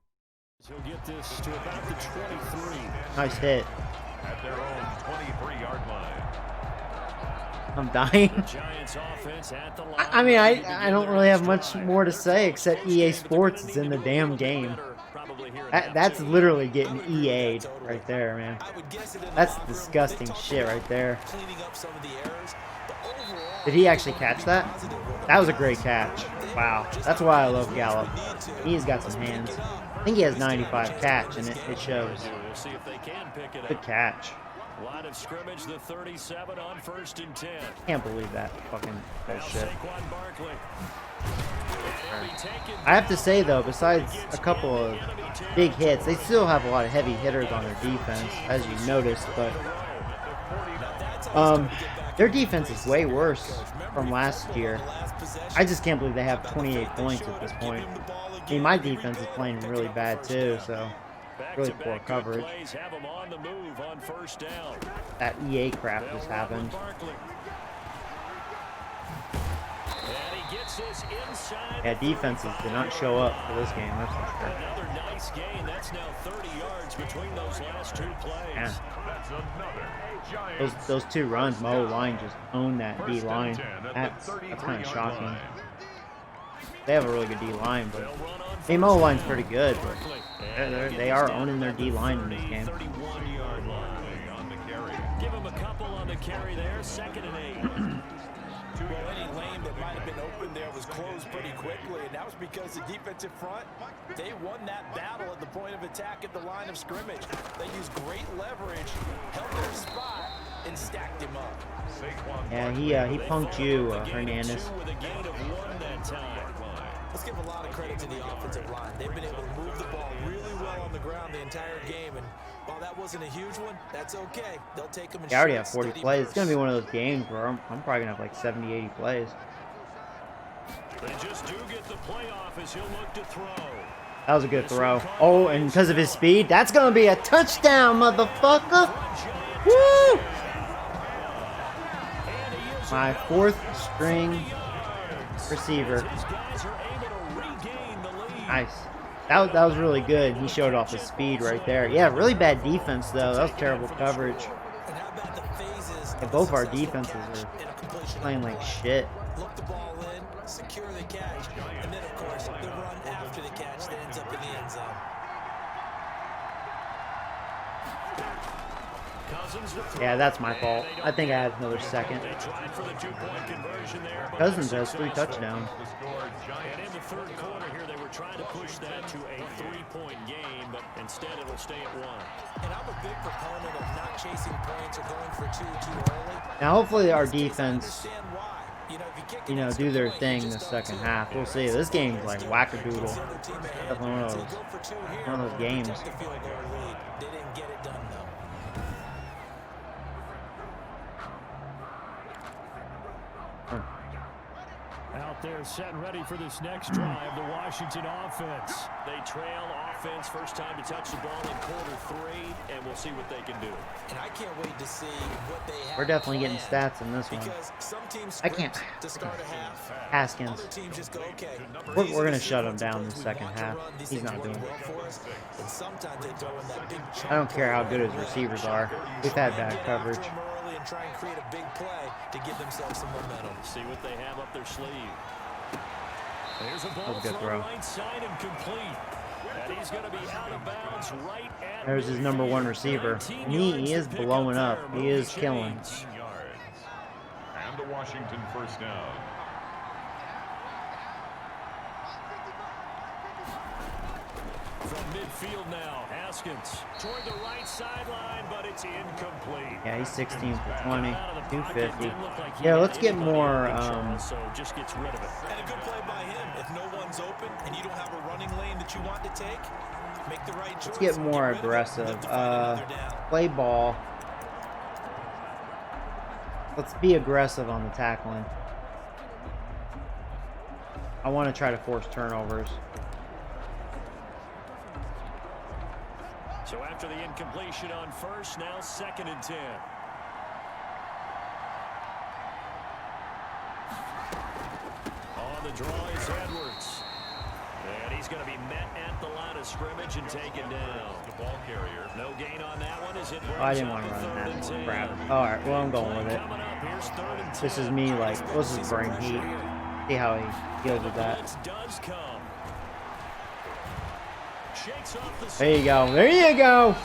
He'll get this to about the 23. Nice hit. At their own 23-yard line. I'm dying. The Giants offense at the line. I mean, I don't really have much more to say except EA Sports is in the damn game. That's literally getting EA'd right there, man. That's disgusting shit right there. Did he actually catch that? That was a great catch. Wow. That's why I love Gallup. He's got some hands. I think he has 95 catch, and it shows. Good catch. Line of scrimmage, the 37 on 1st and 10. Can't believe that fucking bullshit. Barkley. I have to say, though, besides a couple of big hits, they still have a lot of heavy hitters on their defense, as you noticed, but their defense is way worse from last year. I just can't believe they have 28 points at this point. I mean, my defense is playing really bad, too, so really poor coverage. That EA crap just happened. Yeah, defenses did not show up for this game, that's for sure. Another nice gain. That's now 30 yards between those last two plays. Yeah. That's another Those two runs, my O-line just owned that D-line. That's kind of shocking. They have a really good D-line, but I mean, my O-line's pretty good, but they are owning their D-line in this game. 31-yard line on the carry. Give him a couple on the carry there. 2nd and 8. Well, any lane that might have been open there was closed pretty quickly, and that was because the defensive front, they won that battle at the point of attack at the line of scrimmage. They used great leverage, held their spot, and stacked him up. Yeah, he punked you, Hernandez. With a gain of 1 that time. Let's give a lot of credit to the offensive line. They've been able to move the ball really well on the ground the entire game, and while that wasn't a huge one, that's okay. They'll take them in I already short, have 40 steady plays. It's bursts. going to be one of those games where I'm probably going to have like 70, 80 plays. They just do get the playoff as he'll look to throw. That was a good throw. Oh, and because of his speed, that's going to be a touchdown, motherfucker. Woo! My fourth string receiver. Nice. That was really good. He showed off his speed right there. Yeah, really bad defense, though. That was terrible coverage. And both our defenses are playing like shit. Look the ball in, secure the catch, and then, of course, the run after the catch that ends up in the end zone. Yeah, that's my fault. I think I had another second. Cousins has 3 touchdowns. And in the third quarter here, they were trying to push that to a 3-point game, but instead it'll stay at 1. And I'm a big proponent of not chasing points or going for two too early. Now, hopefully our defense, Understand why. do their thing in the second half. We'll see. This game's like wackadoodle. Definitely one of those games. They didn't get it done, though. Out there set ready for this next drive, the Washington offense. They trail offense, first time to touch the ball in quarter 3, and we'll see what they can do. And I can't wait to see what they have. We're definitely getting stats in this one. Because some teams I can't. to start a half. Haskins. Other teams just go, okay. We're going to shut him down in the second half. He's not doing it. And sometimes they throw in that big I don't care how good his receivers are. We've had bad coverage. and try and create a big play to give themselves some momentum. See what they have up their sleeve. There's a ball That was a good thrown throw. right side and complete. And he's going to be out of bounds right at There's his number 1 receiver. And he is blowing up. He is killing. 19 yards. And a Washington first down. From midfield now, Haskins toward the right sideline, but it's incomplete. Yeah, he's 16 for 20, 250. Yeah, let's get more. So just gets rid of it. And a good play by him. If no one's open and you don't have a running lane that you want to take, make the right choice. Let's get more aggressive. Play ball. Let's be aggressive on the tackling. I want to try to force turnovers. So after the incompletion on first, now 2nd and 10. On the draw is Edwards. And he's going to be met at the line of scrimmage and taken down. The ball carrier. No gain on that one as it Oh, I didn't want to run that. Crap. Alright, well, I'm going with it. Coming up, here's 3rd and 10. This is me, like, let's just bring heat. See how he deals with that. Blitz does come. Shakes off the There you go. There you go.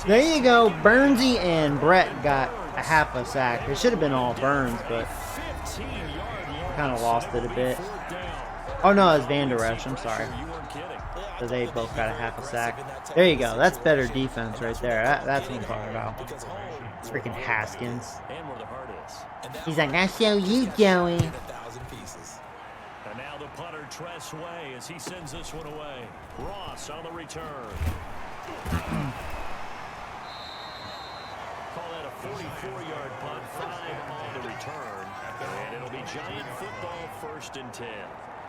There you go. Burnsy and Brett got a half a sack. It should have been all Burns, but kind of lost it a bit. Oh, no, it's Van Der Esch. I'm sorry. So they both got a half a sack. There you go. That's better defense right there. That's what I'm talking about. Freaking Haskins. And where the heart is. He's like, I show you, Joey. 1,000 pieces. And now the punter Tress Way as he sends this one away. Ross on the return. Call that a 44-yard punt, 5 on the return. And it'll be Giant football 1st and 10.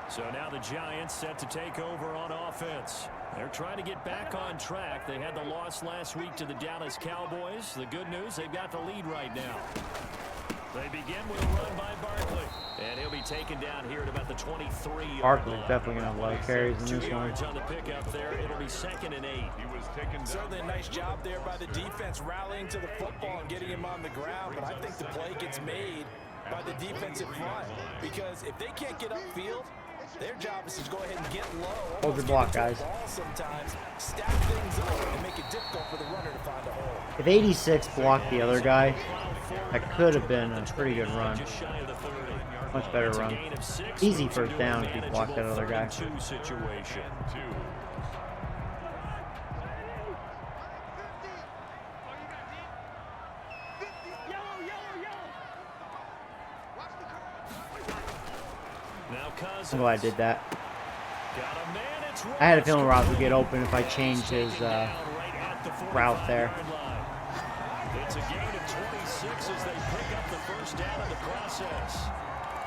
So now the Giants set to take over on offense. They're trying to get back on track. They had the loss last week to the Dallas Cowboys. The good news, they've got the lead right now. They begin with a run by Barkley. And he'll be taken down here at about the 23-yard Barkley's line. definitely going to have a lot of carries in 2 this one. yards on the pickup there. It'll be 2nd and 8. He was taken down. Certainly a nice job there by the defense rallying to the football and getting him on the ground, but I think the play gets made by the defensive front because if they can't get upfield, their job is to go ahead and get low. Hold your block, guys. Sometimes stack things up and make it difficult for the runner to find a hole. If 86 blocked the other guy, that could have been a pretty good run. Just shy of the 30. Much better run. Gain of 6. Easy first down if you block that other guy. 2 situation. 2. Now Cousins. I'm glad I did that. I had a feeling Ross would get open if I changed his route there. It's a gain of 26 as they pick up the first down in the process.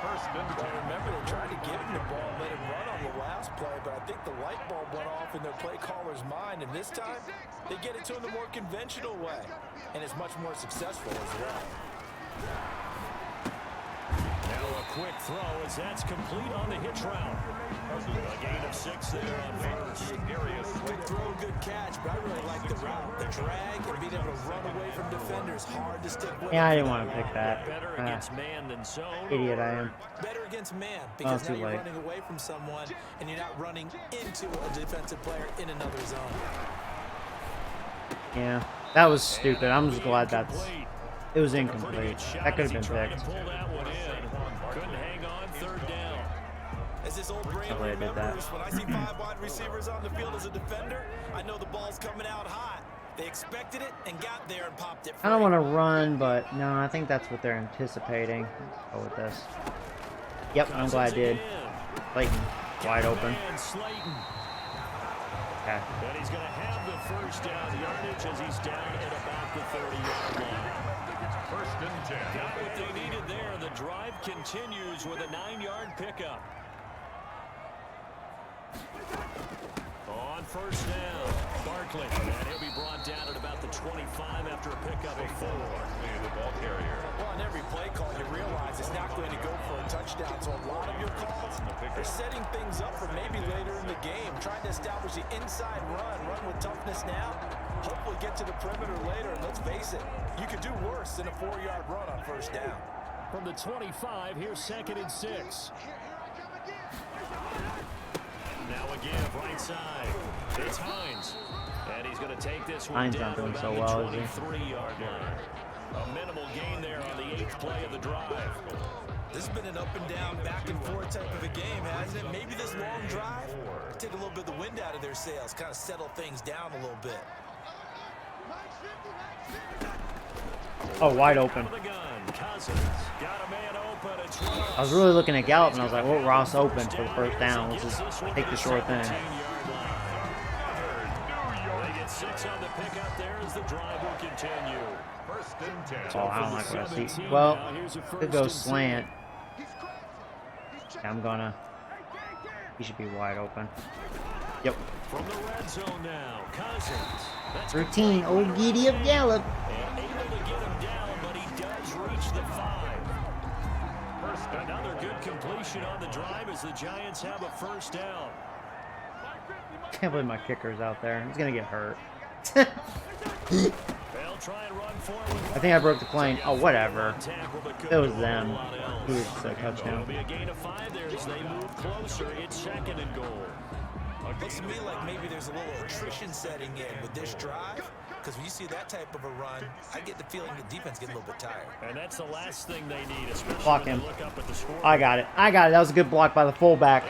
First and 10. Remember, they tried to give him the ball and let him run on the last play, but I think the light bulb went off in their play caller's mind, and this time they get it to him the more conventional way, and it's much more successful as well. Now a quick throw as that's complete on the hitch route. A gain of 6 there on first. Good throw, good catch, but I really like the route. The drag and being able to run away from defenders, hard to stick with. Yeah, I didn't want to pick that. Better against man than zone. Idiot I am. Better against man, because too now you're late. running away from someone and you're not running into a defensive player in another zone. Yeah, that was stupid. I'm just glad it was incomplete. That could have been picked. Couldn't hang on, third down. As this old brain Probably I did that. remembers, when I see 5 wide receivers on the field as a defender, I know the ball's coming out hot. They expected it and got there and popped it free. I don't want to run, but no, I think that's what they're anticipating. Let's go with this. Yep, I'm glad I did. Slayton, wide open. Okay. And he's going to have the first down yardage as he's down at about the 30-yard line. First and 10. Got what they needed there. The drive continues with a 9-yard pickup. On first down, Barkley. And he'll be brought down at about the 25 after a pickup of 4. The ball carrier. Well, on every play call, you realize it's not going to go for a touchdown. So a lot of your calls are setting things up for maybe later in the game, trying to establish the inside run with toughness now. Hopefully get to the perimeter later. And let's face it, you could do worse than a 4-yard run on first down. From the 25, here's 2nd and 6. Now again, right side. It's Hines. And he's going to take this one Hines down not doing to so about well, the is he? 23-yard line. A minimal gain there on the 8th play of the drive. This has been an up and down, back and forth type of a game, hasn't it? Maybe this long drive take a little bit of the wind out of their sails, kind of settle things down a little bit. Oh, wide open. The gun. Cousins got a man open. It's Ross. I was really looking at Gallup, and I was like, well, Ross open for the first down. Let's just take the short thing. They get 6 on the pickup there as the drive will continue. First and 10. Oh, I don't like what I see. Well, could go slant. Yeah, I'm gonna. He should be wide open. Yep. From the red zone now, Cousins. That's Routine, old Giddy of Gallup. and able to get him down, but he does reach the 5. Another good completion on the drive as the Giants have a first down. Can't believe my kicker's out there. He's gonna get hurt. They'll try and run forward. I think I broke the plane. Oh, whatever. It was them. He was a It'll touchdown. be a gain of 5 there as they move closer. It's 2nd and goal. Looks to me like maybe there's a little attrition setting in with this drive, because when you see that type of a run, I get the feeling the defense gets a little bit tired. And that's the last thing they need, especially Block when him. they look up at the score. I got it. I got it. That was a good block by the fullback.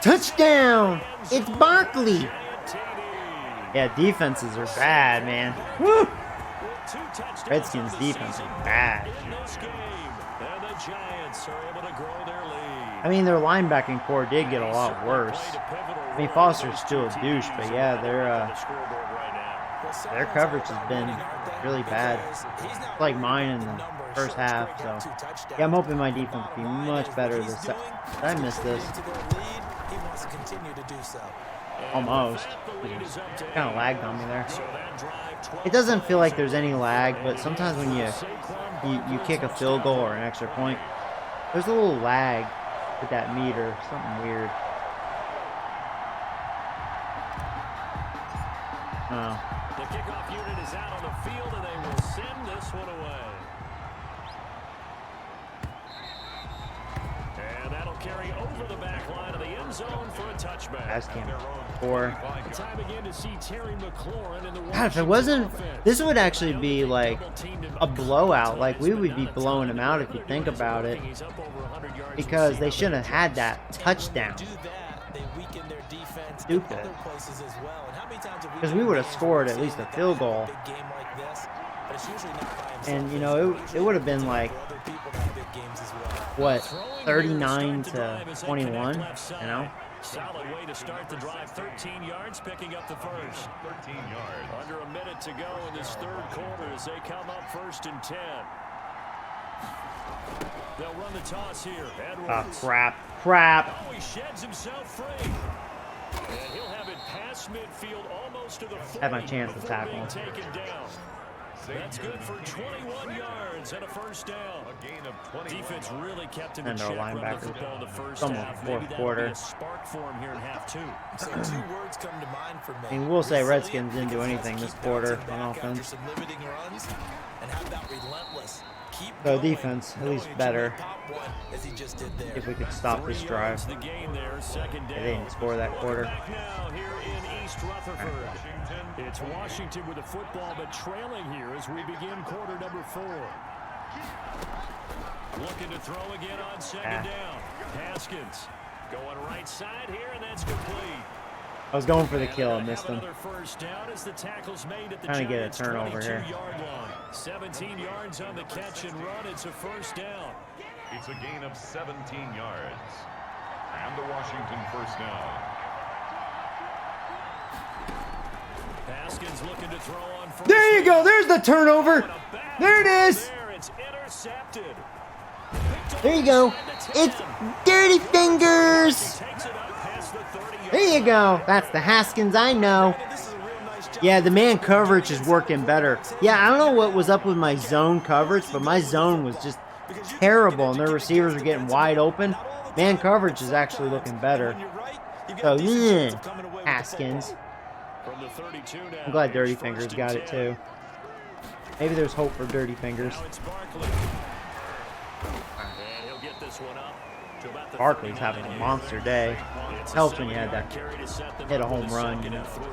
Touchdown! It's Barkley. Yeah, defenses are bad, man. Woo! Redskins defense is bad. In this game, and the Giants are able to grow their lead. I mean, their linebacking core did get a lot worse. I mean, Foster's still a douche, but yeah, their coverage has been really bad. It's like mine in the first half, so yeah, I'm hoping my defense will be much better this time. Did I miss this? He wants to continue to do so. Almost. Kind of lagged on me there. It doesn't feel like there's any lag, but sometimes when you kick a field goal or an extra point, there's a little lag with that meter. Something weird. Oh. The kickoff unit is out on the field, and they will send this one away. And that'll carry over the back line of the end zone for a touchback. Pass game. 4. Time again to see Terry McLaurin in the God, if it wasn't, this would actually be like a blowout. Like, we would be blowing them out if you think about it. Because they shouldn't have had that touchdown. Stupid. Because we would have scored at least a field goal. And, you know, it would have been like what, Throwing 39 here to start the drive to as they 21, connect left side. you know? Solid way to start the drive. 13 yards, picking up the first. 13 yards. Under a minute to go in this third quarter as they come up 1st and 10. They'll run the toss here. Edwards. Oh, crap. Oh, he sheds himself free. And he'll have it past midfield almost to the 40 Had my chance to before tackle being him. taken down. That's good for 21 yards and a first down. A gain of 21. Defense really kept him in And our check running the linebacker. football in the first Almost half. fourth Maybe that'll quarter. be a spark for him here in half 2. So 2 words come to mind for me. I mean, we'll say Resilient, Redskins didn't do because anything he this keeps quarter bouncing on back after offense. some limiting runs, and how about relentless? Keep So going, defense, at knowing least that you better. may pop one, as he just did there. If we could stop this 3 drive. yards the gain there, 2nd down. They didn't score that quarter. Back now here in East Rutherford. It's Washington with the football, but trailing here as we begin quarter number 4. Looking to throw again on 2nd down. Haskins going right side here, and that's complete. I was going for the And kill they're and gonna missed have him. another first down as the tackle's made at the Trying to get a Giants' turnover here. 22-yard line. 17 yards on the catch and run. It's a first down. It's a gain of 17 yards. And the Washington first down. Haskins looking to throw on first. There you go. There's the turnover. What a bad There it throw is. there. It's intercepted. There you go. It's Dirty Fingers. Takes it up past the 30-yard There you go. That's the Haskins I know. This is a real nice job. Yeah, the man coverage is working better. Yeah, I don't know what was up with my zone coverage, but my zone was just terrible, and their receivers are getting wide open. Man coverage is actually looking better. So, yeah, Haskins. From the 32 now. I'm glad Dirty Here's Fingers first got and it 10. too. Maybe there's hope for Dirty Fingers. Now it's Barkley. And he'll get this one up to about the Barkley's 39. having a monster day. It's a Helps when you had 7-yard that carry to set them hit a up with home run, 2nd you know. and 3.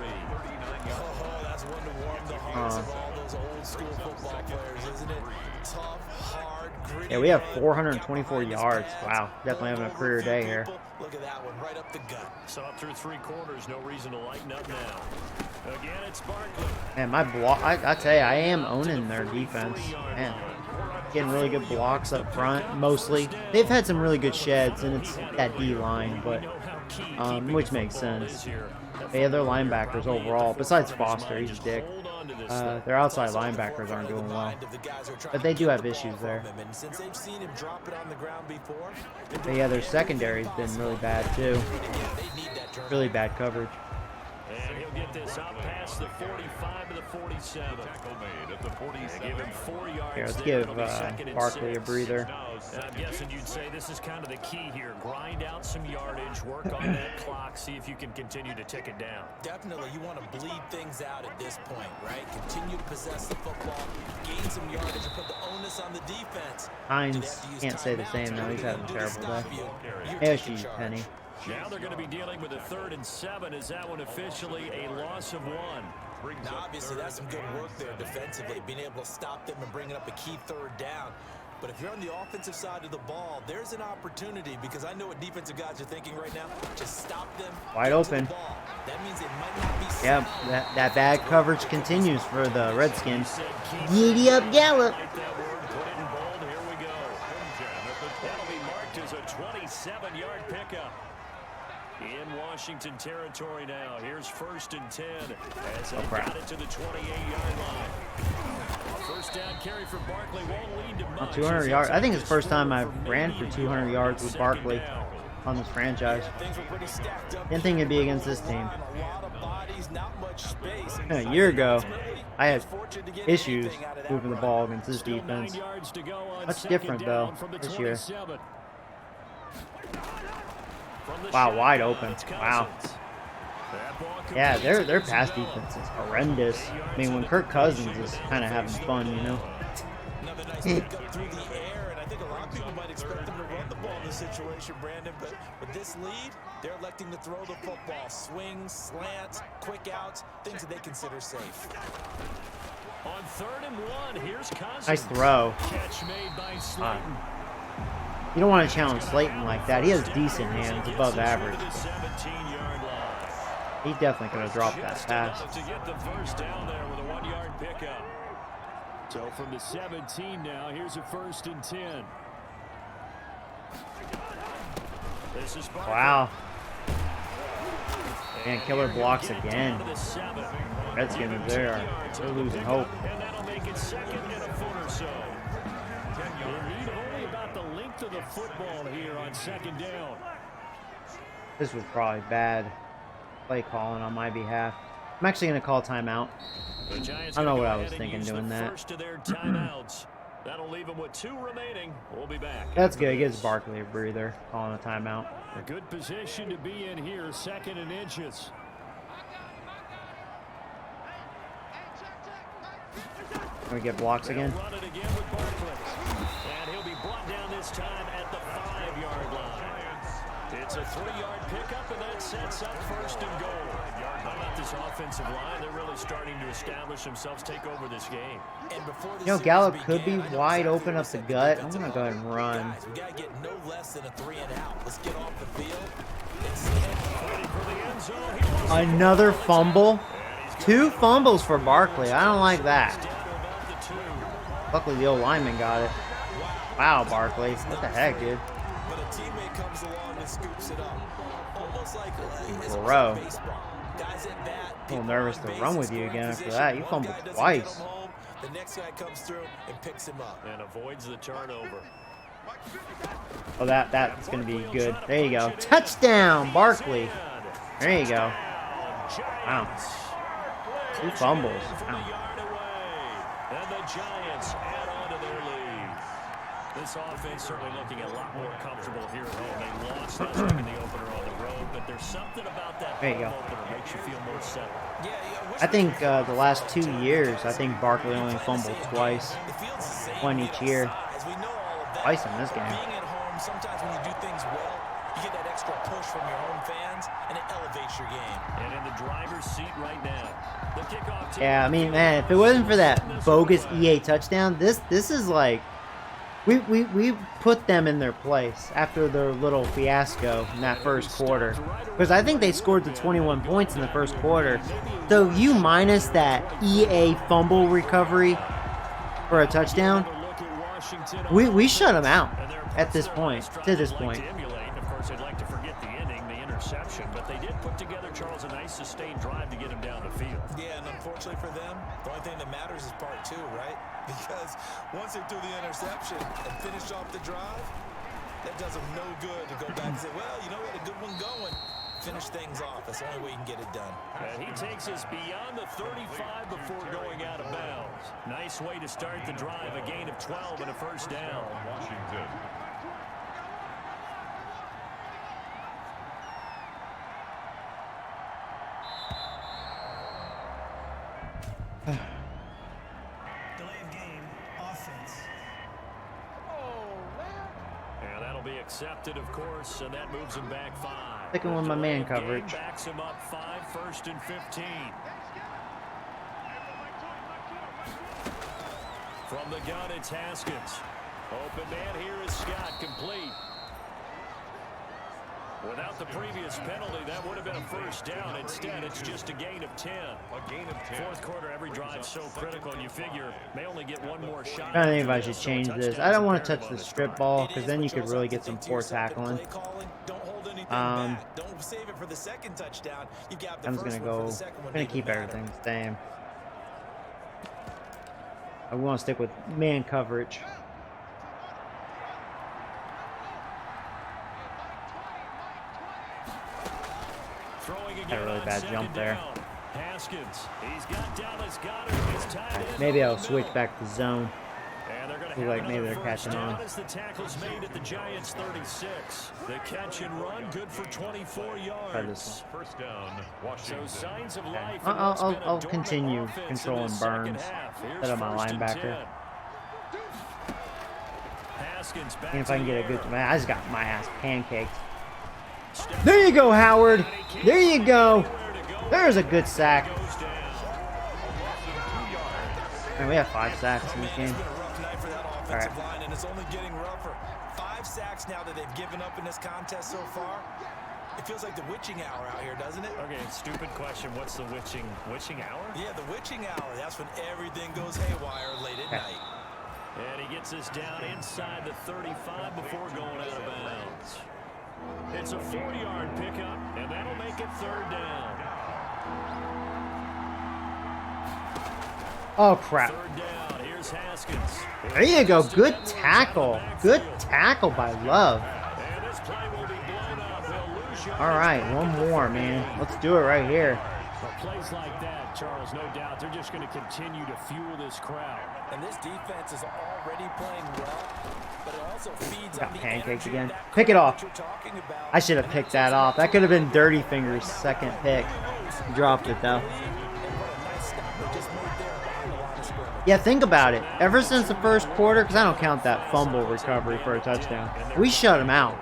Oh, that's one to warm the hearts of all those old school football players, isn't it? Tough, hard, gritty. Yeah, we have play, 424 kept behind his yards. pads, Wow, definitely having a over career few day here. people. Look at that one, right up the gut. So up through 3 quarters, no reason to lighten up now. Again, it's Barkley. Man, my block, I tell you, I am owning their defense. Man, getting really good blocks up front, mostly. They've had some really good sheds, and it's that D-line, but which makes sense. Yeah, their linebackers overall, besides Foster, he's a dick. Their outside linebackers aren't doing well. But they do have issues there. And since they've seen him drop it on the ground before, But yeah, their secondary's been really bad too. they need that turn. Really bad coverage. And he'll get this up past the 45 to the 47. Tackle made at the They 47. give him 4 yards. Here, let's there. give It'll be 2nd and Barkley a 6. breather. And I'm guessing you'd say this is kind of the key here. Grind out some yardage, work on that clock, see if you can continue to tick it down. Definitely, you want to bleed things out at this point, right? Continue to possess the football, gain some yardage, and put the onus on the defense. Hines can't say the same though. He's having a terrible day. Yeah, she's Penny. Now they're going to be dealing with a 3rd and 7. Is that one officially a loss of 1? Now, obviously, that's some good work there defensively, being able to stop them and bringing up a key 3rd down. But if you're on the offensive side of the ball, there's an opportunity, because I know what defensive guys are thinking right now. Just stop them. Wide get to the open. ball. That means it might not be Yep, set. that bad coverage continues for the Redskins. Giddy up, gallop. Write that word, put it in bold. Here we go. That'll be marked as a 27-yard pickup. In Washington territory now. Here's 1st and 10 as they crap. got it to the 28-yard line. First down carry for Barkley won't lead to much. 200 yards. I think it's the first time I've ran for 200 yards with Barkley on this franchise. Things were pretty stacked up. Didn't think it'd be against this team. A lot of bodies, not much space. A year ago, I had Fortunate to get issues anything out of that moving the run. ball against this Still 9 defense. yards to go on Much 2nd different, down though, from the this year. 27. From the Wow, wide shotgun, open. it's Wow. Cousins. That ball Yeah, completes their at the pass 9. defense is horrendous. I mean, when Kirk Cousins is kind of having fun, you know. Another nice pickup through the air, and I think a lot of people might expect them to run the ball in this situation, Brandon, but with this lead, they're electing to throw the football. Swings, slants, quick outs, things that they consider safe. On 3rd and 1, here's Cousins. Nice throw. Catch made by Slayton. You don't want to challenge Slayton like that. He has decent hands, above average. To the 17-yard line. He definitely could have dropped that Just pass. enough to get the first down there with a 1-yard pickup. So from the 17 now, here's a 1st and 10. This is Barkley. Wow. Man, killer here blocks get again. down to the 7. Redskins, they're losing hope. And that'll make it second and a foot or so. They need only about the length of the football here on second down. This was probably bad play calling on my behalf. I'm actually going to call timeout. The Giants I don't know gonna what go I was ahead and thinking use doing the that. First of their timeouts. That'll leave them with 2 remaining. We'll be back. That's after good. It gives this. Barkley a breather, calling a timeout. A good position to be in here, 2nd and inches. Can we get blocks again? They'll run it again with Barkley. And he'll be brought down this time at the 5-yard line. It's a 3-yard pickup, and that sets up 1st and goal. How about this offensive line? They're really starting to establish themselves, take over this game. And before the You know, series Gallup could be began, I know wide exactly open what up he the said gut. I'm defensive going to go ahead and line. run. Guys, we got to get no less than a 3 and out. Let's get off the field. Ready for the end zone. He wants to Another go. fumble. And he's 2 fumbles for Barkley. I don't like that. down to about the 2. Luckily, the old lineman got it. Wow, Barkley. What the heck, dude? But a teammate comes along and scoops it up. Almost like it's Bro. like baseball. Guys at bat, A little nervous to run with you again after that. You fumbled One guy doesn't twice. get him home, the next guy comes through and picks him up. And avoids the turnover. Oh, that's going to be good. There you go. Touchdown, Barkley. There you go. Wow. 2 fumbles. Wow. And the Giants add on to their lead. This offense certainly looking a lot more comfortable here at home. They lost that game in the opener on the road, but there's something about that There you home go. opener makes you feel more settled. Yeah, I think the last 2 years, I think Barkley only fumbled twice. It feels the same One being each year. outside, as we know all of that. Twice in this But game. Being at home, sometimes when you do things well, you get that extra push from your home fans, and it elevates your game. And in the driver's seat right now. The kickoff team. Yeah, I mean, man, if it wasn't for that bogus EA touchdown, this is like... We put them in their place after their little fiasco in that first quarter. Because I think they scored the 21 points in the first quarter. So you minus that EA fumble recovery for a touchdown, we shut them out at this point, to this point. Of course, they'd like to forget the ending, the interception, but they did put together, Charles, a nice sustained drive to get him down the field. Yeah, and unfortunately for them, the only thing that matters is part 2, right? Because once they do the interception and finish off the drive, that does them no good to go back and say, well, you know, we had a good one going. Finish things off. That's the only way you can get it done. And he takes us beyond the 35 before going out of bounds. Nice way to start the drive, a gain of 12 and a first down. Washington. Delay of game, offense. And that'll be accepted, of course, and that moves him back 5. Sticking with my The man delay of game coverage. backs him up 5, 1st and 15. From the gun, it's Haskins. Open man here is Scott, complete. Without the previous penalty, that would have been a first down. Instead, it's just a gain of 10. A gain of 10. Fourth quarter, every drive so critical, and you figure may only get one more shot. I don't think if I after should this, so change this. touchdowns I don't want are to touch paramount the on this strip drive. ball It because is, then but you could also really have to get some think to poor yourself that tackling. play calling, don't hold anything Um, back. Don't save it for the second touchdown. You got the I'm just first gonna one for go. the second one Gonna didn't keep matter. everything the same. I want to stick with man coverage. Throwing again Had a really on bad second jump there. down. Haskins, he's got Dallas Goedert. He's tied in Maybe over I'll the switch middle. back to zone. And they're going to Feel have like maybe another they're first catching down on. as the tackle's made at the Giants' 36. The catch and run, good for 24 Try yards. this First down, So Washington. signs of life. I'll- in what's I'll- been a I'll dormant continue offense in controlling this second Burns half. Here's instead of my 1st and linebacker. 10. Haskins back And if I can to get a the good, air. man, I just got my ass pancaked. Steps There you go, Howard. and he can't There you go. nowhere to go. There's a good sack. Goes down. Man, we have 5 sacks in this Man, game. it's been a rough night for that offensive right. line, and it's only getting rougher. 5 sacks now that they've given up in this contest so far. It feels like the witching hour out here, doesn't it? Okay, stupid question. What's the witching hour? Yeah, the witching hour. That's when everything goes haywire late at night. And he gets us down inside the 35 before going out of bounds. It's a 4-yard pickup, and that'll make it 3rd down. Oh, crap. 3rd down. Here's Haskins. There you go. Good tackle. Good tackle by Love. And this play will be blown up. They'll lose yardage. All right, one more, man. Let's do it right here. Well, plays like that, Charles, no doubt, they're just going to continue to fuel this crowd. And this defense is already playing well, but it also feeds Got on the pancaked energy again. that Pick it crowd off. you're talking about. I should have picked that off. That could have been Dirty Fingers' second pick. He dropped it, though. And what a nice stop they just made there behind the line of scrimmage. Yeah, think about it. Ever since the first quarter, because I don't count that fumble recovery for a touchdown, we shut him out.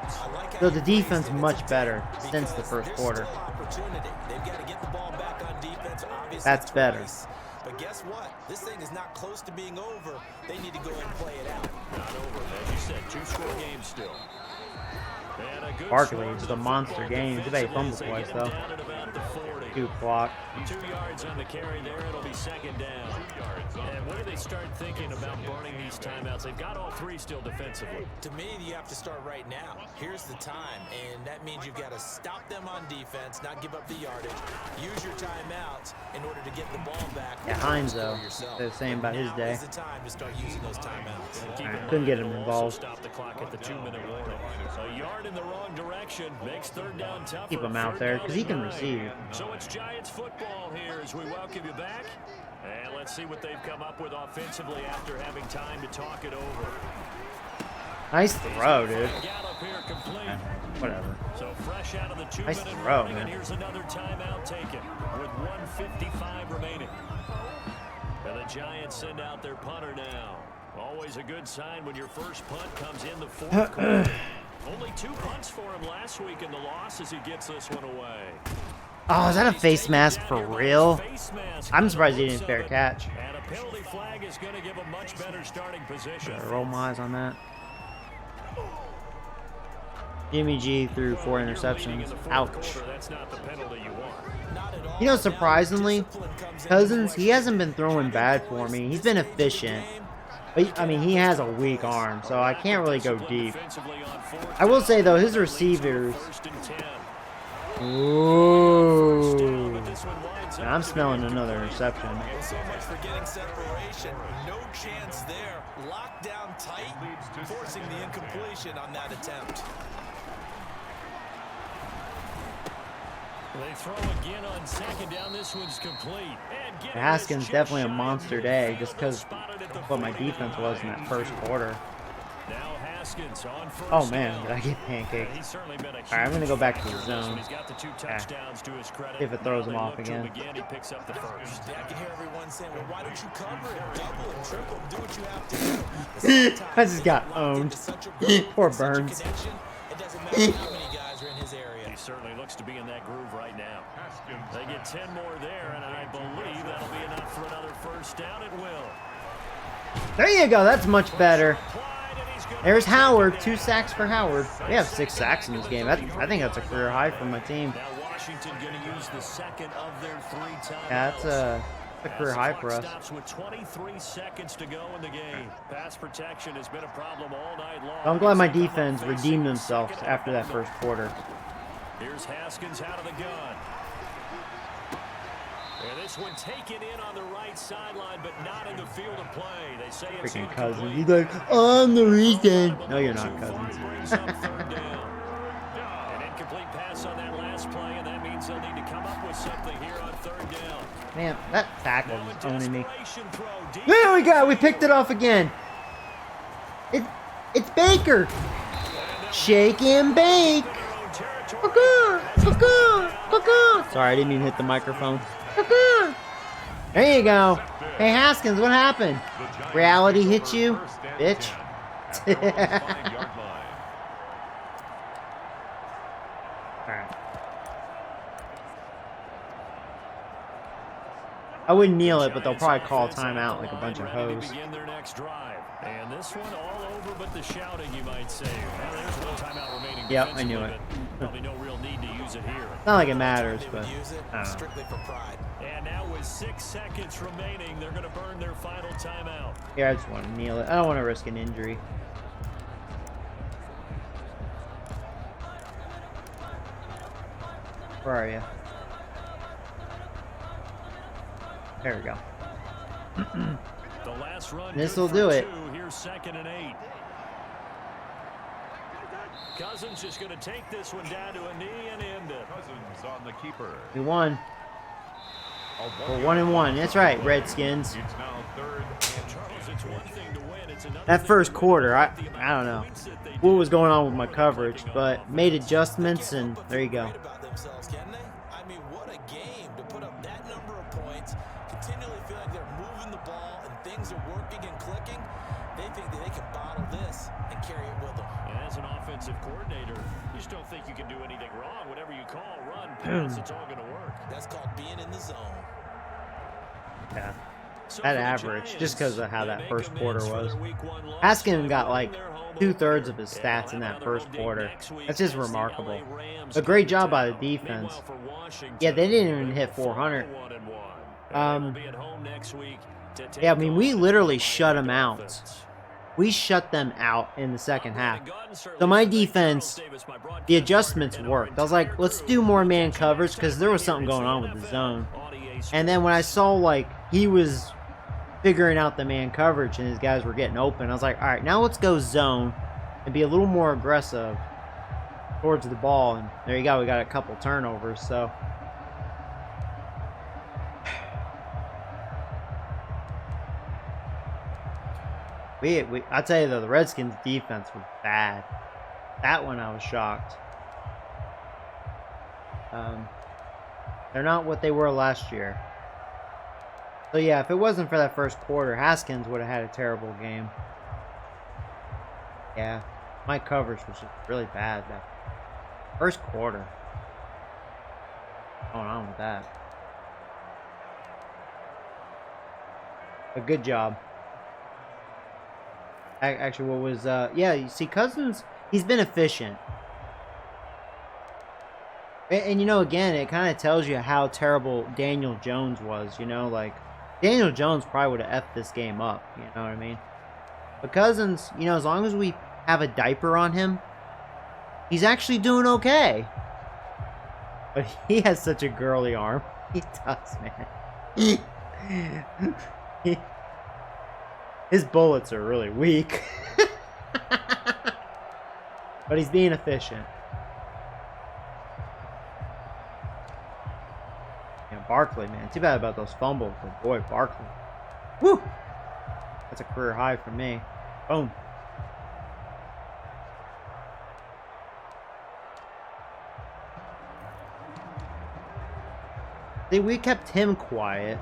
So the defense much better since the first quarter. They've got to get the ball back on defense, obviously. That's better. Twice. But guess what? This thing is not close to being over. They need to go and play it out. Not over, as you said, 2-score game still. And a good Barkley, start it's to a the monster football game. Too bad he fumbled defense. They twice, get him though. down at about the 40. 2 clock. 2 yards on the carry there. It'll be 2nd down. And when do they start thinking about burning these timeouts? They've got all 3 still defensively. To me, you have to start right now. Here's the time, and that means you've got to stop them on defense, not give up the yardage. Use your timeouts in order to get the ball back. Yeah, Hines, Score though, yourself. they're saying about his Now day. is the time to start using those timeouts. And keep in mind, Couldn't get him they'll also involved. Stop the clock at the 2-minute warning. A yard in the wrong direction makes 3rd down tougher. Keep him out 3rd there, down 'cause he and can 9. receive. So it's Giants football here as we welcome you back. And let's see what they've come up with offensively after having time to talk it over. Nice throw, dude. Gallup here complete. Whatever. So fresh out of the 2-minute Nice throw, warning, man. and here's another timeout taken with 1:55 remaining. And the Giants send out their punter now. Always a good sign when your first punt comes in the 4th quarter. Only 2 punts for him last week in the loss as he gets this one away. Oh, is that a face mask for real? Face mask I'm surprised he on the didn't fair looks of it. catch. And a penalty flag is going to give a much better starting position. Gotta roll my eyes on that. Jimmy G threw 4 interceptions. Ouch. That's not the penalty you want. Not at all. You know, surprisingly, Discipline comes into Cousins, he question. hasn't been throwing bad for me. He's been efficient. But, I mean, he has a weak arm, so I can't really go deep. Defensively on 4th I will say, though, his down, receivers... 1st and 10. Ooh. But this one winds up I'm to be smelling another interception. Well, so much for getting separation. No chance there. Locked down tight, forcing the incompletion on that attempt. They throw again on 2nd down. This one's complete. And getting Haskins this definitely a chip shot monster in day, midfield, just because spotted at the what my 40. defense was in that first quarter. Now Haskins on 1st Oh man, down. did I get Yeah, pancaked? he's certainly been a Alright, I'm gonna go back to the huge zone. He's got the 2 touchdowns to his credit. If it throws Now him they off look to him again. He picks up the 1st. I can hear everyone saying, well, why don't you cover it? Double and triple. Do what you have to do. I just got owned. Poor Burns. It doesn't matter how many guys are in his area. He certainly looks to be in that groove right now. They get 10 more there, and I believe that'll be enough for another 1st down. It will. There you go, that's much better. Applied, and he's gonna There's take it Howard, down. 2 sacks for Howard. We have 6 sacks in this game. I think that's a career high for my team. Now Washington going to use the 2nd of their 3 timeouts. Yeah, that's a career high for us. Stops with 23 seconds to go in the game. Pass protection has been a problem all night long. I'm glad my defense redeemed themselves after that first quarter. Here's Haskins out of the gun. And this one taken in on the right sideline, but not in the field of play. They say it's Freaking incomplete. Cousins. He's like, I'm the reason. No, you're not, Cousins. Brings up 3rd down. An incomplete pass on that last play, and that means they'll need to come up with something here on 3rd down. Man, that tackle Now is a owning me. desperation throw deep. There we go. We picked it off again. It's Baker. Shake and bake. Sorry, I didn't mean to hit the microphone. There you go. Hey, Haskins, what happened? Reality hit you, bitch. Alright. I wouldn't kneel it, but they'll probably call timeout like a bunch of hoes. Begin their next drive. And this one all over but the shouting, you might say. Well, there's one timeout remaining. Yep, I knew it. Probably no real need to use it here. Not like it matters, They but would use it I don't know. strictly for pride. And now with 6 seconds remaining, they're going to burn their final timeout. Yeah, I just want to kneel it. I don't want to risk an injury. Where are you? There we go. The last run. This will do it. Here's 2nd and 8. Cousins just going to take this one down to a knee and end it. Cousins on the keeper. We won. We're 1-1. That's right, Redskins. It's now 3rd and Charles, it's one thing to win. It's another That thing first to quarter, I the amount don't of know points that they what did. was going on with my coverage, but made adjustments, and there you go. Great about themselves, can they? I mean, what a game to put up that number of points, continually feel like they're moving the ball and things are working and clicking. They think that they can bottle this and carry it with them. And as an offensive coordinator, you just don't think you can do anything wrong. Whatever you call, run, pass, it's all going to work. That's called being in the zone. Yeah, So that for the average, Giants, just because of how they that make first quarter amends for was. their week 1 loss Haskin by got winning like their home 2/3 opener. of his Yeah, stats they'll in have that another first home game quarter. next week That's just against the remarkable. LA Rams A great job downtown. by the defense. Meanwhile, for Washington, Yeah, they didn't even they hit will fall 400. 1-1. And they will be at home next week to take Yeah, I mean, we on literally the shut Miami them out. Dolphins. We shut them out in the second half. So So my defense, the adjustments worked. I was like, let's do more man coverage because there was something going on with the zone. And then when I saw like he was figuring out the man coverage and his guys were getting open, I was like, all right, now let's go zone and be a little more aggressive towards the ball. And there you go, we got a couple turnovers. So I tell you though, the Redskins defense was bad. That one I was shocked. They're not what they were last year. So yeah, if it wasn't for that first quarter, Haskins would have had a terrible game. Yeah, my coverage was just really bad that first quarter. What's going on with that? A good job. Actually, what was yeah, you see Cousins, he's been efficient. And you know, again, it kind of tells you how terrible Daniel Jones was, you know, like Daniel Jones probably would have effed this game up, you know what I mean? But Cousins, you know, as long as we have a diaper on him, he's actually doing okay. But he has such a girly arm. He does, man. His bullets are really weak. But he's being efficient. Yeah, Barkley, man. Too bad about those fumbles, but boy, Barkley. Woo! That's a career high for me. Boom. See, we kept him quiet.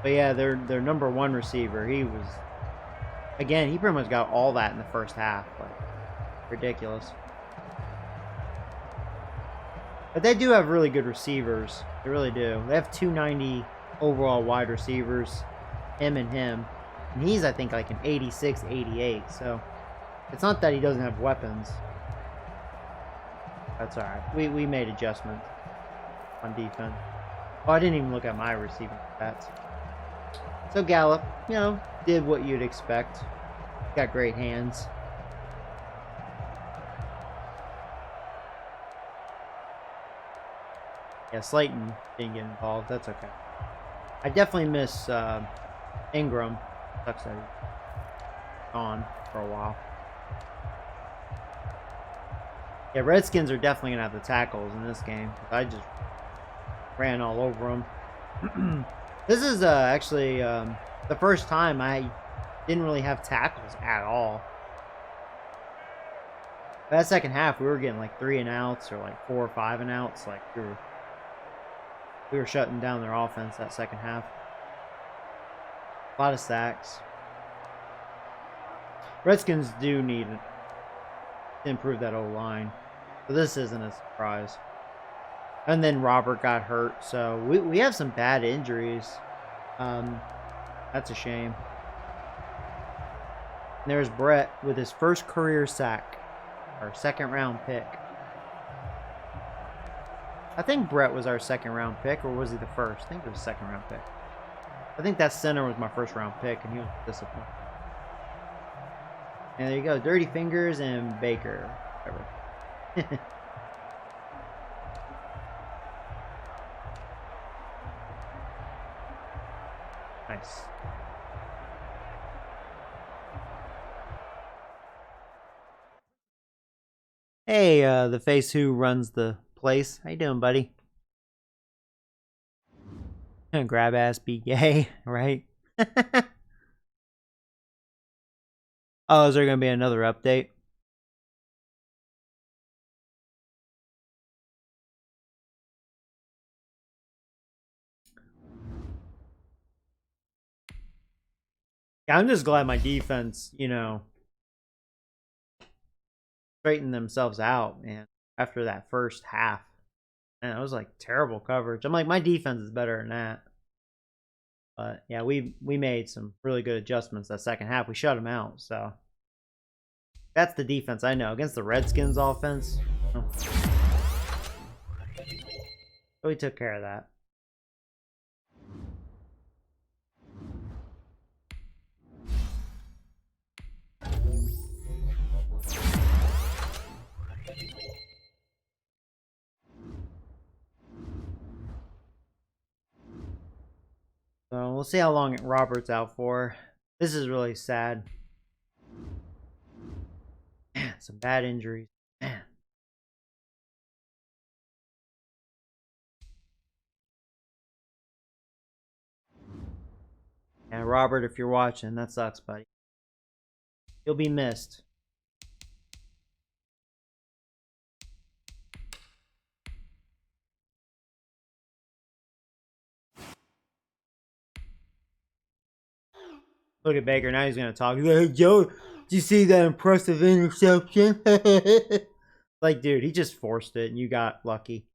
But yeah, their number 1 receiver, he was, again, he pretty much got all that in the first half. Like, ridiculous. But they do have really good receivers. They really do. They have 290 overall wide receivers, him. And he's, I think, like an 86, 88. So it's not that he doesn't have weapons. That's alright. We made adjustments on defense. Oh, I didn't even look at my receiving stats. So Gallup, you know, did what you'd expect. Got great hands. Yeah, Slayton didn't get involved. That's okay. I definitely miss Ingram. Sucks that he's gone for a while. Yeah, Redskins are definitely going to have the tackles in this game. I just ran all over them. This is actually the first time I didn't really have tackles at all. That second half, we were getting like 3 and outs or like 4 or 5 and outs. Like we were shutting down their offense that second half. A lot of sacks. Redskins do need to improve that O-line. So this isn't a surprise. And then Robert got hurt, so we have some bad injuries. That's a shame. And there's Brett with his first career sack, our 2nd round pick. I think Brett was our 2nd round pick, or was he the first? I think it was 2nd round pick. I think that center was my 1st round pick, and he was disappointed. And there you go, Dirty Fingers and Baker. Whatever. Nice. Hey, the face who runs the place. How you doing, buddy? Grab ass, be gay, right? Oh, is there gonna be another update? Yeah, I'm just glad my defense, straightened themselves out, man. After that first half, man, it was like terrible coverage. I'm like, my defense is better than that. But yeah, we made some really good adjustments that second half. We shut them out, so that's the defense I know against the Redskins offense. So we took care of that. So we'll see how long Robert's out for. This is really sad. Man, some bad injuries. Man. Yeah, Robert, if you're watching, that sucks, buddy. You'll be missed. Look at Baker. Now he's going to talk. He's like, hey, Joe, did you see that impressive interception? Like, dude, he just forced it and you got lucky.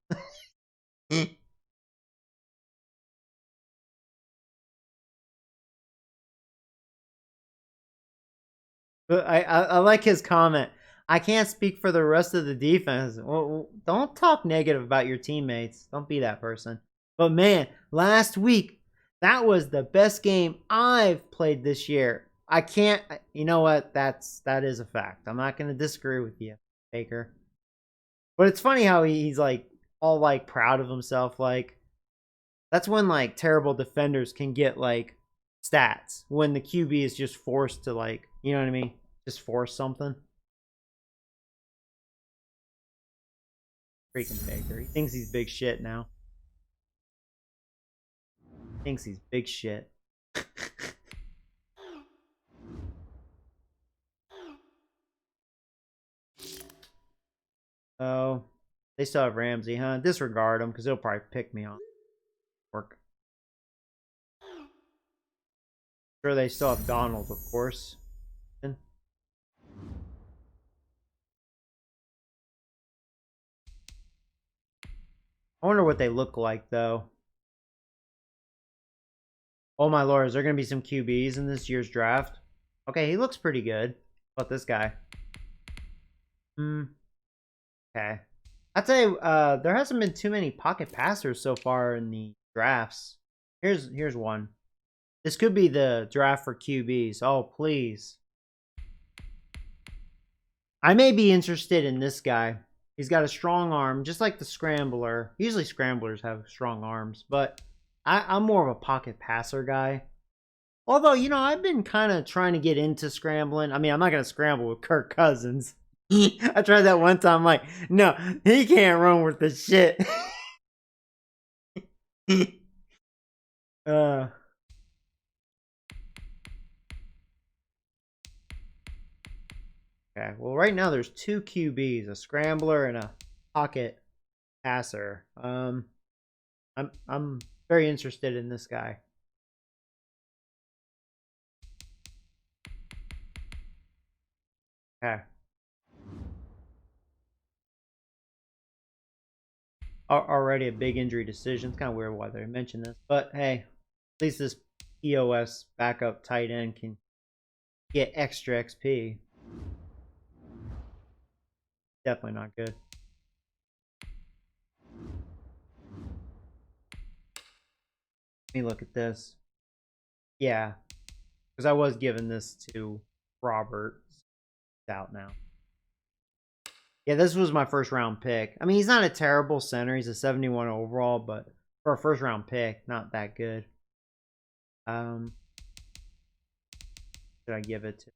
But I like his comment. I can't speak for the rest of the defense. Well, don't talk negative about your teammates. Don't be that person. But man, last week, that was the best game I've played this year. I can't, you know what? That is a fact. I'm not going to disagree with you, Baker. But it's funny how he's like all like proud of himself. Like, that's when like terrible defenders can get like stats when the QB is just forced to like, you know what I mean? Just force something. Freaking Baker. He thinks he's big shit now. Thinks he's big shit. Oh, they still have Ramsey, huh? Disregard him because he'll probably pick me on work. Sure, they still have Donald, of course. I wonder what they look like, though. Oh my lord, is there going to be some QBs in this year's draft? Okay, he looks pretty good. How about this guy? Okay. I'd say there hasn't been too many pocket passers so far in the drafts. Here's one. This could be the draft for QBs. Oh, please. I may be interested in this guy. He's got a strong arm, just like the Scrambler. Usually Scramblers have strong arms, but I'm more of a pocket passer guy. Although, I've been kind of trying to get into scrambling. I mean, I'm not going to scramble with Kirk Cousins. I tried that one time. I'm like, no, he can't run with the shit. Okay, well, right now there's two QBs, a scrambler and a pocket passer. I'm very interested in this guy. Okay. Already a big injury decision. It's kind of weird why they mentioned this, but hey, at least this POS backup tight end can get extra XP. Definitely not good. Let me look at this. Yeah, because I was giving this to Robert. It's out now. Yeah, this was my first round pick. I mean, he's not a terrible center. He's a 71 overall, but for a first round pick, not that good. Should I give it to?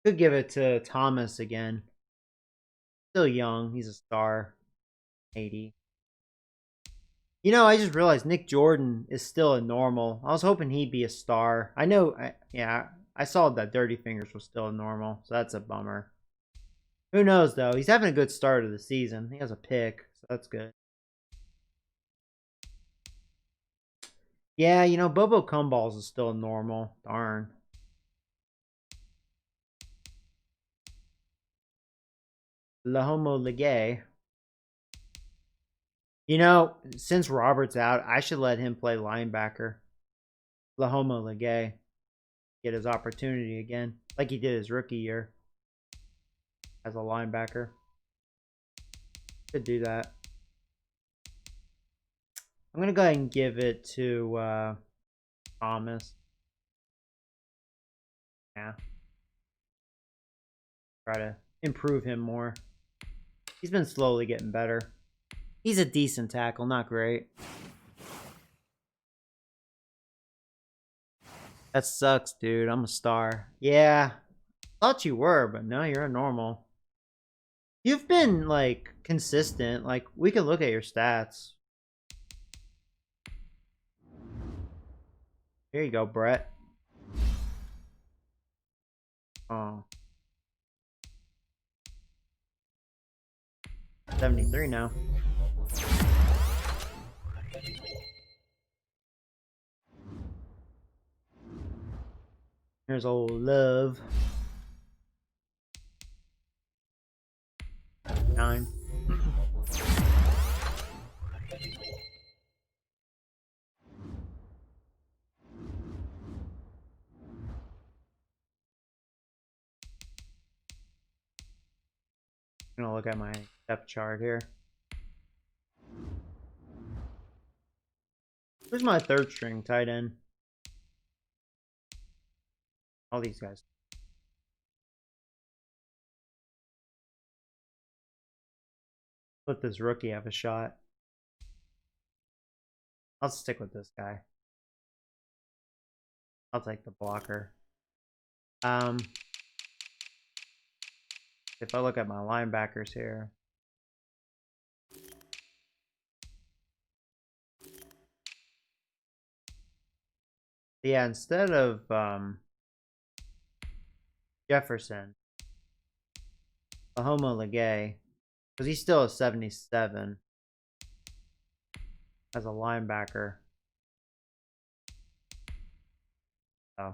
Could give it to Thomas again. Still young. He's a star. 80. You know, I just realized Nick Jordan is still a normal. I was hoping he'd be a star. I know, yeah, I saw that Dirty Fingers was still a normal, so that's a bummer. Who knows, though? He's having a good start of the season. He has a pick, so that's good. Yeah, you know, Bobo Cumballs is still a normal. Darn. Lahomo Legay. You know, since Robert's out, I should let him play linebacker. Lahomo Legay. Get his opportunity again, like he did his rookie year as a linebacker. Could do that. I'm going to go ahead and give it to Thomas. Yeah. Try to improve him more. He's been slowly getting better. He's a decent tackle, not great. That sucks, dude. I'm a star. Yeah. Thought you were, but no, you're a normal. You've been, like, consistent. Like, we can look at your stats. Here you go, Brett. Oh. 73 now. Here's old Love. 9. I'm gonna look at my depth chart here. Who's my third string tight end? All these guys. Let this rookie have a shot. I'll stick with this guy. I'll take the blocker. If I look at my linebackers here. Yeah, instead of Jefferson, Lahoma Legay, because he's still a 77 as a linebacker. So, I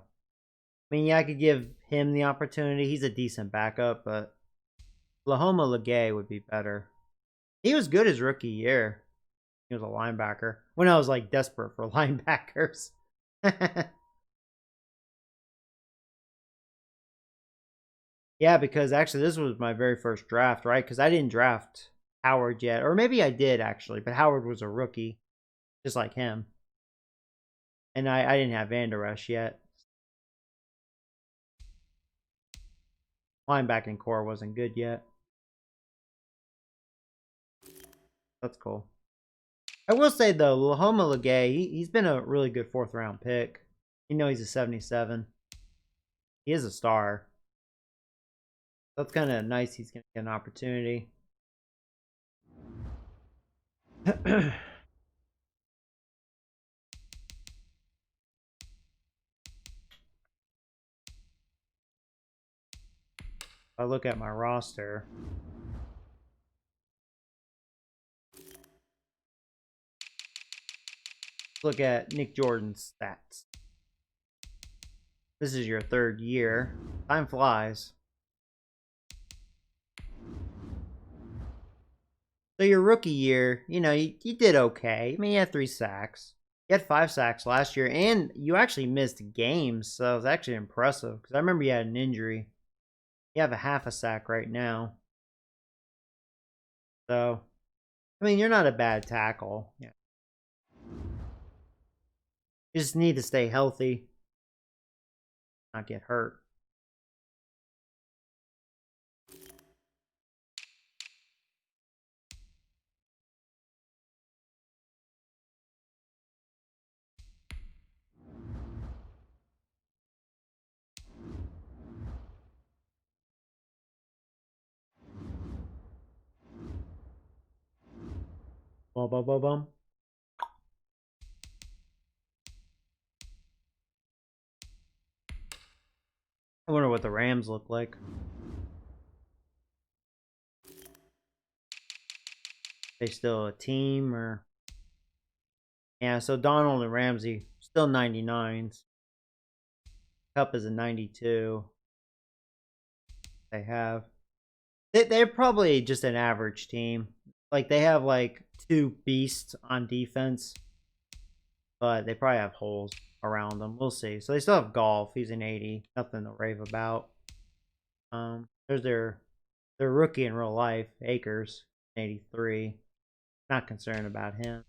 mean, yeah, I could give him the opportunity. He's a decent backup, but Lahoma Legay would be better. He was good his rookie year. He was a linebacker when I was like desperate for linebackers. Yeah, because actually this was my very first draft, right? Because I didn't draft Howard yet. Or maybe I did actually, but Howard was a rookie, just like him. And I didn't have Van Der Esch yet. Linebacking core wasn't good yet. That's cool. I will say though, Lahoma Legay, he's been a really good 4th round pick. You know he's a 77. He is a star. That's kind of nice. He's going to get an opportunity. If I look at my roster, look at Nick Jordan's stats. This is your 3rd year. Time flies. So your rookie year, you know, you did okay. I mean, you had 3 sacks. You had 5 sacks last year, and you actually missed games, so it was actually impressive. Because I remember you had an injury. You have a half a sack right now. So, I mean, you're not a bad tackle. Yeah. You just need to stay healthy, not get hurt. Bum, bum, bum, bum. I wonder what the Rams look like. They still a team or... Yeah, so Donald and Ramsey still 99s. Cup is a 92. They have... They're probably just an average team. Like, they have, like, 2 beasts on defense. But they probably have holes around them. We'll see. So they still have Golf. He's an 80. Nothing to rave about. There's their rookie in real life, Akers, 83. Not concerned about him.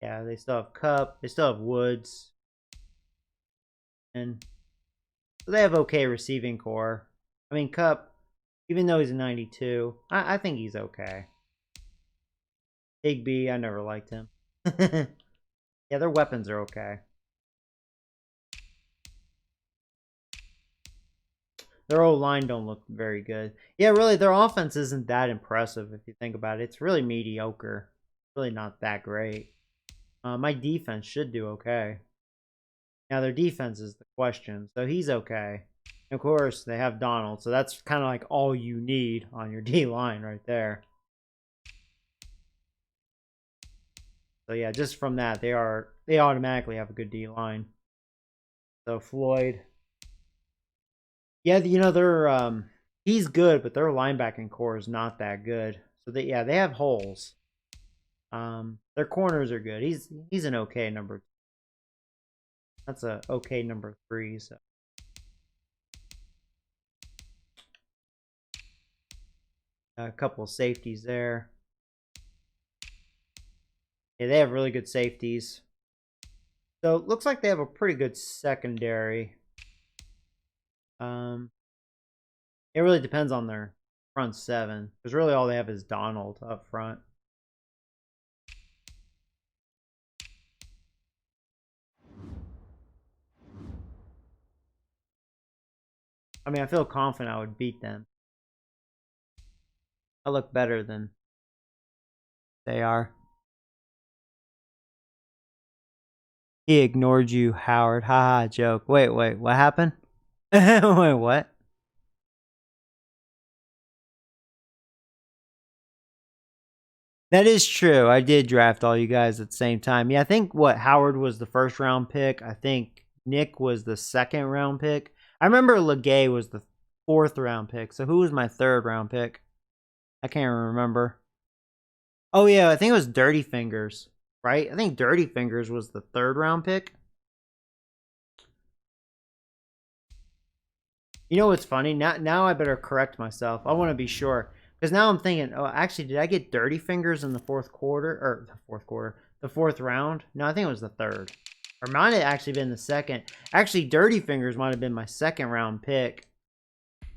Yeah, they still have Cup. They still have Woods. And so they have okay receiving core. I mean, Cup, even though he's a 92, I think he's okay. Higby, I never liked him. Yeah, their weapons are okay. Their O-line don't look very good. Yeah, really, their offense isn't that impressive if you think about it. It's really mediocre. Really not that great. My defense should do okay. Now, their defense is the question. So he's okay. And of course, they have Donald. So that's kind of like all you need on your D-line right there. So yeah, just from that, they automatically have a good D-line. So Floyd. Yeah, you know, they're he's good, but their linebacking core is not that good. So they have holes. Their corners are good. He's an okay number. That's a okay number 3, so a couple of safeties there. Yeah, they have really good safeties. So it looks like they have a pretty good secondary. It really depends on their front 7, because really all they have is Donald up front. I mean, I feel confident I would beat them. I look better than they are. He ignored you, Howard. Haha, joke. Wait, what happened? Wait, what? That is true. I did draft all you guys at the same time. Yeah, I think Howard was the 1st round pick. I think Nick was the 2nd round pick. I remember Legay was the 4th round pick. So who was my 3rd round pick? I can't remember. Oh yeah, I think it was Dirty Fingers, right? I think Dirty Fingers was the 3rd round pick. You know what's funny? Now I better correct myself. I want to be sure. Because now I'm thinking, oh, actually, did I get Dirty Fingers in the 4th quarter? Or the 4th round? No, I think it was the 3rd. Or might have actually been the 2nd. Actually, Dirty Fingers might have been my 2nd round pick.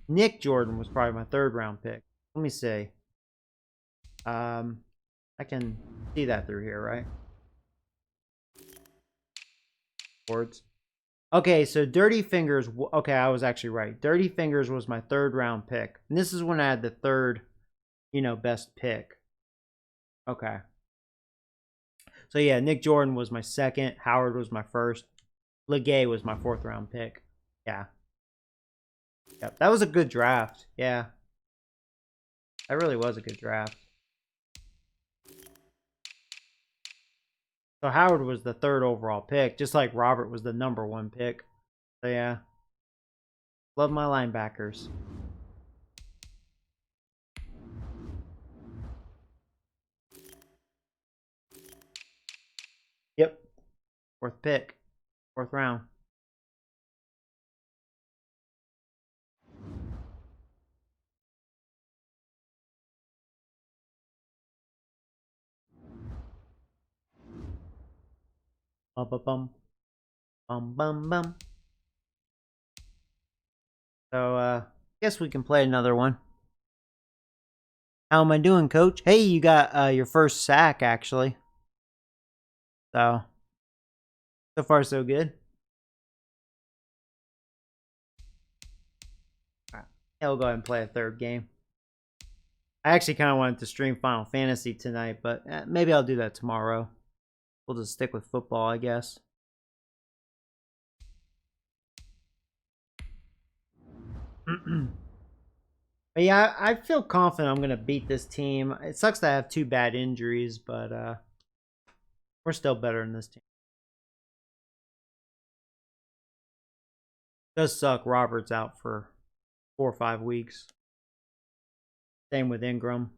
Nick Jordan was probably my 3rd round pick. Let me see. I can see that through here, right? Boards. Okay, so Dirty Fingers. Okay, I was actually right. Dirty Fingers was my 3rd round pick. And this is when I had the 3rd, best pick. Okay. So yeah, Nick Jordan was my 2nd. Howard was my 1st. Legay was my 4th round pick. Yeah. Yep, that was a good draft. Yeah. That really was a good draft. So Howard was the 3rd overall pick, just like Robert was the number 1 pick. So yeah. Love my linebackers. Yep. 4th pick. 4th round. Bum bum bum. Bum bum bum. So guess we can play another one. How am I doing, coach? Hey, you got your 1st sack actually. So far so good. All right. Yeah, we'll go ahead and play a 3rd game. I actually kind of wanted to stream Final Fantasy tonight, but maybe I'll do that tomorrow. We'll just stick with football, I guess. But yeah, I feel confident I'm going to beat this team. It sucks that I have 2 bad injuries, but we're still better than this team. It does suck. Robert's out for 4 or 5 weeks. Same with Ingram.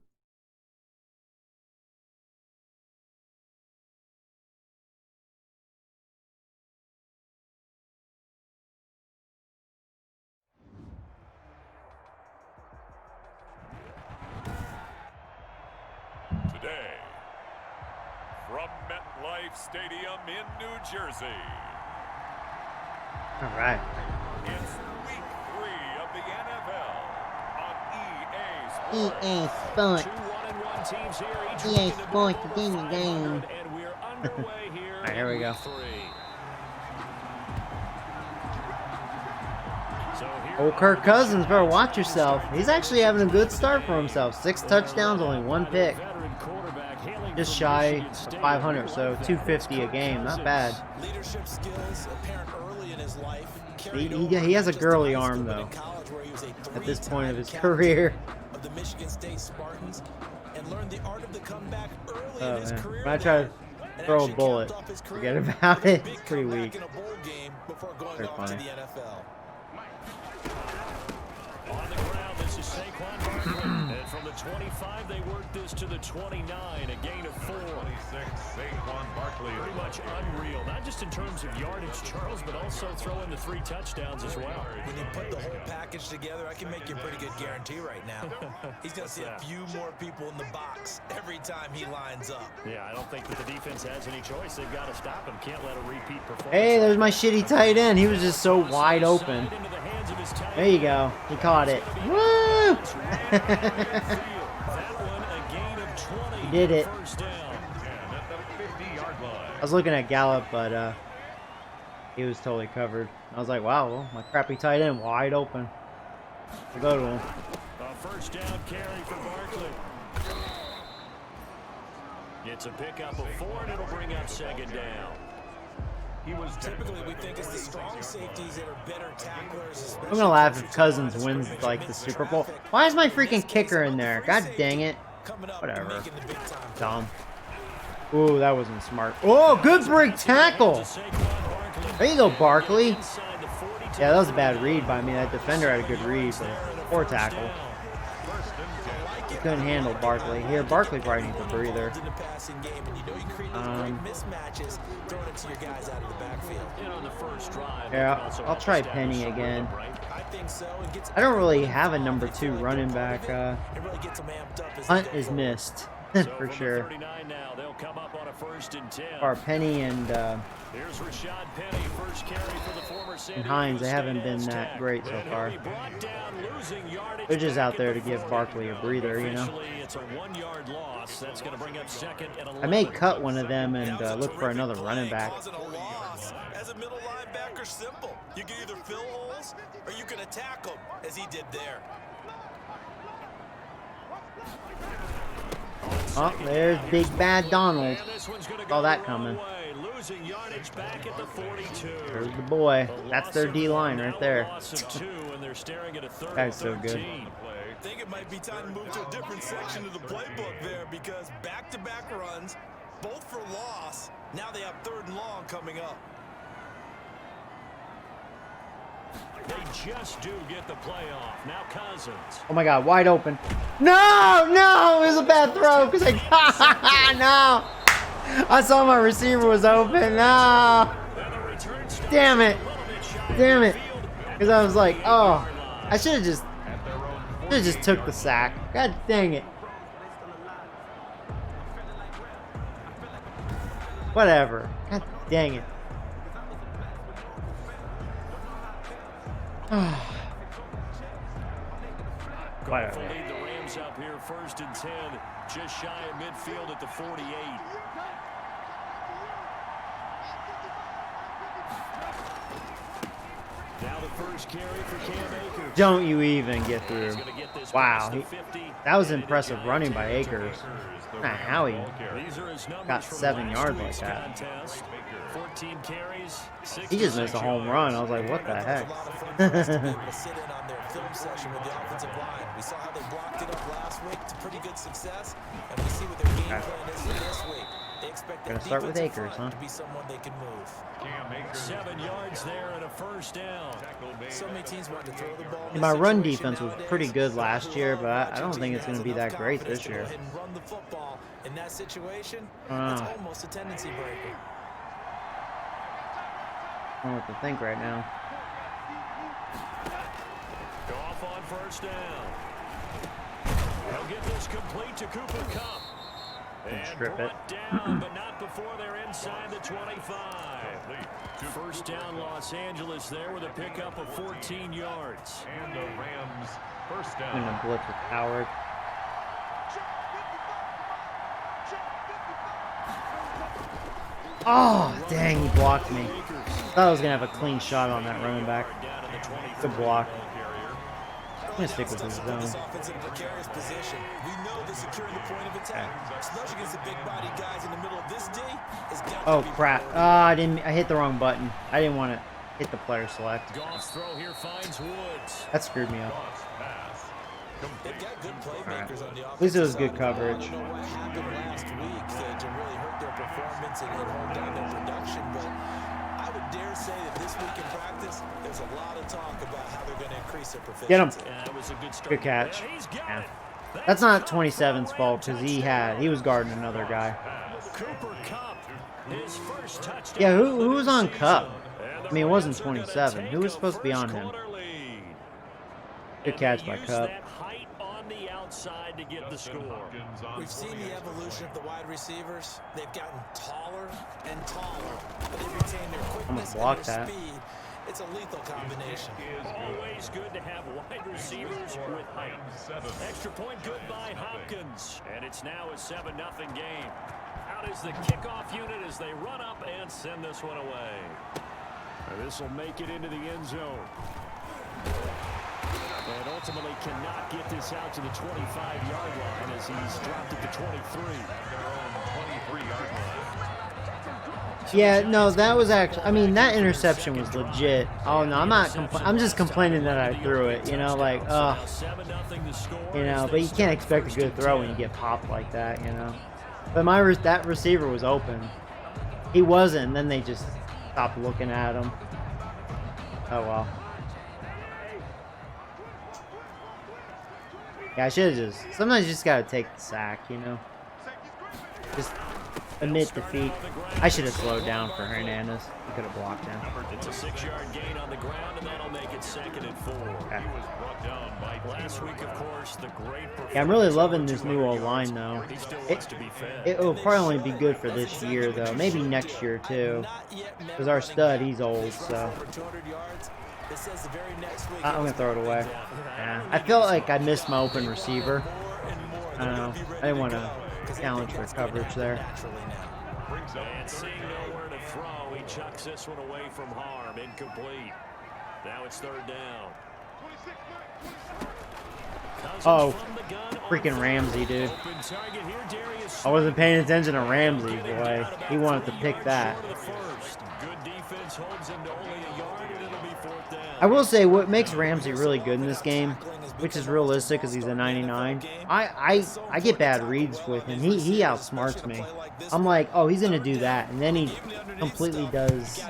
Today, from MetLife Stadium in New Jersey. All right. It's week 3 of the NFL on EA Sports. EA Sports. 2-1-1 teams here, each EA looking to Sports, move give me over game. 500, and we're underway here. All right, here we go. in week 3. So here Old Kirk Cousins, better watch yourself. He's actually having a good start for himself. 6 touchdowns, only 1 pick. Just shy of 500, so 250 a game. Not bad. Leadership skills apparent early in his life. He has a girly arm, though, at this point of his career. Of the Michigan State Spartans and learned the art of the comeback early Oh, in his man. career. When I try to and throw a actually bullet, capped off his career forget about with a it. big It's pretty comeback weak. in a bowl game before going Very off to funny. the NFL. on the ground, this is Saquon Barkley. And from the 25, they work this to the 29, a gain of 4. 26, Saquon Barkley. Pretty much unreal, not just in terms of yardage, Charles, but also throwing the 3 touchdowns as well. When you put the whole package together, I can make you a pretty good guarantee right now. He's going to see a few more people in the box every time he lines up. Yeah, I don't think that the defense has any choice. They've got to stop him. Can't let a repeat performance. Hey, there's my shitty tight end. He was just so wide open. There you go. He caught it. Woo! He did it. I was looking at Gallup, but he was totally covered. I was like, wow, well, my crappy tight end wide open. I'll go to him. A first down carry for Barkley. It's a pickup of 4, and it'll bring up 2nd down. Typically, we think it's the strong safeties that are better tacklers. I'm gonna laugh if Cousins wins like the Super Bowl. Why is my freaking kicker in there? God dang it. Whatever. Dumb. Ooh, that wasn't smart. Oh, good break tackle. There you go, Barkley. Yeah, that was a bad read by me. That defender had a good read, but poor tackle. Couldn't handle Barkley. Here, Barkley probably needs a breather. Yeah, I'll try Penny again. I don't really have a number 2 running back. Punt is missed for sure. Or Penny and Hines, they haven't been that great so far. They're just out there to give Barkley a breather, you know. I may cut one of them and look for another running back. As a middle linebacker, simple. You can either fill holes or you can attack them, as he did there. Oh, there's Big Bad Donald. Saw that coming. There's the boy. That's their D-line right there. Guy's so good. I think it might be time to move to a different section of the playbook there, because back-to-back runs, both for loss. Now they have 3rd and long coming up. They just do get the playoff. Now Cousins. Oh my God, wide open. No, no, it was a bad throw because no. I saw my receiver was open. No. Damn it. Damn it. Because I was like, oh, I should have just took the sack. God dang it. Whatever. God dang it. Whatever. Lead the Rams up here, 1st and 10, just shy of midfield at the 48. Now the 1st First carry for Cam Akers. Don't you even get through. He's gonna get this Wow, past the 50, that was and it impressive is running a by Akers. Not how he These are his numbers got from 7 last yards like week's that. contest. 14 carries, He just missed 66 a home run. I was like, what the heck? Sit in on their film session with the offensive line. We saw how they blocked it up last week to pretty good success, and we see what their game plan is for this week. They expect Gonna that start with defensive Akers, front huh? to be someone they can move. 7 yards there and a first down. So many teams want to throw the ball. My run defense was pretty good last year, but I don't think it's going to be that great this year. Run the football in that situation. I That's almost a tendency breaker. don't know what to think right now. Off on first down. He'll get this complete to Cooper Kupp. And strip brought down, but not before they're inside the 25. First down, Los Angeles there with a pickup of 14 yards. And the Rams first I'm going down. to blitz with Howard. Oh, dang, he blocked me. Thought I was going to have a clean shot on that running back. Good block. I'm going to stick with his zone. This offense in a precarious position. We know that securing the point of attack, especially against the big body guys in the middle of this D, is got Oh, to be crap. priority. I hit the wrong button. I didn't want to hit the player select. Goff's throw here finds Woods. That screwed me up. They've got good playmakers on the offense. At least it was good coverage. I don't know what happened last week to really hurt their performance and hold down their production, but I would dare say that this week in practice, there's a lot of talk about how they're going to increase their proficiency. Get him. Yeah, it was a good start. Good catch. And he's got Yeah. it. That's not 27's fault because he was guarding another guy. Cooper Kupp, his first touchdown. Yeah, who was on Cup? And the I mean, it wasn't Rams are gonna 27. take Who was a supposed to be on him? first-quarter lead. Good And catch they by use Cup. that height on the outside to get the score. We've seen the evolution of the wide receivers. They've gotten taller and taller, but they retain their quickness block and their that. speed. It's a lethal combination. Always good to have wide receivers with height. Extra point good by Hopkins. And it's now a 7-0 game. Out is the kickoff unit as they run up and send this one away. This will make it into the end zone. And ultimately cannot get this out to the 25-yard line as he's dropped at the 23. Their own 23-yard line. Yeah, no, that was actually. I mean, that interception was legit. Oh no, I'm not. I'm just complaining that I threw it. You know, like, you know. But you can't expect a good throw when you get popped like that. You know. But that receiver was open. He wasn't. And then they just stopped looking at him. Oh well. Yeah, I should have just. Sometimes you just gotta take the sack. You know. Just admit defeat. I should have slowed down for Hernandez. He could have blocked him. It's a 6-yard gain on the ground, and that'll make it 2nd and 4. Okay. He was brought down by Last week, of course, the great performance. Yeah, I'm really loving this new O-line, though. He still wants to be fed. It will probably only be good for this year, though. Maybe next year, too. Because our stud, he's old, so. I'm going to throw it away. Yeah. I felt like I missed my open receiver. I don't know. I didn't want to challenge for coverage there. And seeing nowhere to throw, he chucks this one away from harm. Incomplete. Now it's 3rd down. Oh, freaking Ramsey, dude. I wasn't paying attention to Ramsey, boy. He wanted to pick that. Good defense holds him to only a yard, and it'll be 4th down. I will say what makes Ramsey really good in this game, which is realistic because he's a 99. I get bad reads with him. He outsmarts me. I'm like, oh, he's gonna do that, and then he completely does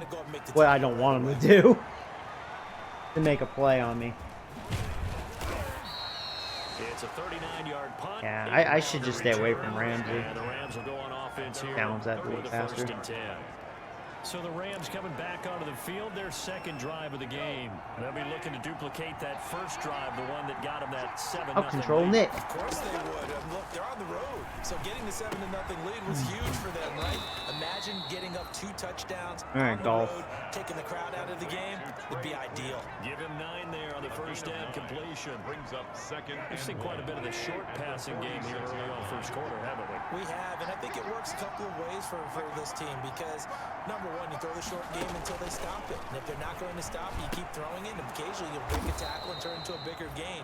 what I don't want him to do to make a play on me. It's a 39-yard punt. Yeah, I should just stay away from Ramsey. And the Rams will go on offense here. Challenge that for little the faster. 1st and 10. So the Rams coming back onto the field, their 2nd drive of the game. They'll be looking to duplicate that first drive, the one that got them that 7-0 I'll control lead. Nick. Of course they would. Look, they're on the road. So getting the 7-0 lead was huge for them, right? Imagine getting up 2 touchdowns All right, on the golf. road, taking the crowd out of the game would be ideal. Give him 9 there on the first down completion. brings up 2nd We've seen quite a bit of the short passing game here early on first quarter, haven't we? We have, and I think it works a couple of ways for this team because, number one, you throw the short game until they stop it. And if they're not going to stop it, you keep throwing it, and occasionally you'll break a tackle and turn into a bigger gain.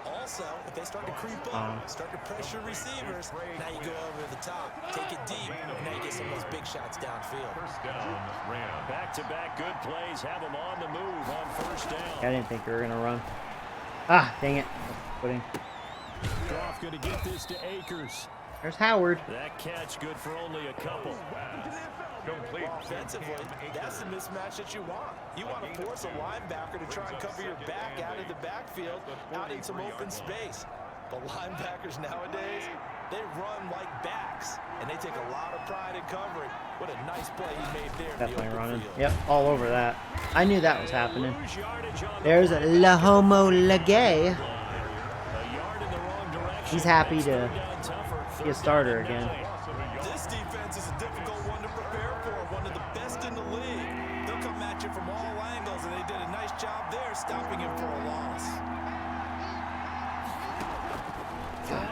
Also, if they start to creep up, start to pressure receivers, now you go over the top, take it deep, and now you get some of those big shots downfield. First down, Ram. Back-to-back good plays have them on the move on first down. I didn't think we were gonna run. Ah, dang it. Footing. Goff going to get this to Akers. There's Howard. That catch good for only a couple. Complete. Offensively, that's the mismatch that you want. You want to force a linebacker to try and cover your back out of the backfield, out in some open space. But linebackers nowadays, they run like backs, and they take a lot of pride in covering. What a nice play he made there. Definitely running. Yep, all over that. I knew that was happening. There's Lahomo Legay. He's happy to be a starter again. This defense is a difficult one to prepare for, one of the best in the league. They'll come at you from all angles, and they did a nice job there stopping him for a loss.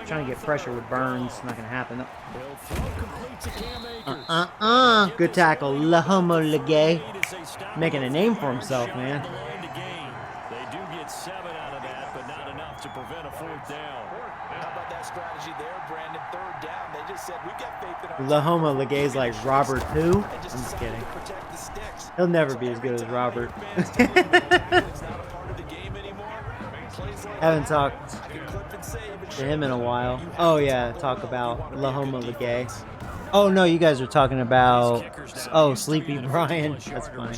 Trying to get pressure with Burns. Not going to happen. He'll throw complete to Cam Akers. Good tackle. Lahomo Legay. Making a name for himself, man. They do get 7 out of that, but not enough to prevent a 4th down. How about that strategy there, Brandon? 3rd down. They just said, we got faith in our Lahomo Legay's like Robert who? I'm just decided kidding. to protect the sticks. He'll never be as good as Robert. It's not a part of the game anymore. Plays like Haven't that, talked I can clip and save and to him in a while. Oh yeah, talk about Lahomo Legay. Oh no, you guys are talking about Sleepy Brian. That's funny.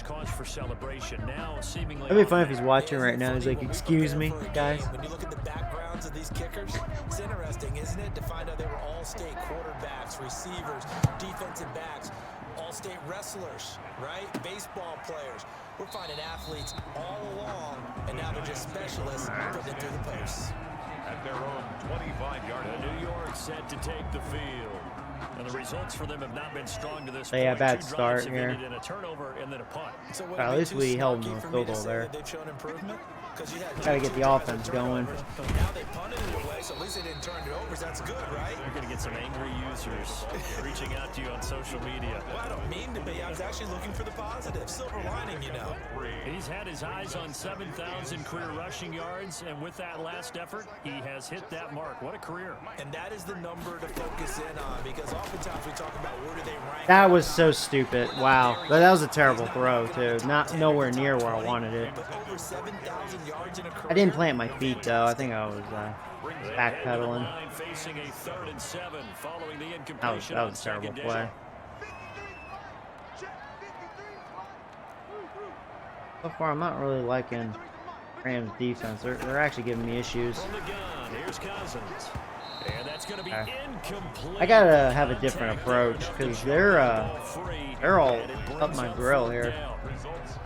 That'd be funny if he's watching right now. He's like, "Excuse me, guys." When you look at the backgrounds of these kickers, it's interesting, isn't it, to find out they were all-state quarterbacks, receivers, defensive backs, all-state wrestlers, right? Baseball players. We're finding athletes all along, and now they're just specialists putting it through the posts. At their own 25-yard line. New York set to take the field. And the results for them have not been strong to this They point. had a bad 2 start drives have here. ended in a turnover and then a punt. So would Well, it at be least too we held snarky them for a me field to goal say there. that they've shown improvement? 'Cause you had Gotta two get the drives offense of going. turnovers. Now they punted it away, so at least they didn't turn it over. So that's good, right? You're going to get some angry users reaching out to you on social media. Well, I don't mean to be. I was actually looking for the positive. Silver lining, you know. He's had his eyes on 7,000 career rushing yards, and with that last effort, he has hit that mark. What a career. And that is the number to focus in on, because oftentimes we talk about where do they rank. That was so stupid. Wow, that was a terrible throw too. Not nowhere near where I wanted it. But over 7,000 yards in a career. I didn't plant my feet though. I think I was backpedaling. Line facing a 3rd and 7 following the That was incompletion that on was a terrible second play. down. So far, I'm not really liking Rams defense. They're actually giving me issues. From the gun, here's Cousins. And that's going to be incomplete. I gotta have a different approach because they're all up my grill here.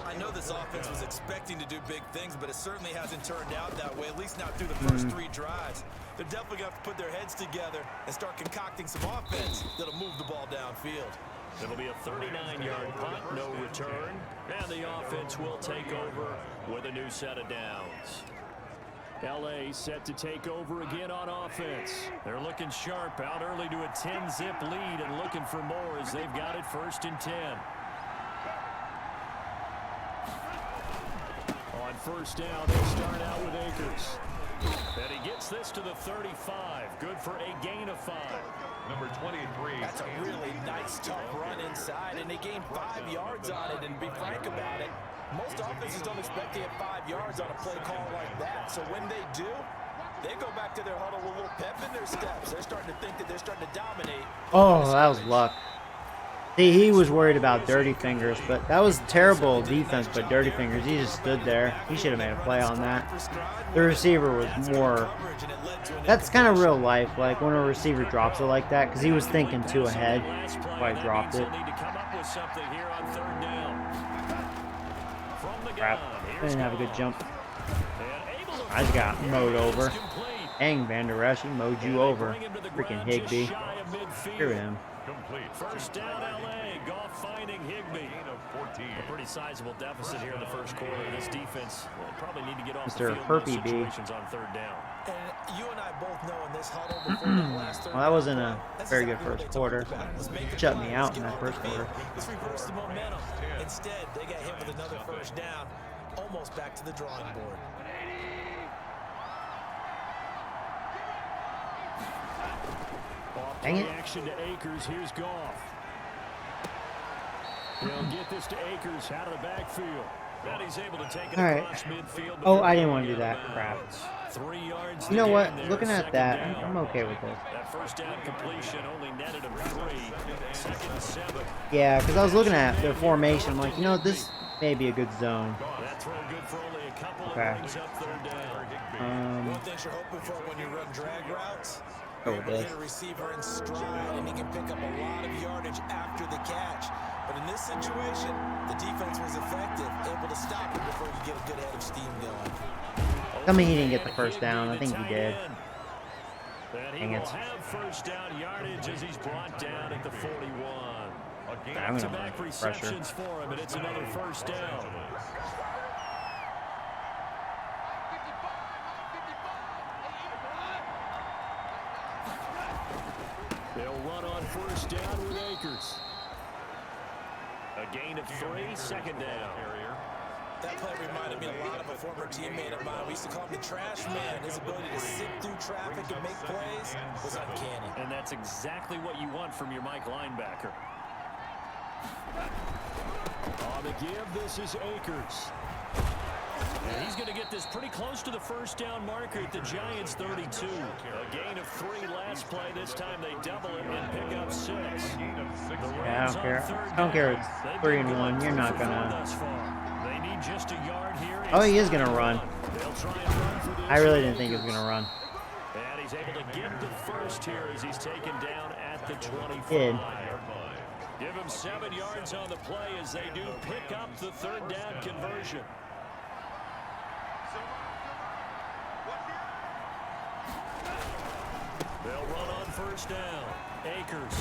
I know this offense was expecting to do big things, but it certainly hasn't turned out that way, at least not through the first 3 drives. They're definitely going to have to put their heads together and start concocting some offense that'll move the ball downfield. It'll be a 39-yard punt, no return, and the offense will take over with a new set of downs. LA set to take over again on offense. They're looking sharp, out early to a 10-zip lead and looking for more as they've got it 1st and 10. On 1st down, they start out with Akers. And he gets this to the 35. Good for a gain of 5. Number 23. That's a really nice, tough run inside, and they gained 5 yards on it, and to be frank about it, most offenses don't expect to get 5 yards on a play call like that. So when they do, they go back to their huddle with a little pep in their steps. They're starting to think that they're starting to dominate. Oh, that was luck. See, he was worried about Dirty Fingers, but that was terrible defense. But Dirty Fingers, he just stood there. He should have made a play on that. The receiver was more. That's kind of real life, like when a receiver drops it like that, because he was thinking 2 ahead. That's why he dropped it. Crap. I didn't have a good jump. I just got mowed over. Dang, Van Der Esch, he mowed you over. Freaking Higbee. Screw him. Complete. First down, LA. Goff finding Higbee. A pretty sizable deficit here in the first quarter. This defense will probably need to get off the Mr. field in Herpy those B. situations on third down. And you and I both know in this huddle before the last third Well, that wasn't down a play, that's very good exactly what first they quarter. talked about. Let's make the Shut play. me Let's out in get that off first the field. quarter. Let's reverse the momentum. Instead, they got hit with another first down, almost back to the drawing board. Dang it. Action to Akers. Here's Goff. He'll get this to Akers out of the backfield. And he's able to take it All right. across midfield. Oh, I didn't want to do that. Crap. 3 yards. You know to what? gain there, Looking at second that, down. I'm okay with this. That first down completion only netted him 3. Second and 7. Yeah, because I was looking at their formation. I'm like, you know, this may be a good zone. That throw good for only a couple. Okay. It brings up third down. One thing you're hoping for when you run drag routes, Go you're with able to this. hit a receiver in stride, and he can pick up a lot of yardage after the catch. But in this situation, the defense was effective, able to stop it before you get a good head of steam going. Tell me he didn't get the first down. I think he did. And he Dang will it. have first down yardage as he's brought down at the 41. I'm gonna Back-to-back pressure. receptions for him, and it's another first down. They'll run on first down with Akers. A gain of 3, second down. That play reminded me a lot of a former teammate of mine. We used to call him the trash man. His ability to sit through traffic and make plays was uncanny. And that's exactly what you want from your Mike linebacker. On the give, this is Akers. And he's going to get this pretty close to the first down marker at the Giants' 32. A gain of 3 last play. This time they double it and pick up 6. Yeah, I don't care. I don't care. It's 3 and 1. You're not gonna. They need just a yard here. Oh, he is gonna run. They'll try and run for this. I really didn't think he was gonna run. And he's able to get the first here as he's taken down at the 25. Did. Give him 7 yards on the play as they do pick up the third down conversion. They'll run on first down. Akers.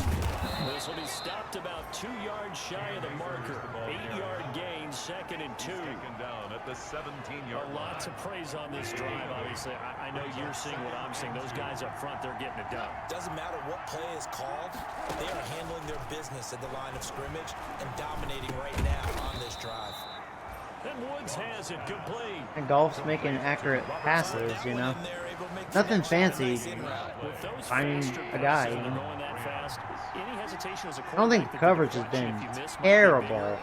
This will be stopped about 2 yards shy of the marker. 8-yard gain, second and 2. Taken down at the 17-yard A lot to praise on this drive, obviously. I know you're seeing what I'm seeing. Those guys up front, they're getting it done. Doesn't matter what play is called, they are handling their business at the line of scrimmage and dominating right now on this drive. And Woods has it complete. And Golf's making accurate passes, you know. Nothing fancy. Finding a guy, you know. I don't think the coverage has been terrible,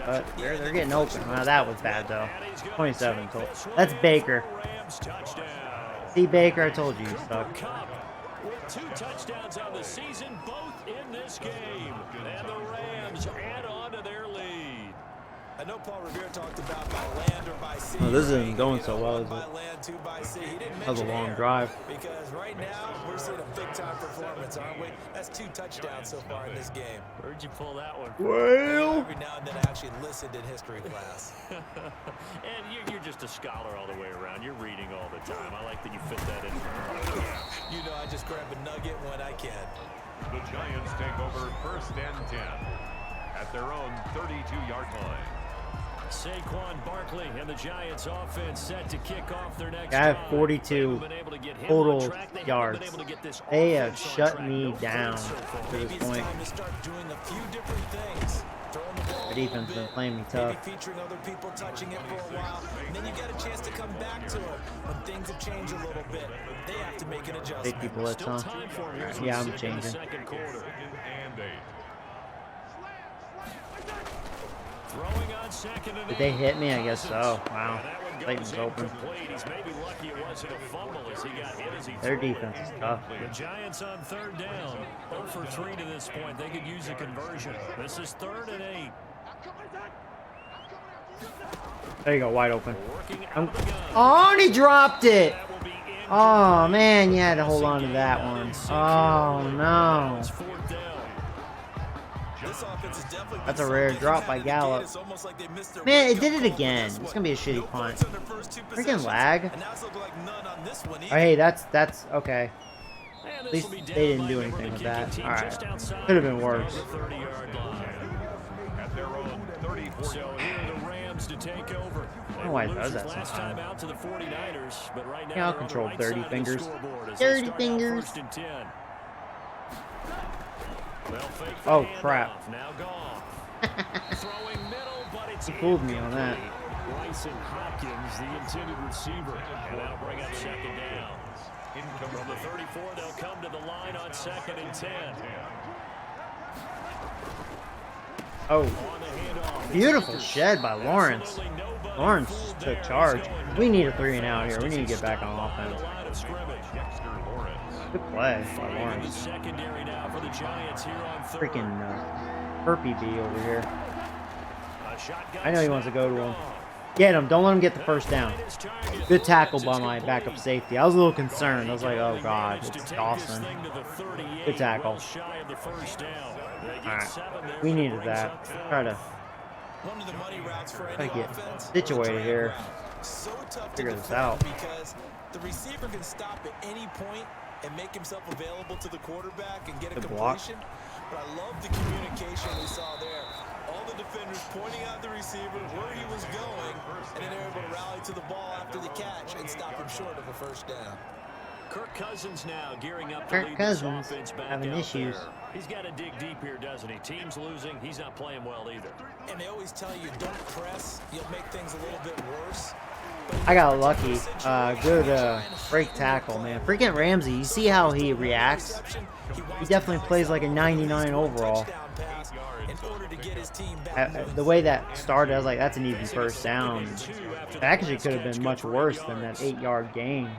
but they're getting open. Well, that was bad though. 27 total. That's Baker. See, Baker, I told you you suck. With 2 touchdowns on the season, both in this game, and the Rams add on to their lead. I know Paul Revere talked about by land or by sea. Oh, this isn't going so well, is by it? land, 2 by sea. He didn't That was a mention long air, drive. because right now we're seeing a big-time performance, aren't we? That's 2 touchdowns so far in this game. Where'd you pull that one? Well, Every now and then I actually listened in history class. And you're just a scholar all the way around. You're reading all the time. I like that you fit that in. You know, I just grab a nugget when I can. The Giants take over first and 10 at their own 32-yard line. Saquon Barkley and the Giants offense set to kick off their next I have drive. 42 They've been able to get him total on track. They haven't yards. been able to get this They have offense on shut track. me No down points so far. to Maybe this it's point. time to start doing a few different things. Throwing the ball Their a defense little been bit, playing me maybe tough. featuring other people touching it for a while, and then you get a chance to come back to it when things have changed a little bit. They have to make an adjustment. Big people, let's Still huh? time for him. Yeah, I'm In the changing. second quarter. Second and 8. Throwing on second and Did they 8. hit me? I guess so. Wow. That one goes Clayton's open. incomplete. He's maybe lucky it wasn't a fumble as he got hit as he Their threw it. defense is tough. The Giants on third down. 0 for 3 to this point. They could use a conversion. This is 3rd and 8. There you go, wide open. Working out of the gun. Oh, and he dropped it. That will be incomplete. Oh man, you had to hold on to that one. Oh no. It's 4th down. This offense is definitely That's a rare drop by Gallup. It's almost like they missed their Man, it wake-up did it call. again. Guess It's what? gonna be a shitty No punt. points on their first two Freaking possessions, lag. and now it's looking like none on this one Oh, either. hey, that's okay. And At this least will be they down didn't by do number anything the with kicking that. team All right, just outside could have been worse. the 30-yard line. At their own 34 So here are the Rams to take over. I don't know why it does that Last sometimes. time out to the 49ers, but right now Yeah, I'll they're on the control right dirty side of the fingers. scoreboard as they Dirty start out fingers. first and 10. They'll fake the Oh, handoff. crap. Now gone. Throwing middle, but it's You fooled me on that. incomplete. Bryson Hopkins, the intended receiver, and that'll bring up second down. From the 34, they'll come to the line on second and 10. Oh, On the handoff, beautiful shed by Lawrence. absolutely nobody Lawrence fooled took there. charge. He's going We need a nowhere 3 and out fast here. We as need to he get back on stopped by offense. the line of scrimmage. Dexter Lawrence. Good play by Fighting in the Lawrence. secondary now for the Giants here on third. Freaking Burpee B over here. A shotgun I know he wants to go to snap, him. gone. Get him. Don't let him get the first down. Right his target. Good tackle That's by my incomplete. backup safety. I was a little concerned. I was like, oh Only god, managed to it's take Dawson. this thing to the 38, Good tackle. well shy of the first down. They get Alright, 7 there, we but it needed brings that. up fourth. Try to One of the money routes for Gotta any get offense. situated here. So tough Figure to this defend out. because the receiver can stop at any point and make himself available to the quarterback and get a Good block. completion. But I love the communication we saw there. All the defenders pointing out the receiver where he was going, and then they're able to rally to the ball after the catch and stop him short of a first down. Kirk Cousins now gearing up to Kirk lead Cousins this offense back having out issues. there. He's got to dig deep here, doesn't he? Team's losing. He's not playing well either. And they always tell you, don't press. You'll make things a little bit worse. I got lucky. Good break tackle, man. Freaking Ramsey. You see how he reacts? He definitely plays like a 99 overall. The way that started, I was like, that's an easy first down. It actually could have been much worse than that 8-yard gain.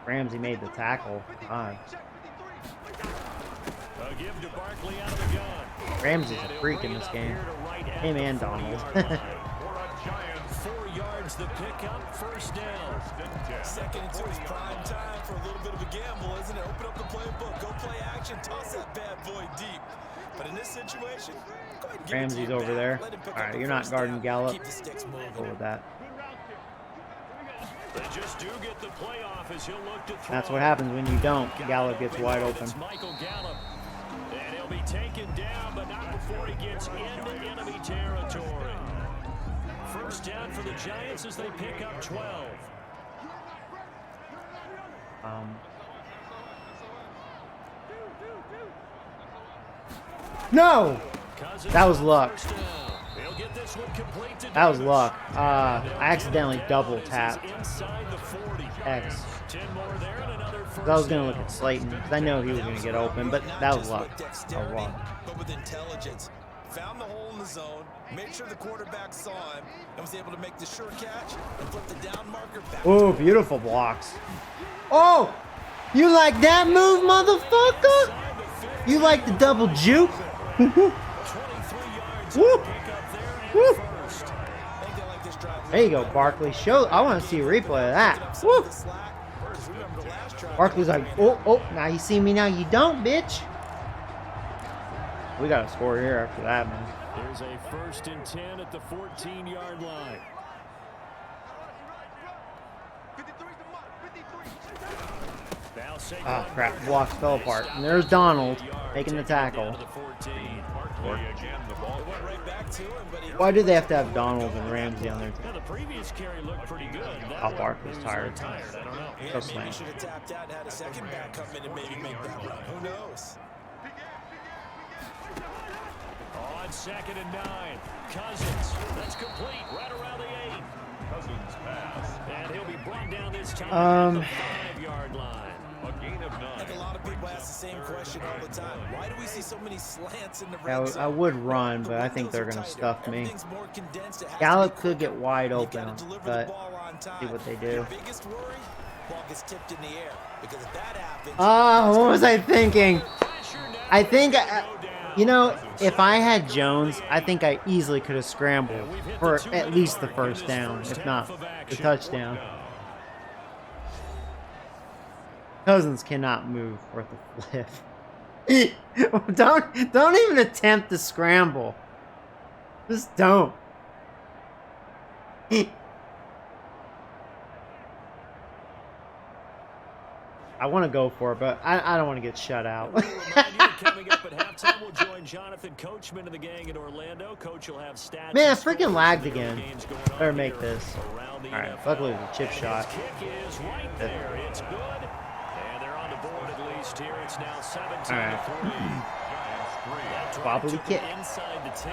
Ramsey made the tackle. God. A give to Barkley out of the gun. Ramsey's a freak in this game. Him and Donald. 4 yards the pickup, first down. Second and 2 is prime time for a little bit of a gamble, isn't it? Open up the playbook, go play action, toss that bad boy deep. But in this situation, go ahead and give it to Ramsey's your over back. there. Let him pick All up right, the you're not first guarding down. Gallup. Keep the sticks moving. Go with that. They just do get the playoff as he'll look to throw. That's what happens when you don't. Gallup gets wide open. It's Michael Gallup. And he'll be taken down, but not before he gets into enemy territory. First down for the Giants as they pick up 12. No! Cousins That was luck. first down. They'll get this one complete to That was Davis. luck. And I they'll accidentally get it double down as he's tapped inside the 40. X. 10 more there and another first I was gonna look down. at Slayton because I know he was gonna get open, but Not that was just luck. with That was dexterity, luck. but with intelligence. Found the hole in the zone, made sure the quarterback saw him, and was able to make the sure catch and flip the down marker back. Oh, beautiful blocks. Oh! You like that move, motherfucker? You like the double juke? 23 yards Woo! pick up there and Woo! first. I think they like this drive. There you go, Barkley. Show. I want to see a replay of that. Woo! The slack, 'cause remember the last drive, Barkley's like, oh, now you see me, now you don't, bitch. We got to score here after that, man. There's a first and 10 at the 14-yard line. Now Saquon Ah, crap. Barkley. Blocks fell apart. And there's Donald making the tackle. Down to the 14. Barkley again, the ball. went right back to him, but he Why do they have to have Donald and Ramsey on their team? Now the previous carry looked pretty good. That Oh, one, Barkley's he was tired. I don't know. yeah, So maybe slam. he should have tapped out and had a second back come in and maybe make that run. Who knows? On second and 9. Cousins. That's complete. Right around the 8. Cousins pass. And he'll be brought down this time at the 5-yard line. A gain of I think a 9. lot of people ask the same question all the time. Why do we see so many slants in the Yeah, red zone? I would run, The but I think windows they're are going to tighter. stuff me. Everything's more condensed. It has to Gallup be could quicker. get wide You open, gotta deliver but the ball on time. see what they Your do. biggest worry, ball gets tipped in the air, because if that happens, Oh, what was I thinking? Pressure now. I think, Go down. you know, if I had Jones, I think I easily could have scrambled for at least the first down, if not the touchdown. Cousins cannot move worth a flip. Don't even attempt to scramble. Just don't. I want to go for it, but I don't want to get shut out. Coming up at halftime, we'll join Jonathan Coachman and the gang in Orlando. Coach will have stats. Man, I freaking lagged again. Better make this. Alright, luckily it was a chip shot. Kick is right there. It's good. And they're on the board at least here. It's now 17-3. Wobbly kick. Inside the 10.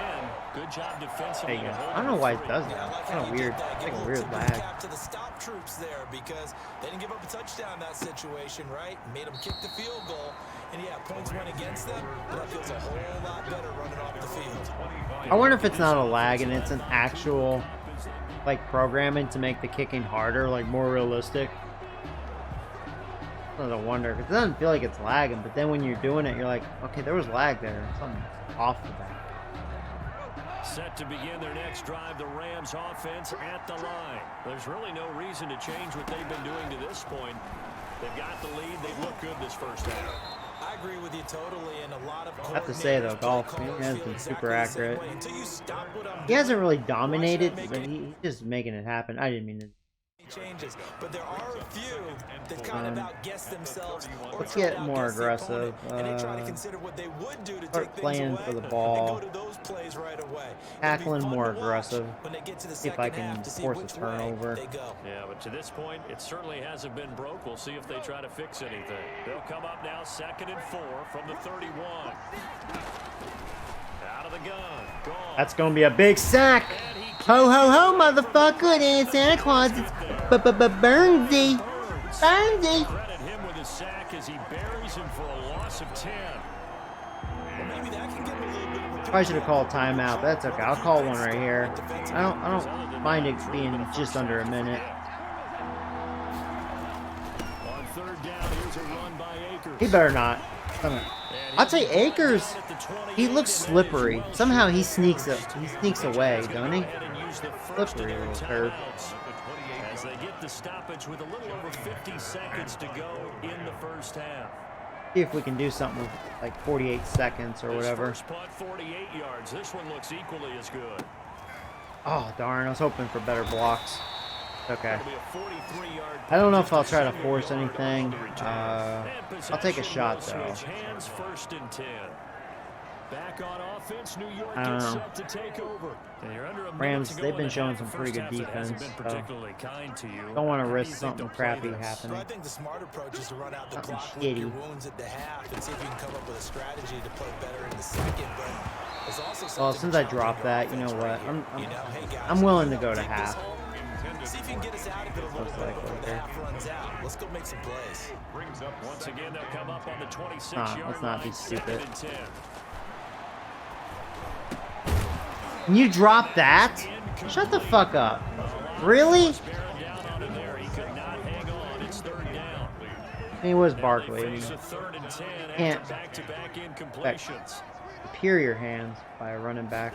Good job defensively. There you go. I don't know why it does that. It's kind of weird. It's like a weird lag. To the stop troops there because they didn't give up a touchdown in that situation, right? Made them kick the field goal. And yeah, points went against them, but that feels a whole lot better running off the field. I wonder if it's not a lag and it's an actual, like, programming to make the kicking harder, like, more realistic. I wonder, because it doesn't feel like it's lagging, but then when you're doing it, you're like, okay, there was lag there. Something's off with that. Set to begin their next drive, the Rams offense at the line. There's really no reason to change what they've been doing to this point. They've got the lead. They've looked good this first half. I agree with you totally, and a lot of I have to say though, golf he has been super accurate. He hasn't really dominated, but he's just making it happen. I didn't mean to. Changes, but there are a few that kind of outguess themselves. Let's get more aggressive. And they try to consider what they would do to Start playing for the ball. Tackling more aggressive. See if I can force a turnover. Yeah, but to this point, it certainly hasn't been broke. We'll see if they try to fix anything. They'll come up now 2nd and 4 from the 31. Out of the gun. Gone. That's gonna be a big sack. Ho ho ho, motherfucker! And Santa Claus is Burnsy. Burnsy. Credit him with his sack as he buries him for a loss of 10. I should have called timeout, but that's okay. I'll call one right here. I don't mind it being just under a minute. On 3rd down, here's a run by Akers. He better not. I'll tell you, Akers, he looks slippery. Somehow he sneaks away, doesn't he? Slippery little curve. As they get the stoppage with a little over 50 seconds to go in the first half. See if we can do something with like 48 seconds or whatever. First punt, 48 yards. This one looks equally as good. Oh, darn. I was hoping for better blocks. Okay. It'll be a 43-yard I don't know if I'll try to force anything. I'll take a shot, though. Hands 1st and 10. Back on offense, New York I don't gets know. set to take over. And you're under a minute Rams, to go they've in been the showing half. some The pretty first good half hasn't defense, been so particularly kind to you. don't want to How do risk you think something they'll play crappy this? happening. I think the smart approach is to run out the Something clock, lick your shitty. wounds at the half, and see if you can come up with a strategy to play better in the second. But there's also Well, something since I to dropped that, you know offense what? right here. Hey guys, I'm willing to go to take this half. home. See if you can get us out of it a little Most bit likely, before the okay. half runs out. Let's go make some plays. Once again, they'll come up on the 26-yard Let's not be line, stupid. 2nd and 10. Can you drop that? Shut the fuck up. Really? Bearing down on him there. He could not hang on. It's 3rd down. He was Barkley. I They mean, face a 3rd and 10 can't after back-to-back incompletions. superior hands by a running back.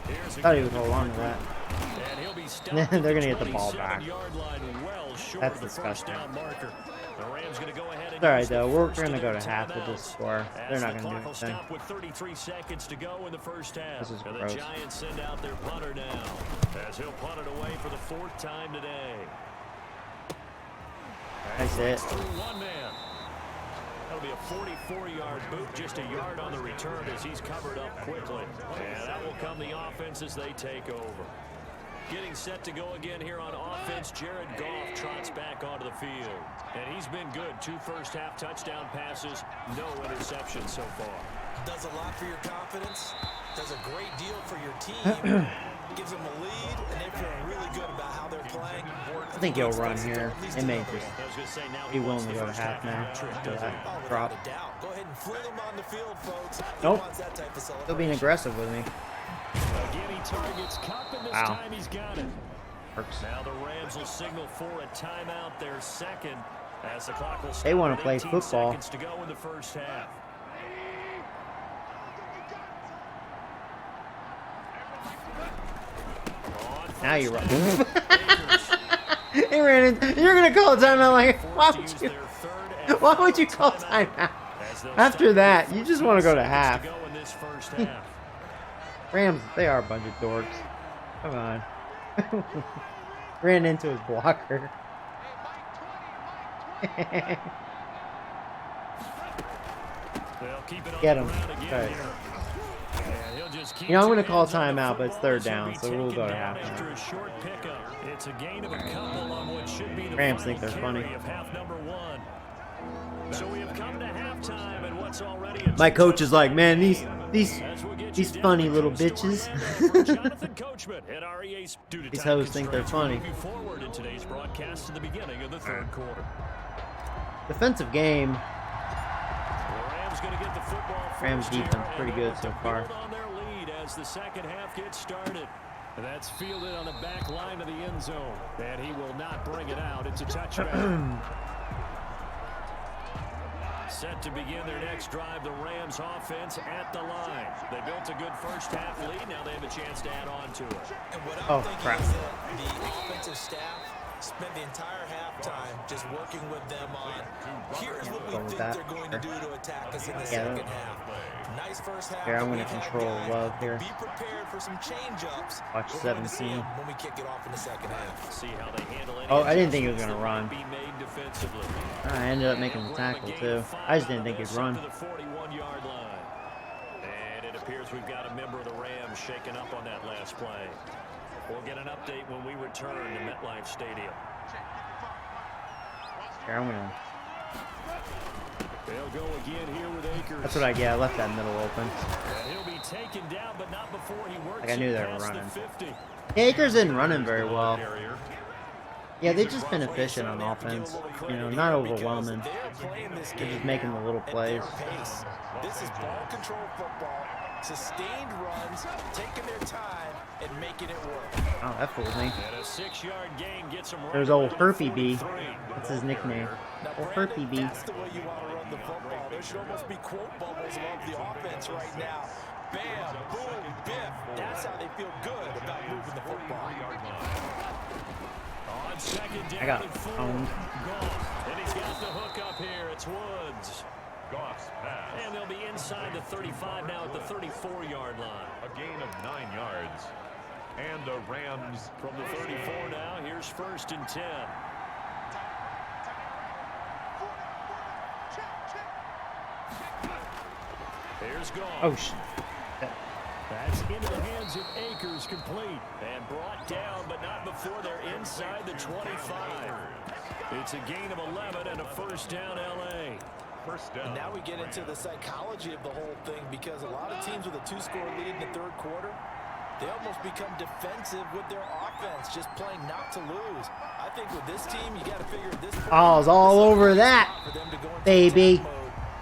Here's a Thought he would hold on to that. And he'll be stopped They're at the gonna get the ball back. 27-yard line, well short That's of the disgusting. first down marker. The Rams gonna go ahead and It's alright use though. their We're first gonna and go to 10 half with this timeouts. score. They're As not the gonna do clock will anything. stop with 33 seconds to go in the first half. This is and gross. the Giants send out their punter now, as he'll punt it away for the 4th time today. That's it. Through one man. That'll be a 44-yard boot, just a yard on the return as he's covered up quickly. And that will come the offense as they take over. Getting set to go again here on offense, Jared Goff trots back onto the field. And he's been good. 2 first-half touchdown passes, no interceptions so far. Does a lot for your confidence. Does a great deal for your team. Gives them a lead, and they're feeling really good about how they're playing. I think he'll run here. It may just I was going to say, now be he wants willing to the go to first half now. trick, After doesn't he? that drop. Without a doubt. Go ahead and fling him on the field, folks. He Nope. wants that type of Still being celebration. aggressive with me. Again, he targets Cup, and this Wow. time he's got it. Works. Now the Rams will signal for a timeout, their second, as the clock will stop They wanna with play 18 football. seconds to go in the first half. Now you're right. He ran in. You're gonna call a timeout like? Why would you? Why would you call timeout? After that, you just want to go to half. Go in this first half. Rams, they are a bunch of dorks. Come on. Ran into his blocker. They'll keep it on Get the him. ground again Okay. here. And he'll just keep You know, I'm two going to call hands on the timeout, but it's football. third This will down, be so we'll taken go to down half after now. a short pickup. It's a gain of a couple on what should be the Rams final think they're carry funny. of half number one. So we have come to halftime, and what's already a My coach is like, man, these As we'll get you these down funny to little close to bitches. Orlando for Jonathan Coachman at REA. Due to These time hoes think they're constraints, funny. we're moving forward in today's broadcast to the beginning of the third quarter. Defensive game. The Rams going to get the football first Rams here, defense and pretty they good look so to far. build on their lead as the second half gets started. And that's fielded on the back line of the end zone. And he will not bring it out. It's a touchback. Set to begin their next drive, the Rams offense at the line. They built a good first half lead. Now they have a chance to add on to it. And what Oh, I'm thinking crap. is that the offensive staff spent the entire halftime just working with them on here's what we Go with think that. they're going to do to attack us in the Yeah, second that- half. Nice first half. Here, I'm that gonna we've had, control guys, Love but here. Be prepared for some change-ups. Watch We're going to see 17. them when we kick it off in the second half. See how they handle any Oh, I didn't think he was adjustments gonna that run. might be made defensively. I ended up making the Grab a tackle gain too. of 5 I just didn't out think of he'd this, run. up to the 41-yard line. And it appears we've got a member of the Rams shaken up on that last play. We'll get an update when we return to MetLife Stadium. Here, I'm gonna. They'll go again here with Akers. That's what I get. I left that middle open. And he'll be taken down, but not before he works Like I knew it they were past running. the 50. Akers isn't running very well. Carrier. Yeah, they've just been efficient on offense. You know, not overwhelming. They're playing this They're game just making the little at plays. their pace. This is ball control football, sustained runs, taking their time and making it work. Oh, that fooled me. And a 6-yard gain gets him right There's old around the Herpy B. 43. That's his nickname. Now, Old Brandon, Herpy B. that's the way you want to run the football. There should almost be quote bubbles above the offense right now. Bam, boom, biff. That's how they feel good about moving the football. On second down I got and 4. owned. Goff. And he's got the hook up here. It's Woods. Goff's pass. And they'll be inside the 35 now at the 34-yard line. A gain of 9 yards. And the Rams From the 34 now, here's 1st and 10. Here's Goff. Oh, shit. That's into the hands of Akers, complete. And brought down, but not before they're inside the 25. It's a gain of 11 and a 1st down, L.A. first down. And now we get into the psychology of the whole thing because a lot of teams with a 2-score lead in the third quarter, they almost become defensive with their offense, just playing not to lose. I think with this team, you got to figure at this point, All's all this is over a that, spot for them to go into baby. attack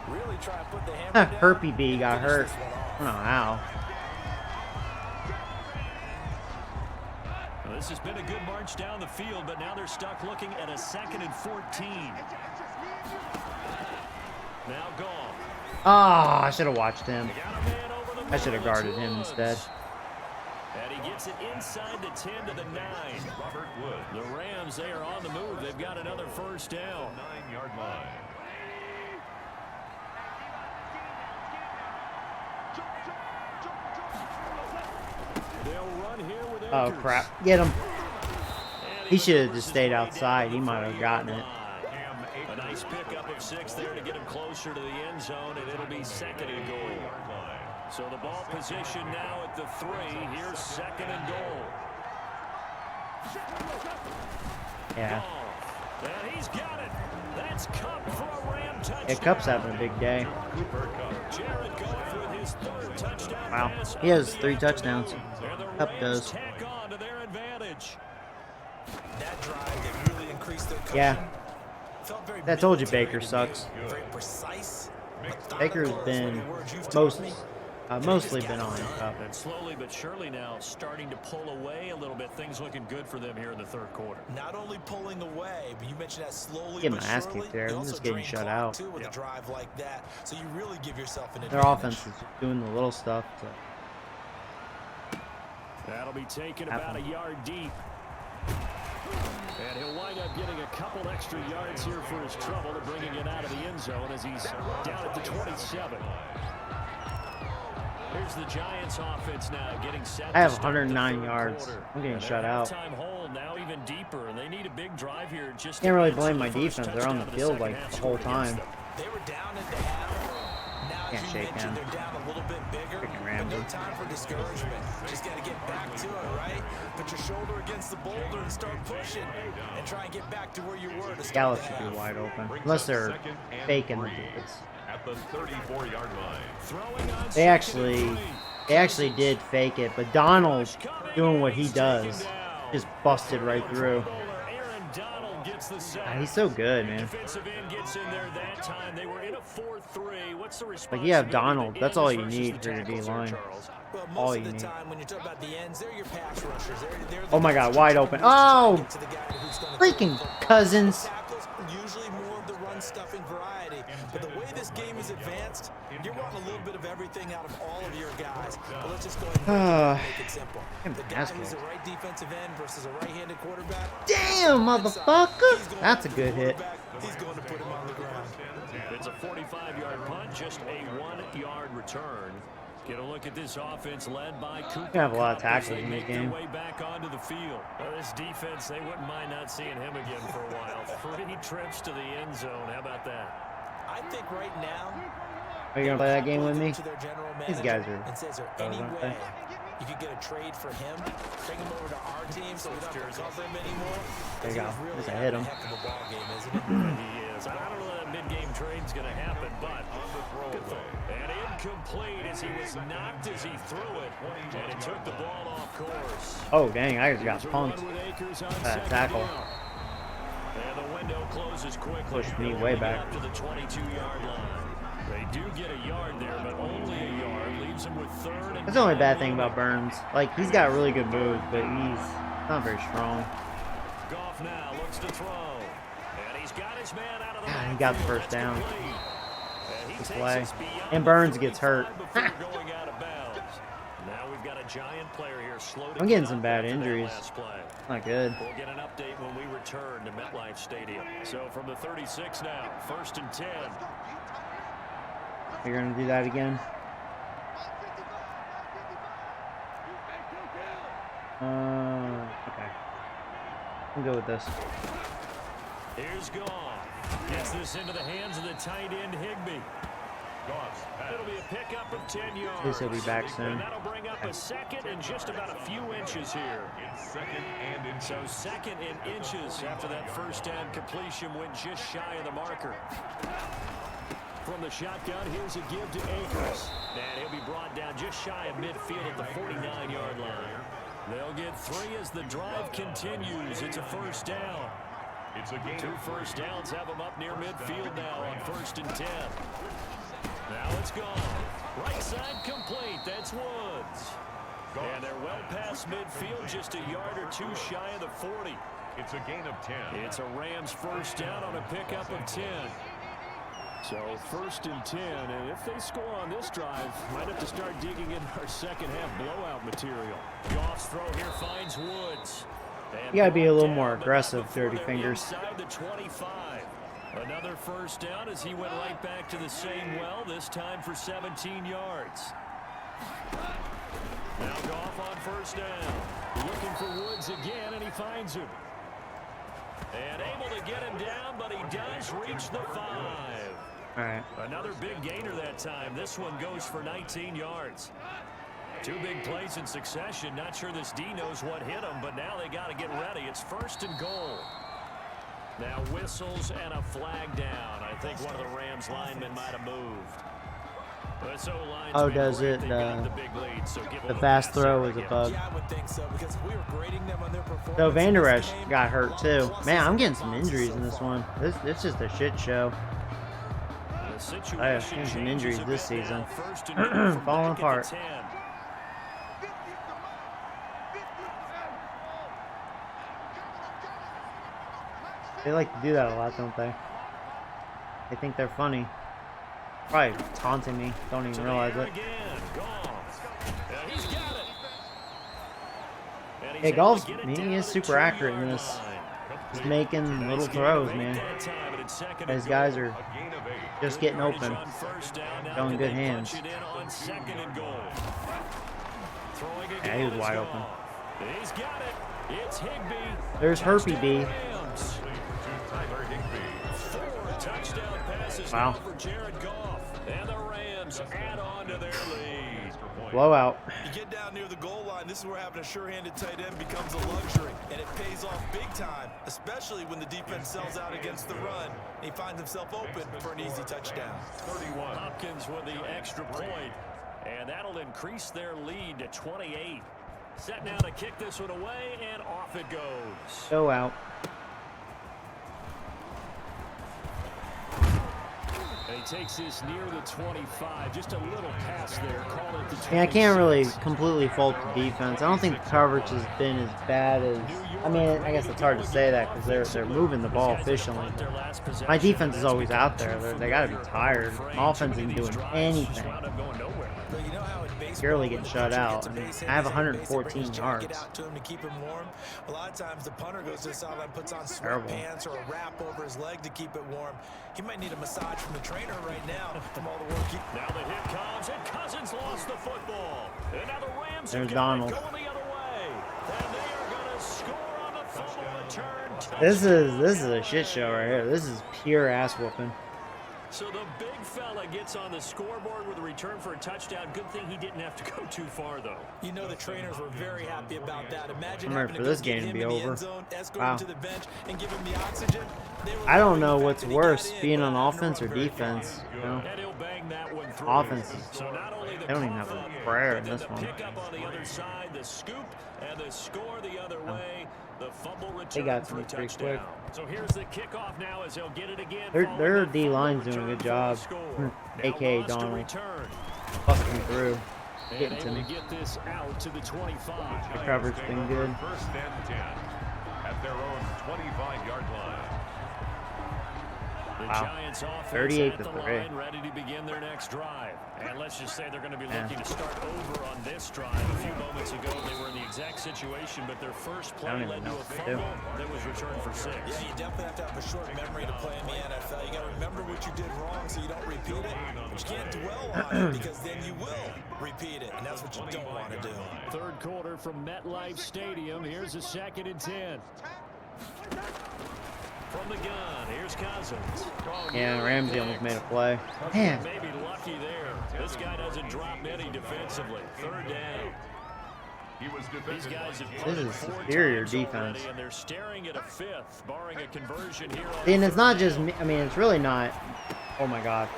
mode, really try and put the hammer down Herpy B and got finish hurt. this one off. I don't know how. Well, this has been a good march down the field, but now they're stuck looking at a 2nd and 14. Now Goff. Ah, I should have watched him. They got a man over the I should have middle. guarded It's him Woods. instead. And he gets it inside the 10 to the 9. Robert Woods. The Rams, they are on the move. They've got another 1st down. 9-yard line. They'll run here with Oh, Akers. crap. Get him. And He should have maneuvers just his stayed way outside. down to He the might have gotten it. 30-yard line. Cam A Akers. nice pickup of 6 there to get him closer to the end zone, and it'll be 2nd and goal. 3-yard line. So the ball position now at the 3. Here's 2nd and goal. Yeah. Goff. And he's got it. That's Cup for a Ram touchdown. Yeah, Cup's having a big day. Cooper Kupp. Jared Goff with his 3rd touchdown Wow. pass He has of the 3 afternoon. touchdowns. And the Cup Rams does. tack on to their advantage. That drive, they really increased their cushion. Yeah. Felt very I told you military Baker to me. sucks. Very precise. Baker's methodical is been maybe words you've told me. mostly been on Cup. And slowly but surely now starting to pull away a little bit. Things looking good for them here in the 3rd quarter. Not only pulling away, but you mentioned that slowly Get but my ass surely. kicked there. They I'm also just getting drain shut clock, out. too, with a drive like that. So you really give yourself an Their advantage. offense is just doing the little stuff. That'll be taken Happen. about a yard deep. And he'll wind up getting a couple extra yards here for his trouble and bringing it out of the end zone as he's down at the 27. Here's the Giants offense now getting set. I have 109 yards. I'm getting shut out. Hole now even deeper, and they need a big drive here. Just can't really blame my defense. They're on the field like the whole time. They were down at the half. Now, Can't as you shake mentioned, him. they're down a little bit bigger, but no time for discouragement. Just got to get back to it, right? Put your shoulder against the boulder and start pushing, and try and get back to where you were to start Gallup the should half. be wide open, unless they're faking the blitz. At the 34-yard line. They actually did fake it, but Donald doing what he does just busted right through. He's so good, man. Defensive end gets in there that time. They were in a 4-3. What's the response? Like, you have Donald. That's all you need for your D-line. Well, All most you of the need. time, when you talk about the ends, they're your pass rushers. They're Oh my God, guys wide who open. just try Oh, to get to the guy who's gonna freaking throw the football. Cousins. Tackles, usually more of the run-stuffing variety. But the way this game is advanced, you're wanting a little bit of everything out of all of your guys. But let's just go ahead and make it simple. The guy who's a right defensive end versus a right-handed quarterback. Damn, motherfucker. That's a good hit. He's going to put him on the ground. It's a 45-yard punt, just a 1-yard return. Get a look at this offense led by Cooper. You have a lot of Kupp as tackles they in this make their game. way back onto the field. Well, this defense, they wouldn't mind not seeing him again for a while. 3 trips to the end zone. How about that? I think right now, Are you gonna play that game with me? to their general These manager guys are and says, "Is there pros, any aren't way you could get a trade for him, bring him over to our team so we don't have to cover him anymore?" There you go. He's really Just hit having him. a heck of a ball game, isn't it? He is. I don't know that mid-game trade's going to happen, but good throw. And incomplete as he was knocked as he threw it, and it took the ball off course. Oh, dang, I just got There's a punked. run with Akers on That second tackle. down. And the window closes quickly. Pushed me They'll way get back. up to the 22-yard line. They do get a yard there, but only a yard. Leaves him with 3rd and That's the only bad thing about Burns. Like, he's got really good moves, but he's not very strong. Goff now looks to throw. And he's got his man out of the God, he got the backfield. first That's down. complete. And he Good takes play. us beyond And the Burns gets 35 hurt. before going out of bounds. Now we've got a giant player here slow to I'm getting get some up bad after that injuries. last play. Not good. We'll get an update when we return to MetLife Stadium. So from the 36 now, 1st and 10. You're gonna do that again? Okay. I'll go with this. Here's Goff. Gets this into the hands of the tight end Higbee. It'll be a pickup of 10 yards. At least he'll be back soon. And that'll bring up a second and just about a few inches here. So 2nd and inches after that first down completion went just shy of the marker. From the shotgun, here's a give to Akers. And he'll be brought down just shy of midfield at the 49-yard line. They'll get 3 as the drive continues. It's a 1st down. It's a game. 2 first downs have them up near midfield now on 1st and 10. Now it's gone. Right side complete. That's Woods. And they're well past midfield, just a yard or 2 shy of the 40. It's a gain of 10. It's a Rams first down on a pickup of 10. So 1st and 10, and if they score on this drive, might have to start digging in our second half blowout material. Goff's throw here finds Woods. And You gotta be a little brought more down, but aggressive, not before Dirty they're Fingers. inside the 25. Another first down as he went right back to the same well, this time for 17 yards. Now Goff on 1st down. Looking for Woods again, and he finds him. And able to get him down, but he does reach the 5. All right. Another big gainer that time. This one goes for 19 yards. 2 big plays in succession. Not sure this D knows what hit him, but now they got to get ready. It's 1st and goal. Now whistles and a flag down. I think one of the Rams linemen might have moved. But so Oh, does it? The fast throw is a bug. Yeah, I would think so, because we were grading them on their performance. So Van Der in Esch this game. got hurt too. Man, I'm getting some injuries in this one. It's just a shit show. I have seen some injuries this season. Falling apart. They like to do that a lot, don't they? They think they're funny. Probably taunting me. Don't even realize it. Yeah, Goff's, he is super accurate in this. Just making little throws, man. These guys are just getting open. Showing good hands. Yeah, he was wide open. There's Herpy B. Wow. Blowout. You get down near the goal line, this is where having a sure-handed tight end becomes a luxury, and it pays off big time, especially when the defense sells out against the run. He finds himself open for an easy touchdown. 31. Hopkins with the extra point, and that'll increase their lead to 28. Set now to kick this one away, and off it goes. Go out. And he takes this near the 25. Just a little pass there. Call it the 26. Yeah, I can't really completely fault the defense. I don't think the coverage has been as bad as... I mean, I guess it's hard to say that because they're moving the ball efficiently. My defense is always out there. They got to be tired. My offense isn't doing anything. Barely getting shut out. I mean, I have 114 yards. A lot of times the punter goes to the sideline, puts on sweatpants or a wrap over his leg to keep it warm. He might need a massage from the trainer right now from all the work he... Now the hit comes, and Cousins lost the football. And now the Rams There's are Donald. going the other way. And they are going to score on the fumble return. This is a shit show right here. This is pure ass whooping. So the big fella gets on the scoreboard with a return for a touchdown. Good thing he didn't have to go too far, though. You know the trainers were very happy about that. Imagine I'm ready for this game to be over. Wow. To the bench and give him the oxygen. I don't know what's worse, being on offense or defense. You know? Offense, they don't even have a prayer in this one. Pick up on the other side, the scoop and the score the other way. The fumble return. They got to me pretty quick. So here's the kickoff now as he'll get it again. Their D line's doing a good job. AKA Donald busting through, getting to me. Get this out to the 25. The coverage been good. First and 10 at their own 25-yard line. The Wow. Giants offense 38 at to the 3. line, ready to begin their next drive. And let's just say they're going to be looking to start over on this drive. A few moments ago, they were in the exact situation, but their first play led to a fumble that was returned for 6. Yeah, you definitely have to have a short memory to play in the NFL. You got to remember what you did wrong so you don't repeat it. But you can't dwell on it because then you will repeat it, and that's what you don't want to do. Third quarter from MetLife Stadium. Here's a 2nd and 10. From the gun, here's Cousins. Yeah, Ramsey almost made a play. Man. Maybe lucky there. This guy doesn't drop many defensively. 3rd down. These guys have This is superior defense. and they're staring at a 5th, barring a conversion here. And it's not just me. I mean, it's really not. Oh my God.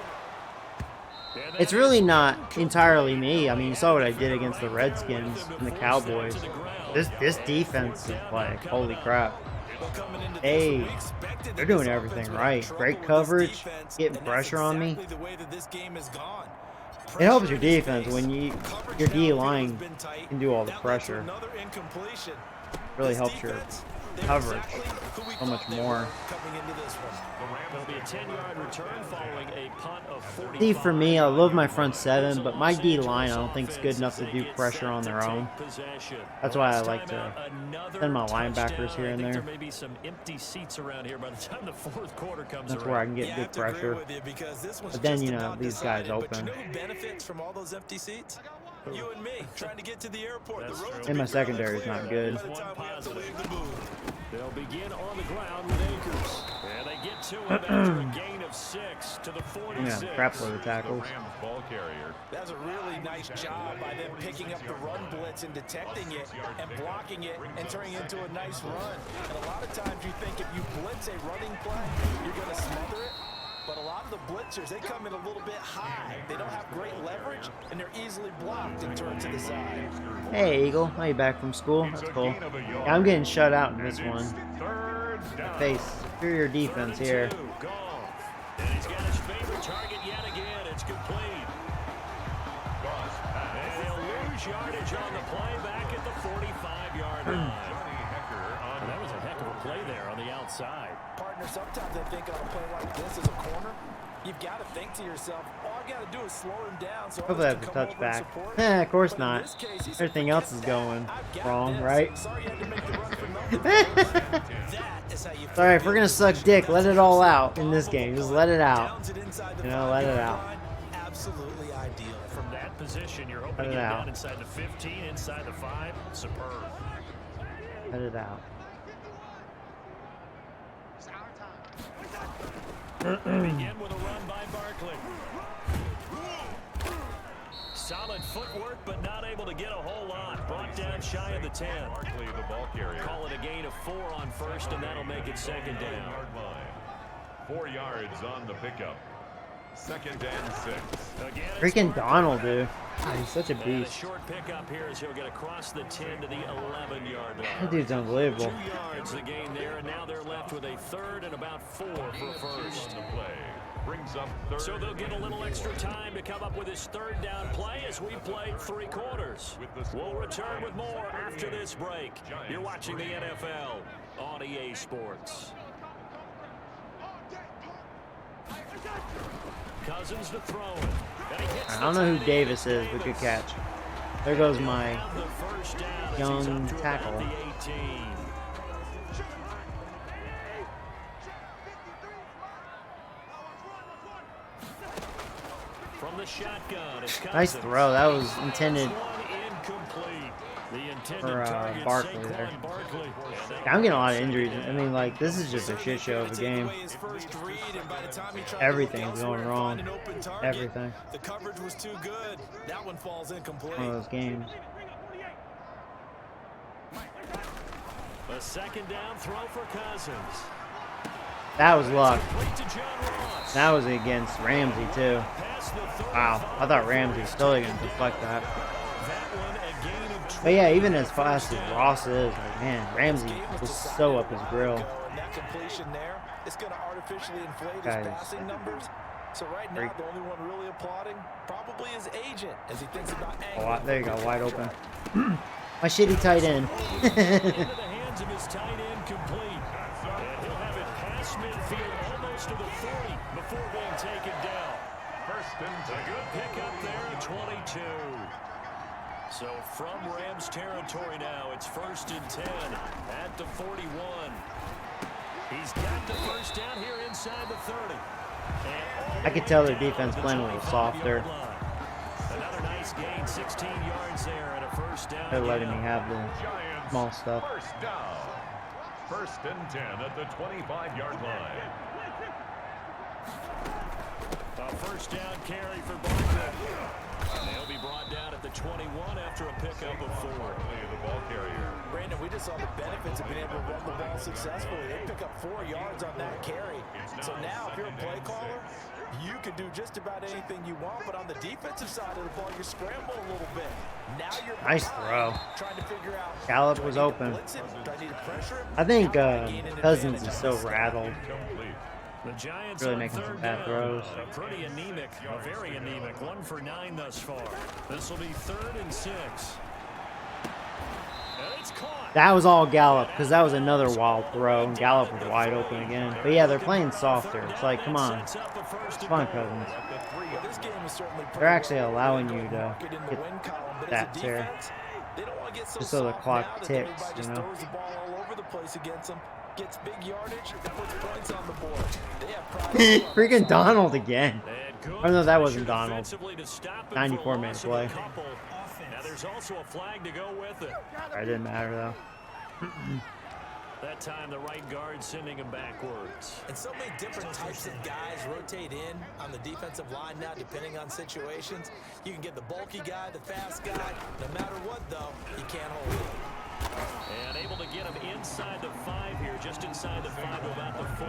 It's really not entirely me. I mean, you saw what I did against the Redskins and the Cowboys. This defense is like, holy crap. Hey, they're doing everything right. Great coverage, getting pressure on me. It helps your defense when your D line can do all the pressure. Really helps your coverage so much more. There'll be a 10-yard return following a punt of 45. See, for me, I love my front 7, but my D line I don't think is good enough to do pressure on their own. That's why I like to send my linebackers here and there. There may be some empty seats around here by the time the 4th quarter comes That's where I can get good pressure. But then, you know, these guys open. Benefits from all those empty seats? You and me trying to get to the airport. And my secondary is not good. They'll begin on the ground with Akers. And they get to him after a gain of 6 to the 46. Yeah, crap load of tackles. Ball carrier. That's a really nice job by them picking up the run blitz and detecting it and blocking it and turning it into a nice run. And a lot of times you think if you blitz a running play, you're going to smother it. But a lot of the blitzers, they come in a little bit high. They don't have great leverage, and they're easily blocked and turned to the side. Hey, Eagle. Are you back from school? That's cool. Yeah, I'm getting shut out in this one. Face superior defense here. And he's got his favorite target yet again. It's complete. And they'll lose yardage on the play back at the 45-yard line. That was a heck of a play there on the outside. Partner, sometimes I think on a play like this as a corner, you've got to think to yourself, all I got to do is slow him down. So Hopefully that's a touchback. Of course not. Everything else is going wrong, right? Sorry you had to make the run for nothing. That is how you Sorry, if we're gonna suck dick, let it all out in this game. Just let it out. You know, let it out. Absolutely ideal. From that position, you're hoping Let to it get out. down inside the 15, inside the 5. Superb. Let it out. Begin with a run by Barkley. Solid footwork, but not able to get a whole lot. Brought down shy of the 10. Barkley, the ball carrier. Call it a gain of 4 on first, and that'll make it second down. Yard line. 4 yards on the pickup. 2nd and 6. Again, it's Freaking Barkley. Donald, dude. God, he's such a And a beast. short pickup here as he'll get across the 10 to the 11-yard line. That dude's unbelievable. 2 yards the gain there, and now they're left with a third and about 4 for a first. On the play. Brings up 3rd. So they'll get a little extra time to come up with his third down play as we played 3 quarters. We'll return with more after this break. You're watching the NFL on EA Sports. Cousins to throw it. And he hits I don't know the who tight Davis end. is, but good catch. There goes my The first down as young he's up to about tackle. the 18. From the shotgun, it's Nice Cousins. throw. That was intended. One incomplete. The intended For, target, Barkley Saquon there. Barkley. I'm getting a lot of injuries. I mean, like, this is just a shit show of a game. Everything's going wrong. Everything. The coverage was too good. That one falls incomplete. One of those games. A second down throw for Cousins. That was luck. Complete to John Ross. That was against Ramsey, too. Past the 35. Wow. I thought Ramsey was totally going to deflect that. That one a gain of 12. But yeah, even as fast as Ross is, like, man, Ramsey was so up his grill. And that completion there, it's going to artificially inflate his Guys. passing numbers. So right now, Freak. the only one really applauding probably his agent as he thinks about There you go, wide open. My shitty tight end. Into the hands of his tight end complete. And he'll have it past midfield almost to the 40 before being taken down. First and A good pickup there at 22. So from Rams territory now, it's 1st and 10 at the 41. He's got the first down here inside the 30. I could tell their defense playing a little softer. Another nice gain, 16 yards there and a first down. They're letting me have the Giants. small stuff. First down. 1st and 10 at the 25-yard line. A first down carry for Barkley. He'll be brought down at the 21 after a pickup of 4. Barkley, the ball carrier. Brandon, we just saw the benefits of being able to run the ball successfully. They pick up 4 yards on that carry. So now, if you're a play caller, you can do just about anything you want. But on the defensive side of the ball, you scramble a little bit. Now you're Nice throw. trying to figure out. Gallup do I was need to open. blitz him? Do I need to pressure him? I think How can I gain an Cousins advantage is on so this? rattled. Complete. The Giants Really on making some 3rd bad down. throws. Pretty anemic, very anemic. 1 for 9 thus far. This will be 3rd and 6. And it's caught. That was all Gallup, because that was another wild throw, and Gallup was wide open again. But yeah, they're playing softer. It's like, come on. Sets up a first and Come on, goal. Cousins. Well, this game is certainly They're actually pretty allowing well. you They're to market in the get win column, but as a stats here. defense, they don't want to get so Just so the soft clock now that ticks, everybody you just know? throws the ball all over the place against them. Gets big yardage, that puts points on the board. They have pride. Freaking Donald again. And good Oh, no, that pressure wasn't Donald. defensively to stop him 94 for a minute loss of a play. couple. Now there's also a flag to go with it. It didn't matter, though. That time the right guard sending him backwards. And so many different types of guys rotate in on the defensive line now, depending on situations. You can get the bulky guy, the fast guy. No matter what, though, you can't hold it. And able to get him inside the 5 here, just inside the 5 to about the 4.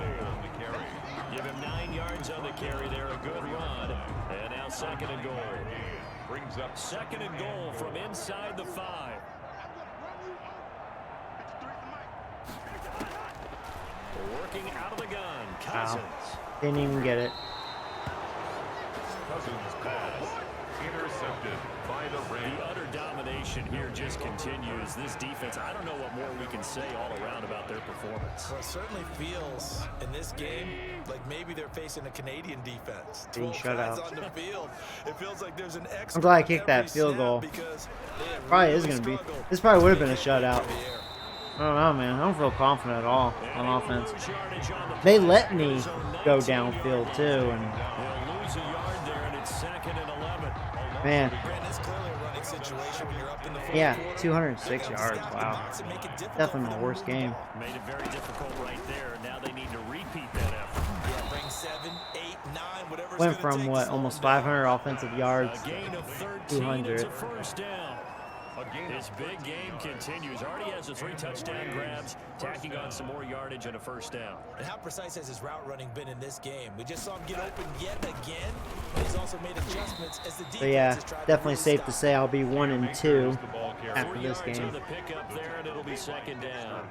Give him 9 yards on the carry there, a good run. And now 2nd and goal. Brings up 2nd and goal from inside the 5. Working out of the gun, Cousins. Didn't even get it. Cousins pass. Intercepted by the Rams. The utter domination here just continues. This defense, I don't know what more we can say all around about their performance. Well, it certainly feels in this game like maybe they're facing a Canadian defense. Being 12 shut guys out. on the field. It feels like there's an expert I'm glad I on kicked every that field snap goal. because they have Probably really is going to be. struggled This probably would have been a to get shutout. through the air. I don't know, man. I don't feel confident at all on offense. They let me go downfield too, and They'll lose a yard there, and it's 2nd and 11. man, Brandon, it's clearly a running situation when you're up in the fourth yeah, quarter. 206 yards. Wow, definitely my worst game. Made it very difficult right there. Now they need to repeat that effort. Yeah, bring 7, 8, 9, whatever. Went from what, almost 500 offensive yards A gain to of 13. 200. It's a first down. His big game continues. Already has the 3 touchdown grabs, tacking on some more yardage and a first down. And how precise has his route running been in this game? We just saw him get open yet again, but he's also made adjustments as the defense So yeah, has tried definitely really safe stop to say I'll be 1 and 2 carry. after 3 this yards game. on the pickup there, and it'll be 2nd down.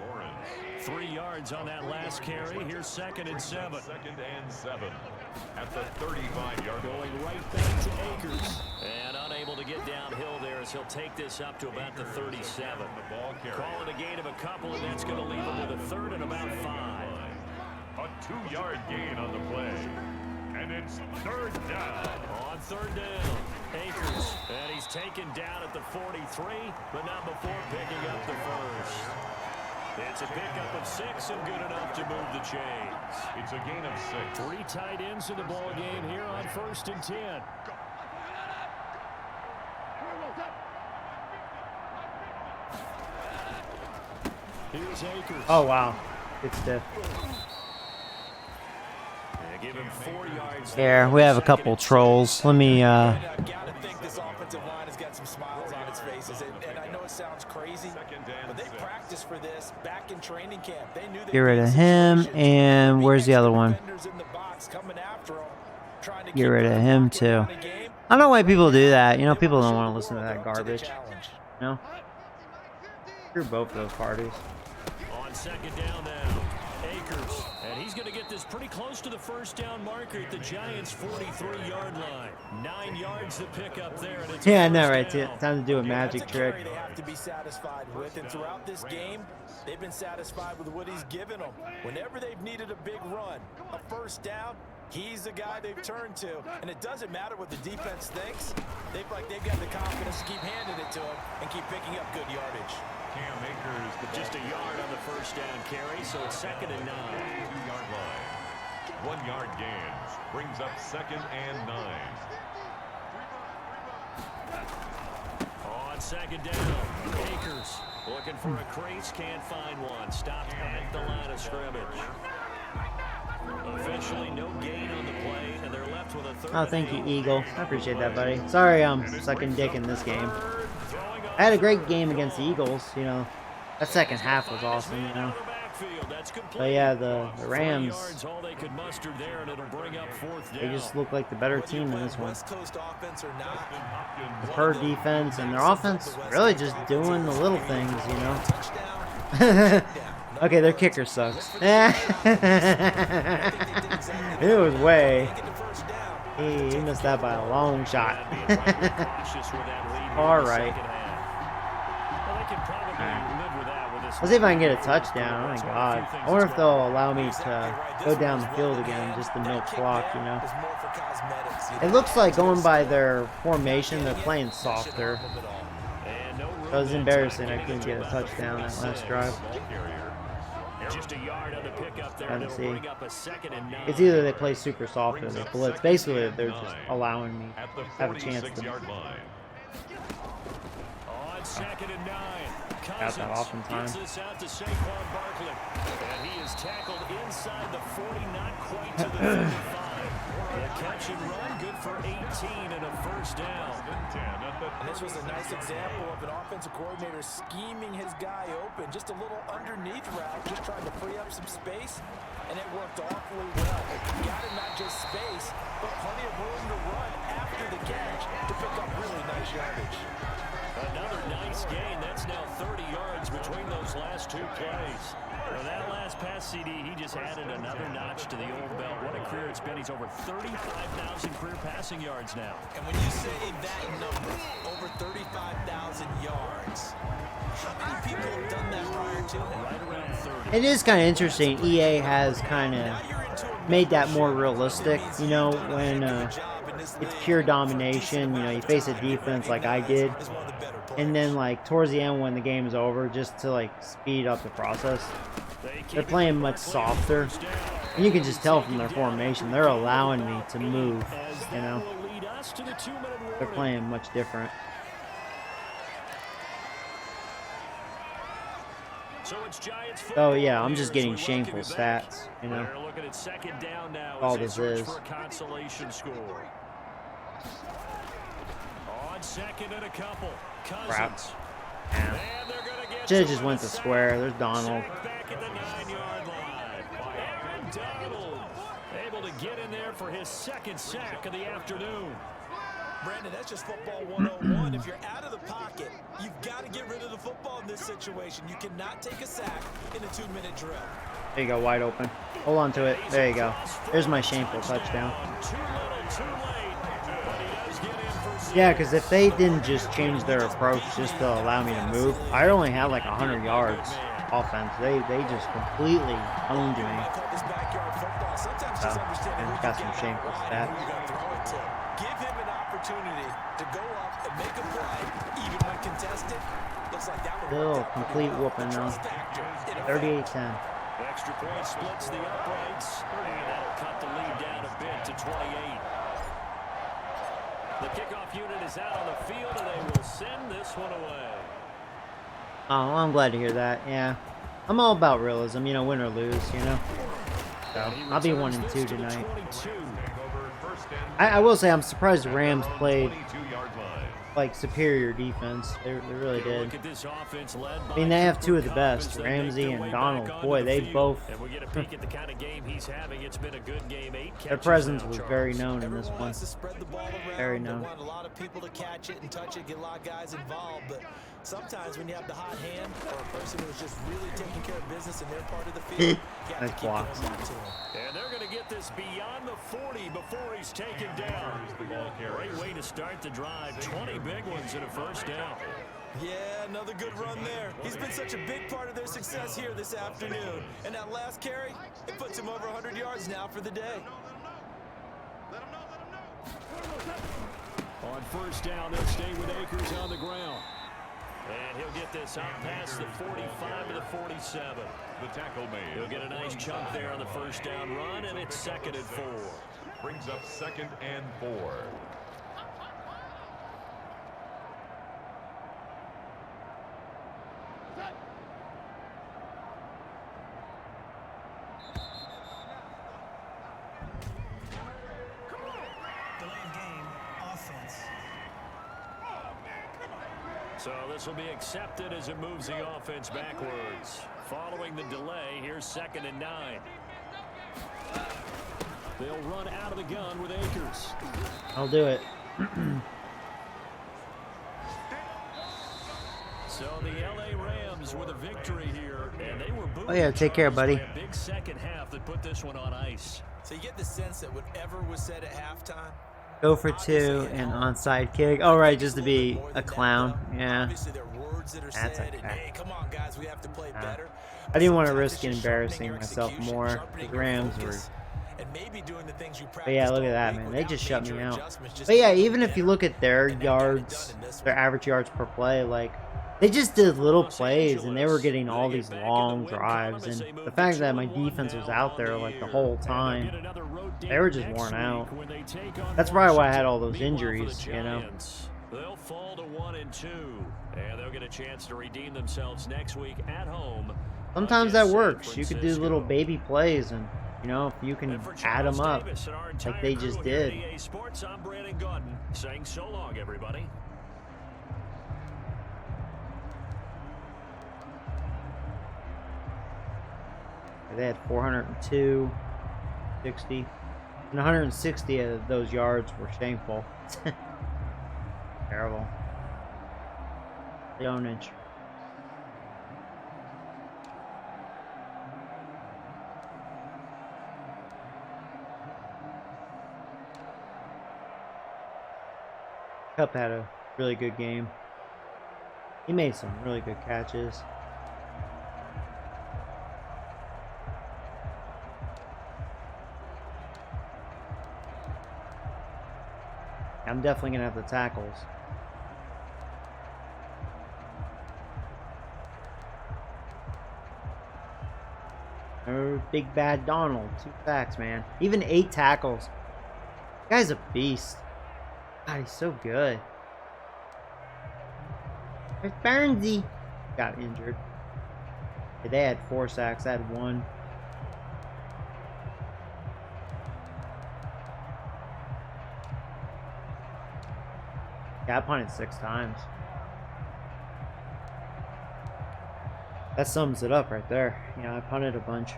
3 yards on that last carry. Here's 2nd and 7. 2nd and 7 at the 35-yard Going right back to Akers. And unable to get downhill there as he'll take this up to about the 37. Call it a gain of a couple, and that's going to leave him with a 3rd and about 5. A 2-yard gain on the play. And it's 3rd down. On 3rd down, Akers. And he's taken down at the 43, but not before picking up the first. It's a pickup of 6 and good enough to move the chains. It's a gain of 6. 3 tight ends in the ball game here on 1st and 10. Here's Akers. Oh wow, good stiff. They give him 4 yards. Here we have a couple trolls. Let me I gotta think this offensive line has got some smiles on its faces, and I know it sounds crazy, but they practiced for this back in training camp. They knew get rid of him, and where's the other one? Get rid of him too. I don't know why people do that. You know, people don't want to listen to that garbage. No. Screw both of those parties. On 2nd down now, Akers. And he's going to get this pretty close to the first down marker at the Giants' 43-yard line. 9 yards to pick up there. And it's Yeah, I know, right? down. Time to do a magic That's a carry trick. they have to be satisfied with, and throughout this game, they've been satisfied with what he's given them. Whenever they've needed a big run, a first down, he's the guy they've turned to. And it doesn't matter what the defense thinks. They've got the confidence to keep handing it to him and keep picking up good yardage. Cam Akers with Just a yard on the first down carry, so it's 2nd and 9. 2-yard line. 1-yard gains brings up 2nd and 9. On 2nd down, Akers looking for a crease, can't find one. Stopped at the line of scrimmage. Officially no gain on the play, and they're left with a 3rd. Oh, thank you, Eagle. I appreciate that, buddy. Sorry I'm sucking dick in this game. I had a great game against the Eagles, you know. That second half was awesome, you know. But yeah, the Rams, they just look like the better team in this one. West Coast offense or not, Per defense, and their offense really just doing the little things, you know. touchdown. Okay, their kicker sucks. It was way. He missed that by a long shot. All right. Let's see if I can get a touchdown. Oh my god. I wonder if they'll allow me to go down the field again just to milk clock, you know. It looks like going by their formation, they're playing softer. It was embarrassing. I couldn't get a touchdown that last drive. Just a yard on the pickup there. Trying to see. Bring up a 2nd and 9. It's either they play super soft or they blitz. Basically, they're just allowing me At the to have a chance to 46-yard line. On 2nd and 9. got that oftentimes. Gets this out to Saquon Barkley. And he is tackled inside the 40, not quite to the 35. The catch and run, good for 18 and a first down. And this was a nice example of an offensive coordinator scheming his guy open. Just a little underneath route, just trying to free up some space. And it worked awfully well. Got him not just space, but plenty of room to run after the catch to pick up really nice yardage. Another nice gain. That's now 30 yards between those last 2 plays. For that last pass CD, he just added another notch to the old belt. What a career it's been. He's over 35,000 career passing yards now. And when you say that number, over 35,000 yards, how many people have done that prior to him? Right around 30. It is kind of interesting. EA has kind of made that more realistic. You know, when it's pure domination. You know, you face a defense like I did, and then like towards the end when the game is over, just to like speed up the process. They're playing much softer, and you can just tell from their formation they're allowing me to move. You know, they're playing much different. Oh yeah, I'm just getting shameful stats, you know. All this is. Crap. Yeah. Should have just went to square. There's Donald. Able to get in there for his second sack of the afternoon. Brandon, that's just football 101. If you're out of the pocket, you've got to get rid of the football in this situation. You cannot take a sack in a 2-minute drill. There you go, wide open. Hold on to it. There you go. There's my shameful touchdown. Yeah, because if they didn't just change their approach just to allow me to move, I only had like 100 yards offense. They just completely owned me. So, and got some shameful stats. Give him an opportunity to go up and make a play, even when contested. Looks like that Still complete whooping though. 38-10. Extra point splits the uprights, and that'll cut the lead down a bit to 28. The kickoff unit is out on the field, and they will send this one away. Oh, well, I'm glad to hear that. Yeah, I'm all about realism, you know, win or lose, you know. So I'll be 1-2 tonight. I will say I'm surprised the Rams played like superior defense. They really did. I mean, they have two of the best, Ramsey and Donald. Boy, they both. Their presence was very known in this one. Very known. A lot of people to catch it and touch it, get a lot of guys involved, but sometimes when you have the hot hand or a person who's just really taking care of business in their part of the field, you have to keep going back to them. And they're going to get this beyond the 40 before he's taken down. Great way to start the drive. 20 big ones in a first down. Yeah, another good run there. He's been such a big part of their success here this afternoon. And that last carry, it puts him over 100 yards now for the day. On first down, they'll stay with Akers on the ground. And he'll get this out past the 45 to the 47. The tackle made. He'll get a nice chunk there on the first down run, and it's 2nd and 4. Brings up 2nd and 4. So this will be accepted as it moves the offense backwards. Following the delay, here's 2nd and 9. They'll run out of the gun with Akers. I'll do it. So the LA Rams with a victory here, and they were Oh yeah, take care, buddy. a big second half that put this one on ice. So you get the sense that whatever was said at halftime, Go for 2 and onside kick. All right, just to be a clown. Yeah. That's okay. Hey, come on, guys, we have to play better. I didn't want to risk embarrassing myself more. The Rams were. But yeah, look at that, man. They just shut me out. But yeah, even if you look at their yards, their average yards per play, like, they just did little plays, and they were getting all these long drives. And the fact that my defense was out there, like, the whole time, they were just worn out. That's probably why I had all those injuries, you know. They'll fall to 1-2, and they'll get a chance to redeem themselves next week at home. Sometimes that works. You could do little baby plays, and you know, if you can add them up, like they just did. I'm Brandon Gordon saying so long, everybody. They had 402, 60, and 160 of those yards were shameful. Terrible. The ownage. Cup had a really good game. He made some really good catches. I'm definitely going to have the tackles. Oh, big bad Donald. 2 sacks, man. Even 8 tackles. Guy's a beast. God, he's so good. There's Burnsy. Got injured. They had 4 sacks. I had 1. Yeah, I punted 6 times. That sums it up right there. You know, I punted a bunch.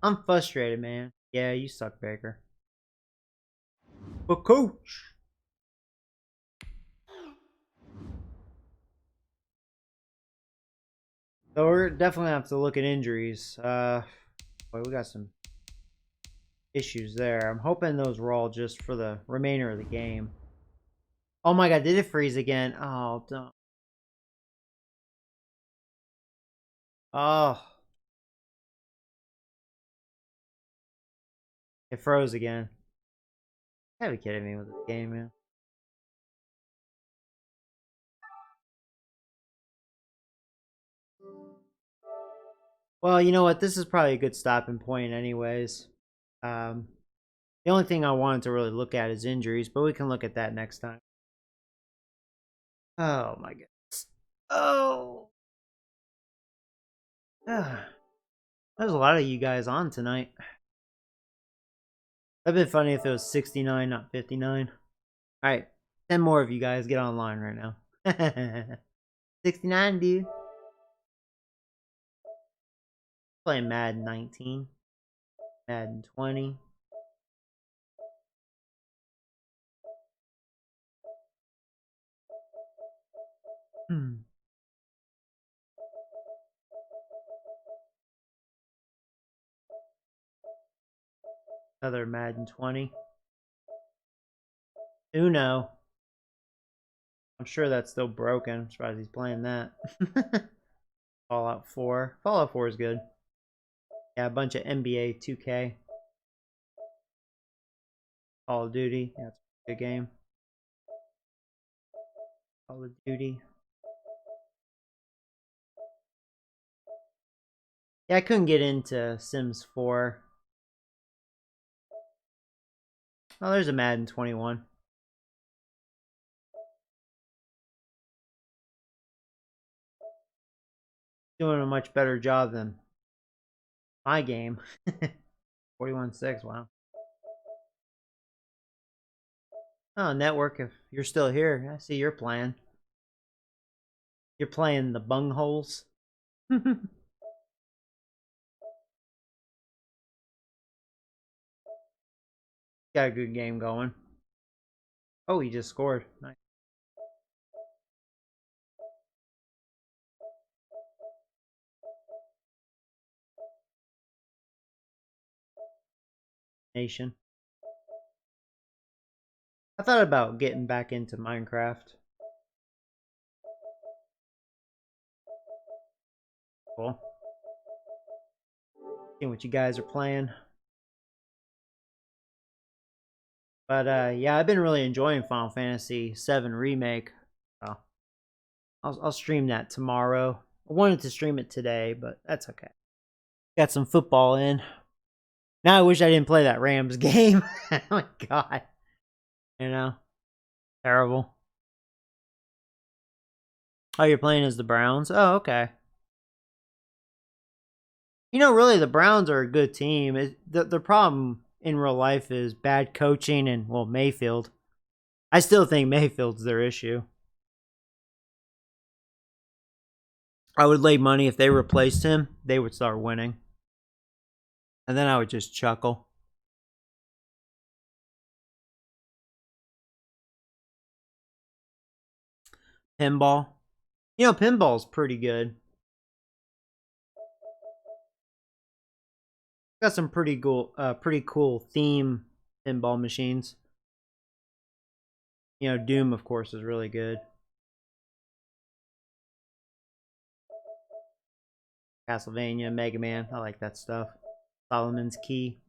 I'm frustrated, man. Yeah, you suck, Baker. But coach. So we're definitely gonna have to look at injuries. Boy, we got some issues there. I'm hoping those were all just for the remainder of the game. Oh my god, did it freeze again? Oh, don't. Oh. It froze again. You gotta be kidding me with this game, man. Well, you know what? This is probably a good stopping point anyways. The only thing I wanted to really look at is injuries, but we can look at that next time. Oh my goodness. Oh. There's a lot of you guys on tonight. That'd been funny if it was 69, not 59. Alright, 10 more of you guys get online right now. 69, dude. Playing Madden 19. Madden 20. Another Madden 20. Uno. I'm sure that's still broken. I'm surprised he's playing that. Fallout 4. Fallout 4 is good. Yeah, a bunch of NBA 2K. Call of Duty. Yeah, it's a good game. Call of Duty. Yeah, I couldn't get into Sims 4. Oh, there's a Madden 21. Doing a much better job than my game. 41-6, wow. Oh, network, if you're still here, I see you're playing. You're playing the bungholes. Got a good game going. Oh, he just scored. Nice. Nation. I thought about getting back into Minecraft. Cool. Seeing what you guys are playing. But yeah, I've been really enjoying Final Fantasy VII Remake. So I'll stream that tomorrow. I wanted to stream it today, but that's okay. Got some football in. Now I wish I didn't play that Rams game. Oh my god. You know? Terrible. Oh, you're playing as the Browns? Oh, okay. You know, really, the Browns are a good team. The problem in real life is bad coaching and, well, Mayfield. I still think Mayfield's their issue. I would lay money if they replaced him, they would start winning. And then I would just chuckle. Pinball. You know, pinball's pretty good. Got some pretty cool theme pinball machines. You know, Doom, of course, is really good. Castlevania, Mega Man, I like that stuff. Solomon's Key.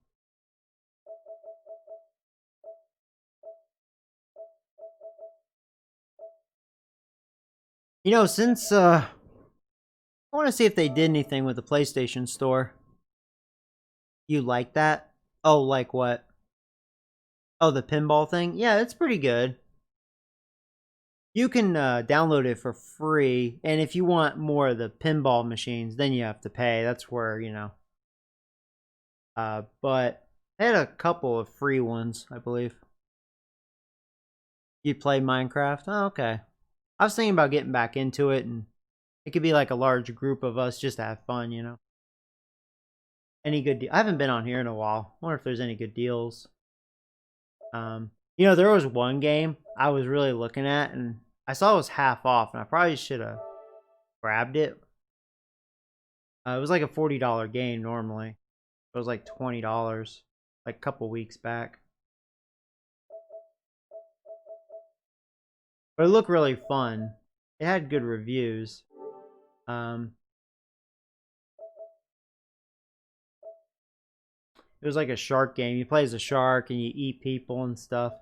You know, since I want to see if they did anything with the PlayStation Store. You like that? Oh, like what? Oh, the pinball thing? Yeah, it's pretty good. You can download it for free, and if you want more of the pinball machines, then you have to pay. That's where, you know. But they had a couple of free ones, I believe. You play Minecraft? Oh, okay. I was thinking about getting back into it, and it could be like a large group of us just to have fun, you know. Any good I haven't been on here in a while. I wonder if there's any good deals. You know, there was one game I was really looking at, and I saw it was half off, and I probably should have grabbed it. It was like a $40 game normally. It was like $20, like a couple weeks back. But it looked really fun. It had good reviews. It was like a shark game. You play as a shark and you eat people and stuff.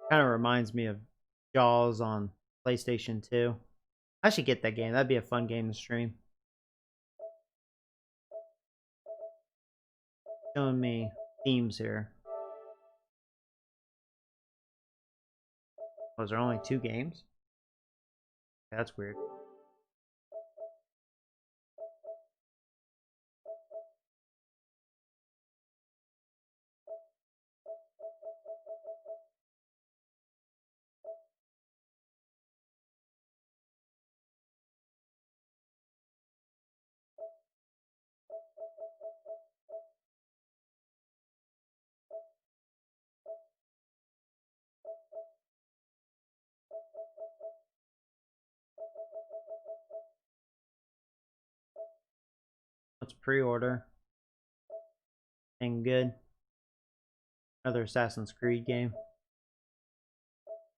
Kind of reminds me of Jaws on PlayStation 2. I should get that game. That'd be a fun game to stream. Showing me themes here. Was there only 2 games? That's weird. Let's pre-order. And good. Another Assassin's Creed game.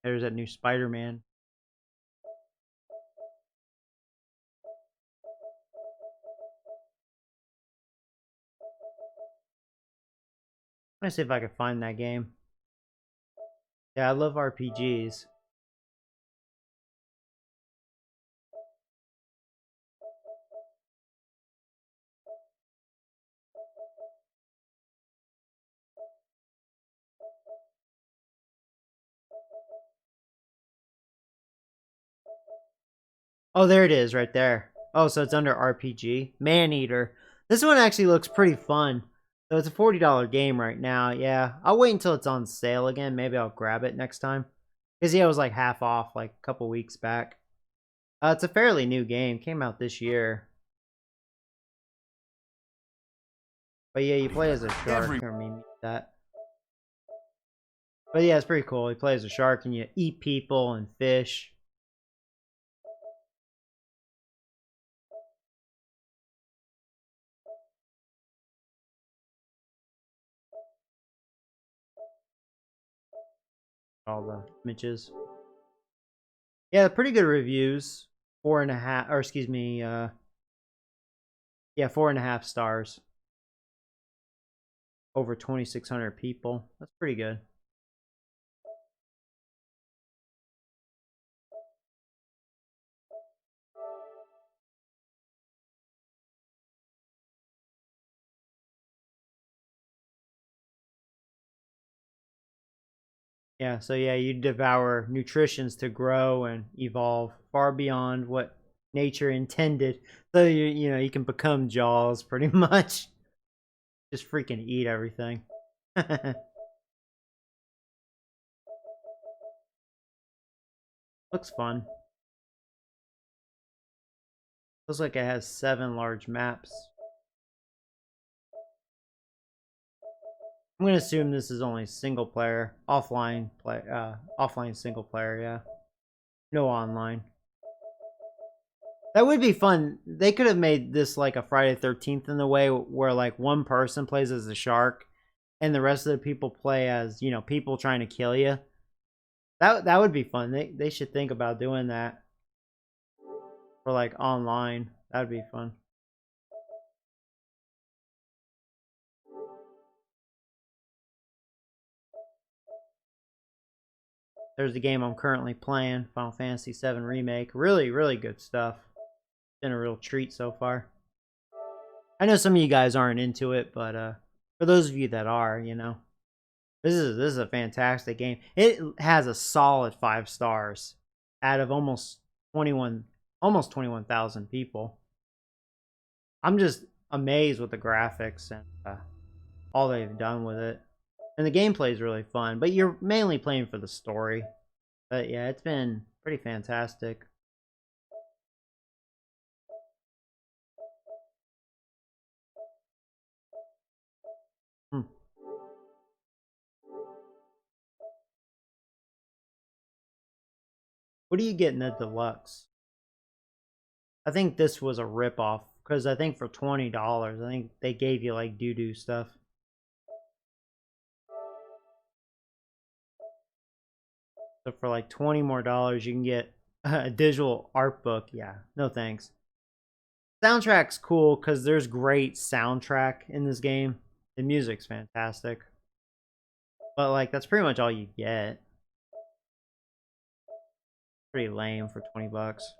There's that new Spider-Man. Let me see if I can find that game. Yeah, I love RPGs. Oh, there it is, right there. Oh, so it's under RPG. Maneater. This one actually looks pretty fun. So it's a $40 game right now. Yeah, I'll wait until it's on sale again. Maybe I'll grab it next time. Because, yeah, it was like half off like a couple weeks back. It's a fairly new game. Came out this year. But yeah, you play as a shark. Or maybe that. But yeah, it's pretty cool. You play as a shark and you eat people and fish. All the images. Yeah, pretty good reviews. 4.5, or excuse me, yeah, 4.5 stars. Over 2,600 people. That's pretty good. Yeah, so yeah, you devour nutritions to grow and evolve far beyond what nature intended. So you know, you can become Jaws pretty much. Just freaking eat everything. Looks fun. Looks like it has 7 large maps. I'm gonna assume this is only single player, offline single player, yeah. No online. That would be fun. They could have made this like a Friday the 13th in the way where like one person plays as a shark and the rest of the people play as, you know, people trying to kill you. That would be fun. They should think about doing that for like online. That would be fun. There's the game I'm currently playing, Final Fantasy VII Remake. Really, really good stuff. Been a real treat so far. I know some of you guys aren't into it, but for those of you that are, you know, this is a fantastic game. It has a solid 5 stars out of almost 21,000 people. I'm just amazed with the graphics and all they've done with it. And the gameplay is really fun, but you're mainly playing for the story. But yeah, it's been pretty fantastic. What do you get in the deluxe? I think this was a ripoff because I think for $20, I think they gave you like doo-doo stuff. So for like $20 more, you can get a digital art book. Yeah, no thanks. Soundtrack's cool because there's great soundtrack in this game. The music's fantastic. But like, that's pretty much all you get. Pretty lame for 20 bucks.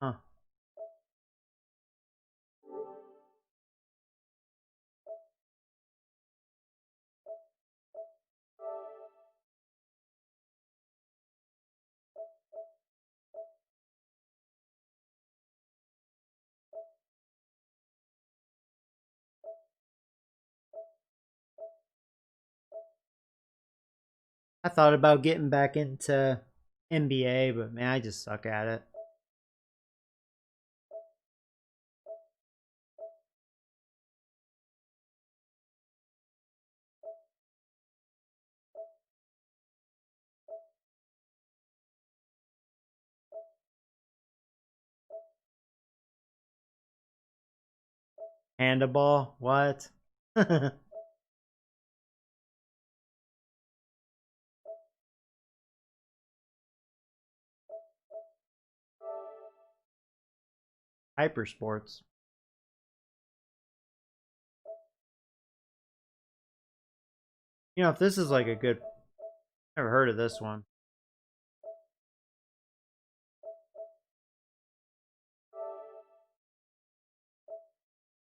Huh. I thought about getting back into NBA, but man, I just suck at it. Handball? What? Hypersports. You know, if this is like a good... Never heard of this one.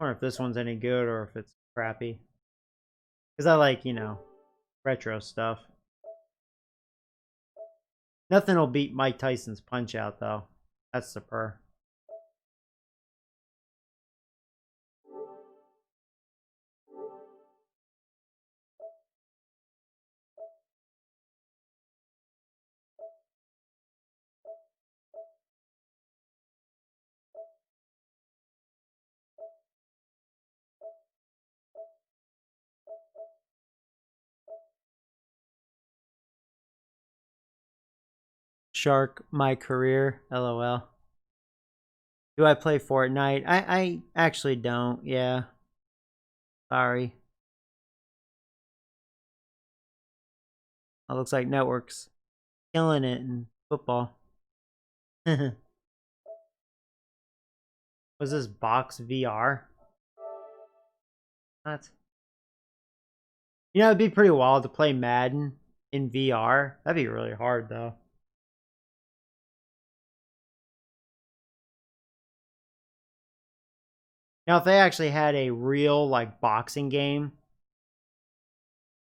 I wonder if this one's any good or if it's crappy. Because I like, you know, retro stuff. Nothing will beat Mike Tyson's Punch Out, though. That's the purr. Shark My Career, LOL. Do I play Fortnite? I actually don't, yeah. Sorry. It looks like Network's killing it in football. Was this Box VR? What? You know, it'd be pretty wild to play Madden in VR. That'd be really hard, though. Now, if they actually had a real, like, boxing game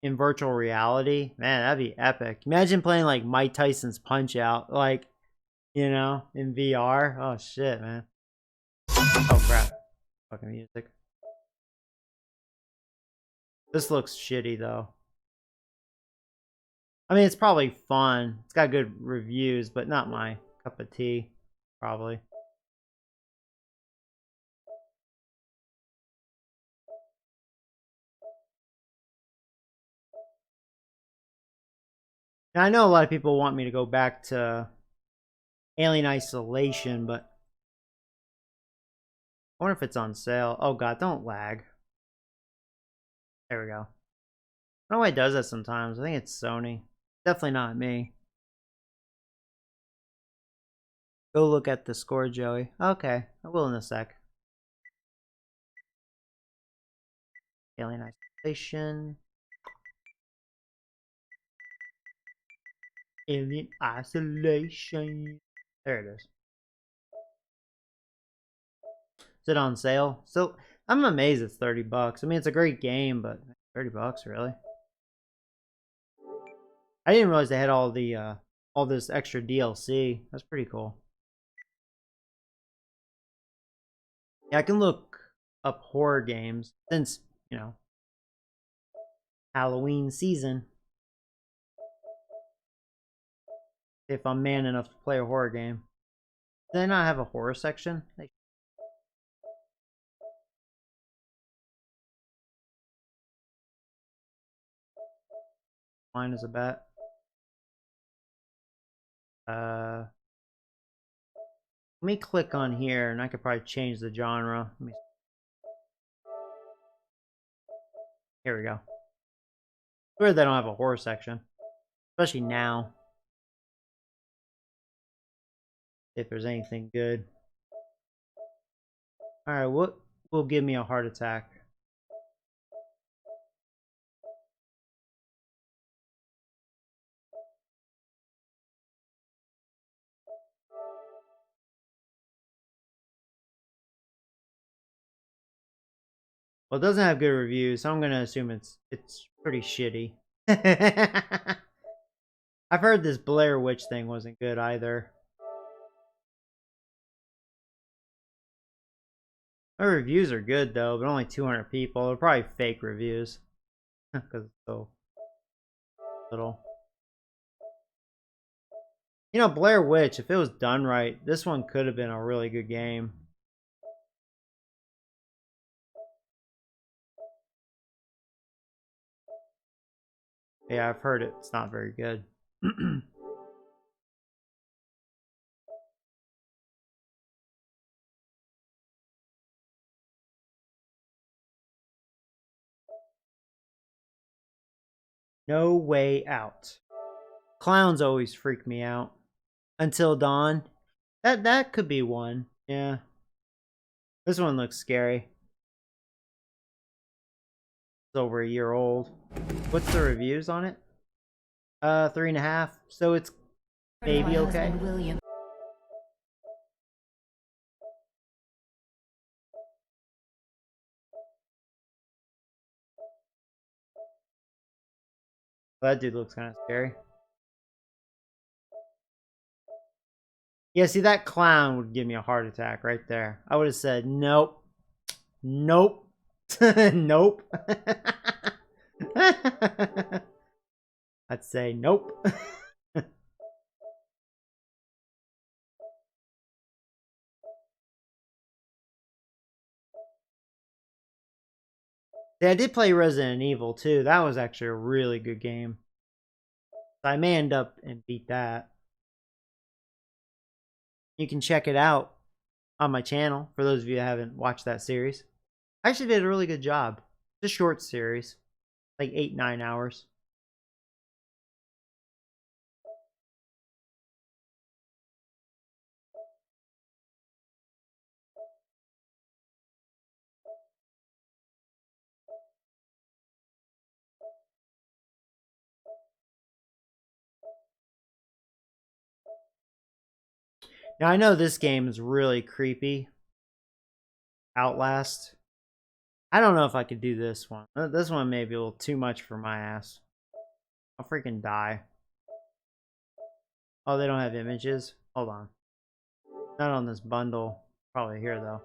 in virtual reality, man, that'd be epic. Imagine playing, like, Mike Tyson's Punch Out, like, you know, in VR. Oh, shit, man. Oh, crap. Fucking music. This looks shitty, though. I mean, it's probably fun. It's got good reviews, but not my cup of tea, probably. Now, I know a lot of people want me to go back to Alien Isolation, but I wonder if it's on sale. Oh god, don't lag. There we go. I don't know why it does that sometimes. I think it's Sony. Definitely not me. Go look at the score, Joey. Okay, I will in a sec. Alien Isolation. Alien Isolation. There it is. Is it on sale? So I'm amazed it's 30 bucks. I mean, it's a great game, but 30 bucks, really? I didn't realize they had all this extra DLC. That's pretty cool. Yeah, I can look up horror games since, you know, Halloween season. If I'm man enough to play a horror game. Do they not have a horror section? Mine is a bet. Let me click on here and I could probably change the genre. Here we go. It's weird they don't have a horror section. Especially now. If there's anything good. Alright, what will give me a heart attack? Well, it doesn't have good reviews, so I'm gonna assume it's pretty shitty. I've heard this Blair Witch thing wasn't good either. My reviews are good though, but only 200 people. They're probably fake reviews because it's so little. You know, Blair Witch, if it was done right, this one could have been a really good game. Yeah, I've heard it's not very good. No Way Out. Clowns always freak me out. Until Dawn. That could be one. Yeah. This one looks scary. It's over a year old. What's the reviews on it? 3.5. So it's maybe okay. That dude looks kind of scary. Yeah, see, that clown would give me a heart attack right there. I would have said, nope. Nope. Nope. I'd say, nope. Yeah, I did play Resident Evil too. That was actually a really good game. I may end up and beat that. You can check it out on my channel for those of you who haven't watched that series. I actually did a really good job. It's a short series, like 8-9 hours. Now I know this game is really creepy. Outlast. I don't know if I could do this one. This one may be a little too much for my ass. I'll freaking die. Oh, they don't have images? Hold on. Not on this bundle. Probably here though.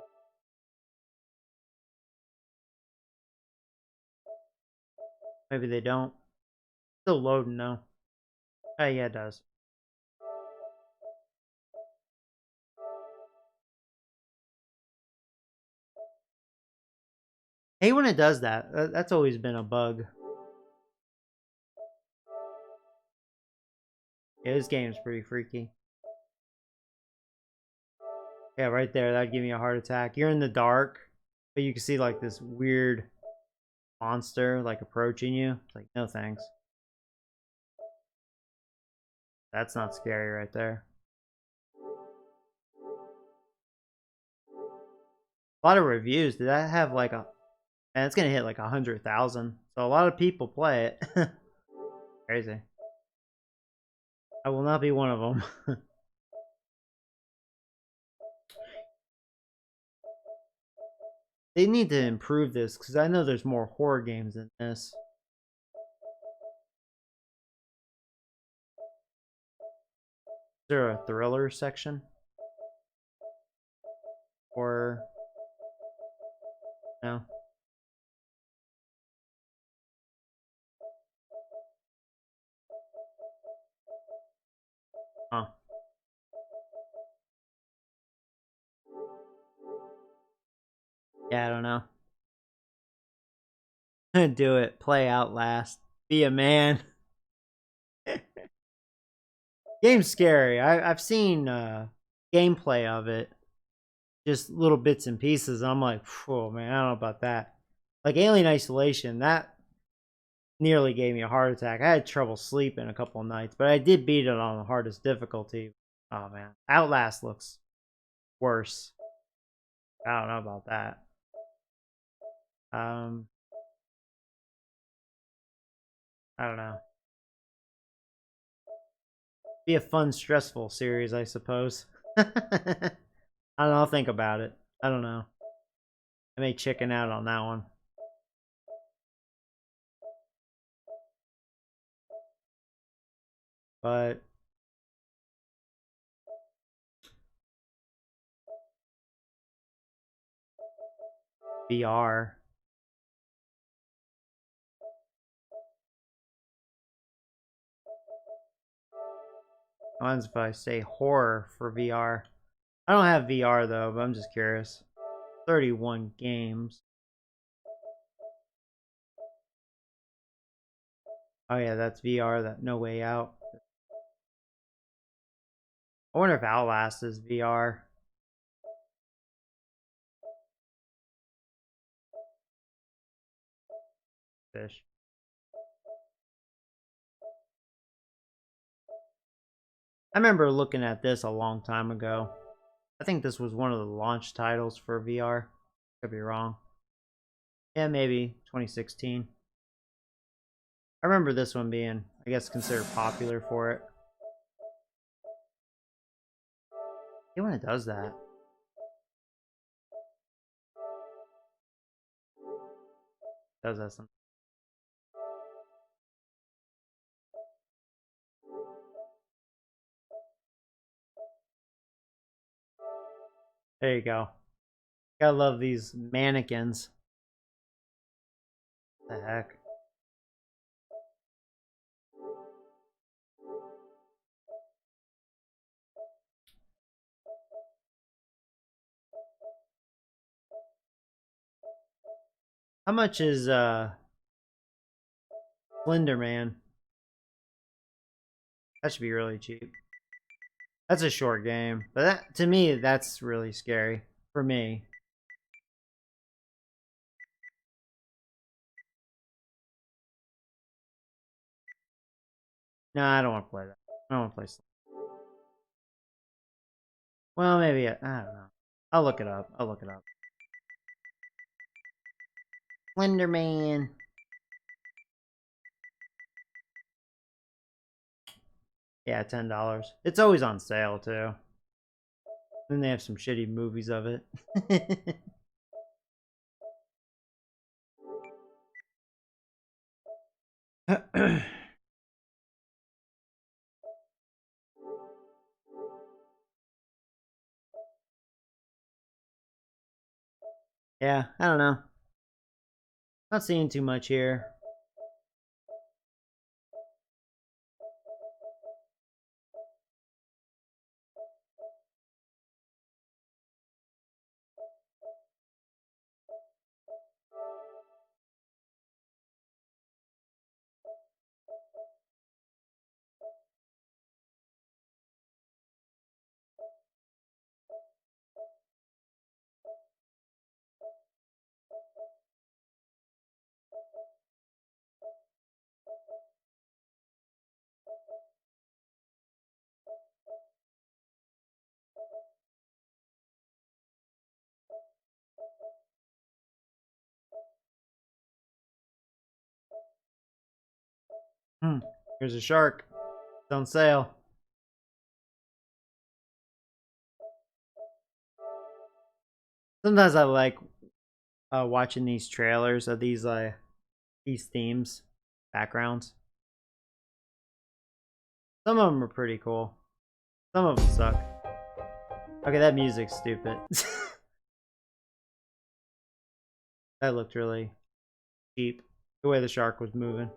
Maybe they don't. Still loading though. Oh, yeah, it does. Hey, when it does that. That's always been a bug. Yeah, this game's pretty freaky. Yeah, right there. That'd give me a heart attack. You're in the dark, but you can see like this weird monster like approaching you. It's like, no thanks. That's not scary right there. A lot of reviews. Did that have like a... And it's gonna hit like 100,000. So a lot of people play it. Crazy. I will not be one of them. They need to improve this because I know there's more horror games than this. Is there a thriller section? Or no? Huh. Yeah, I don't know. Do it. Play Outlast. Be a man. Game's scary. I've seen gameplay of it. Just little bits and pieces. I'm like, oh man, I don't know about that. Like Alien Isolation, that nearly gave me a heart attack. I had trouble sleeping a couple of nights, but I did beat it on the hardest difficulty. Oh man. Outlast looks worse. I don't know about that. I don't know. Be a fun, stressful series, I suppose. I don't know. I'll think about it. I don't know. I may chicken out on that one. But VR. Mine's if I say horror for VR. I don't have VR though, but I'm just curious. 31 games. Oh yeah, that's VR, that No Way Out. I wonder if Outlast is VR. Fish. I remember looking at this a long time ago. I think this was one of the launch titles for VR. Could be wrong. Yeah, maybe 2016. I remember this one being, I guess, considered popular for it. Yeah, when it does that. Does that something? There you go. Gotta love these mannequins. What the heck? How much is Slender Man? That should be really cheap. That's a short game, but that, to me, that's really scary for me. No, I don't want to play that. I don't want to play. Well, maybe I don't know. I'll look it up. I'll look it up. Slender Man. Yeah, $10. It's always on sale too. Then they have some shitty movies of it. Yeah, I don't know. Not seeing too much here. Here's a shark. It's on sale. Sometimes I like watching these trailers of these themes, backgrounds. Some of them are pretty cool. Some of them suck. Okay, that music's stupid. That looked really cheap. The way the shark was moving.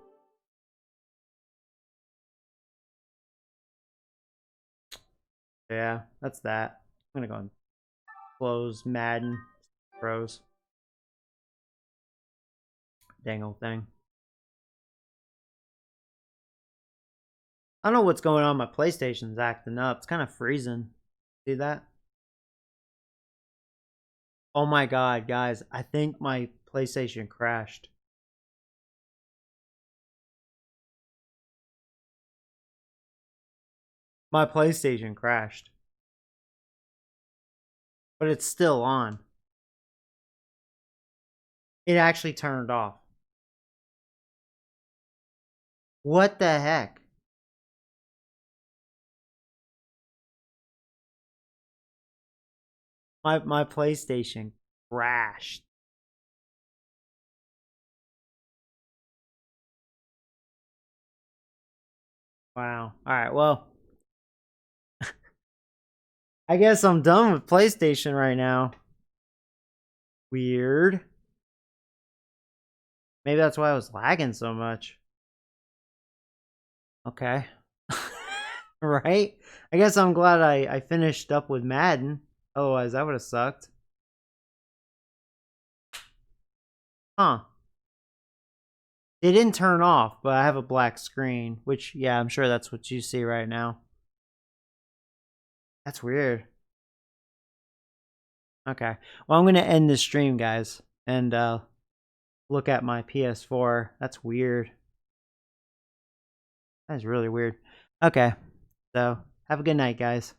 Yeah, that's that. I'm gonna go and close Madden Pros. Dang old thing. I don't know what's going on. My PlayStation's acting up. It's kind of freezing. See that? Oh my god, guys. I think my PlayStation crashed. My PlayStation crashed. But it's still on. It actually turned off. What the heck? My PlayStation crashed. Wow. Alright, well. I guess I'm done with PlayStation right now. Weird. Maybe that's why I was lagging so much. Okay. Right? I guess I'm glad I finished up with Madden. Otherwise, that would have sucked. Huh. It didn't turn off, but I have a black screen. Which, yeah, I'm sure that's what you see right now. That's weird. Okay. Well, I'm going to end this stream, guys. And look at my PS4. That's weird. That's really weird. Okay. So, have a good night, guys.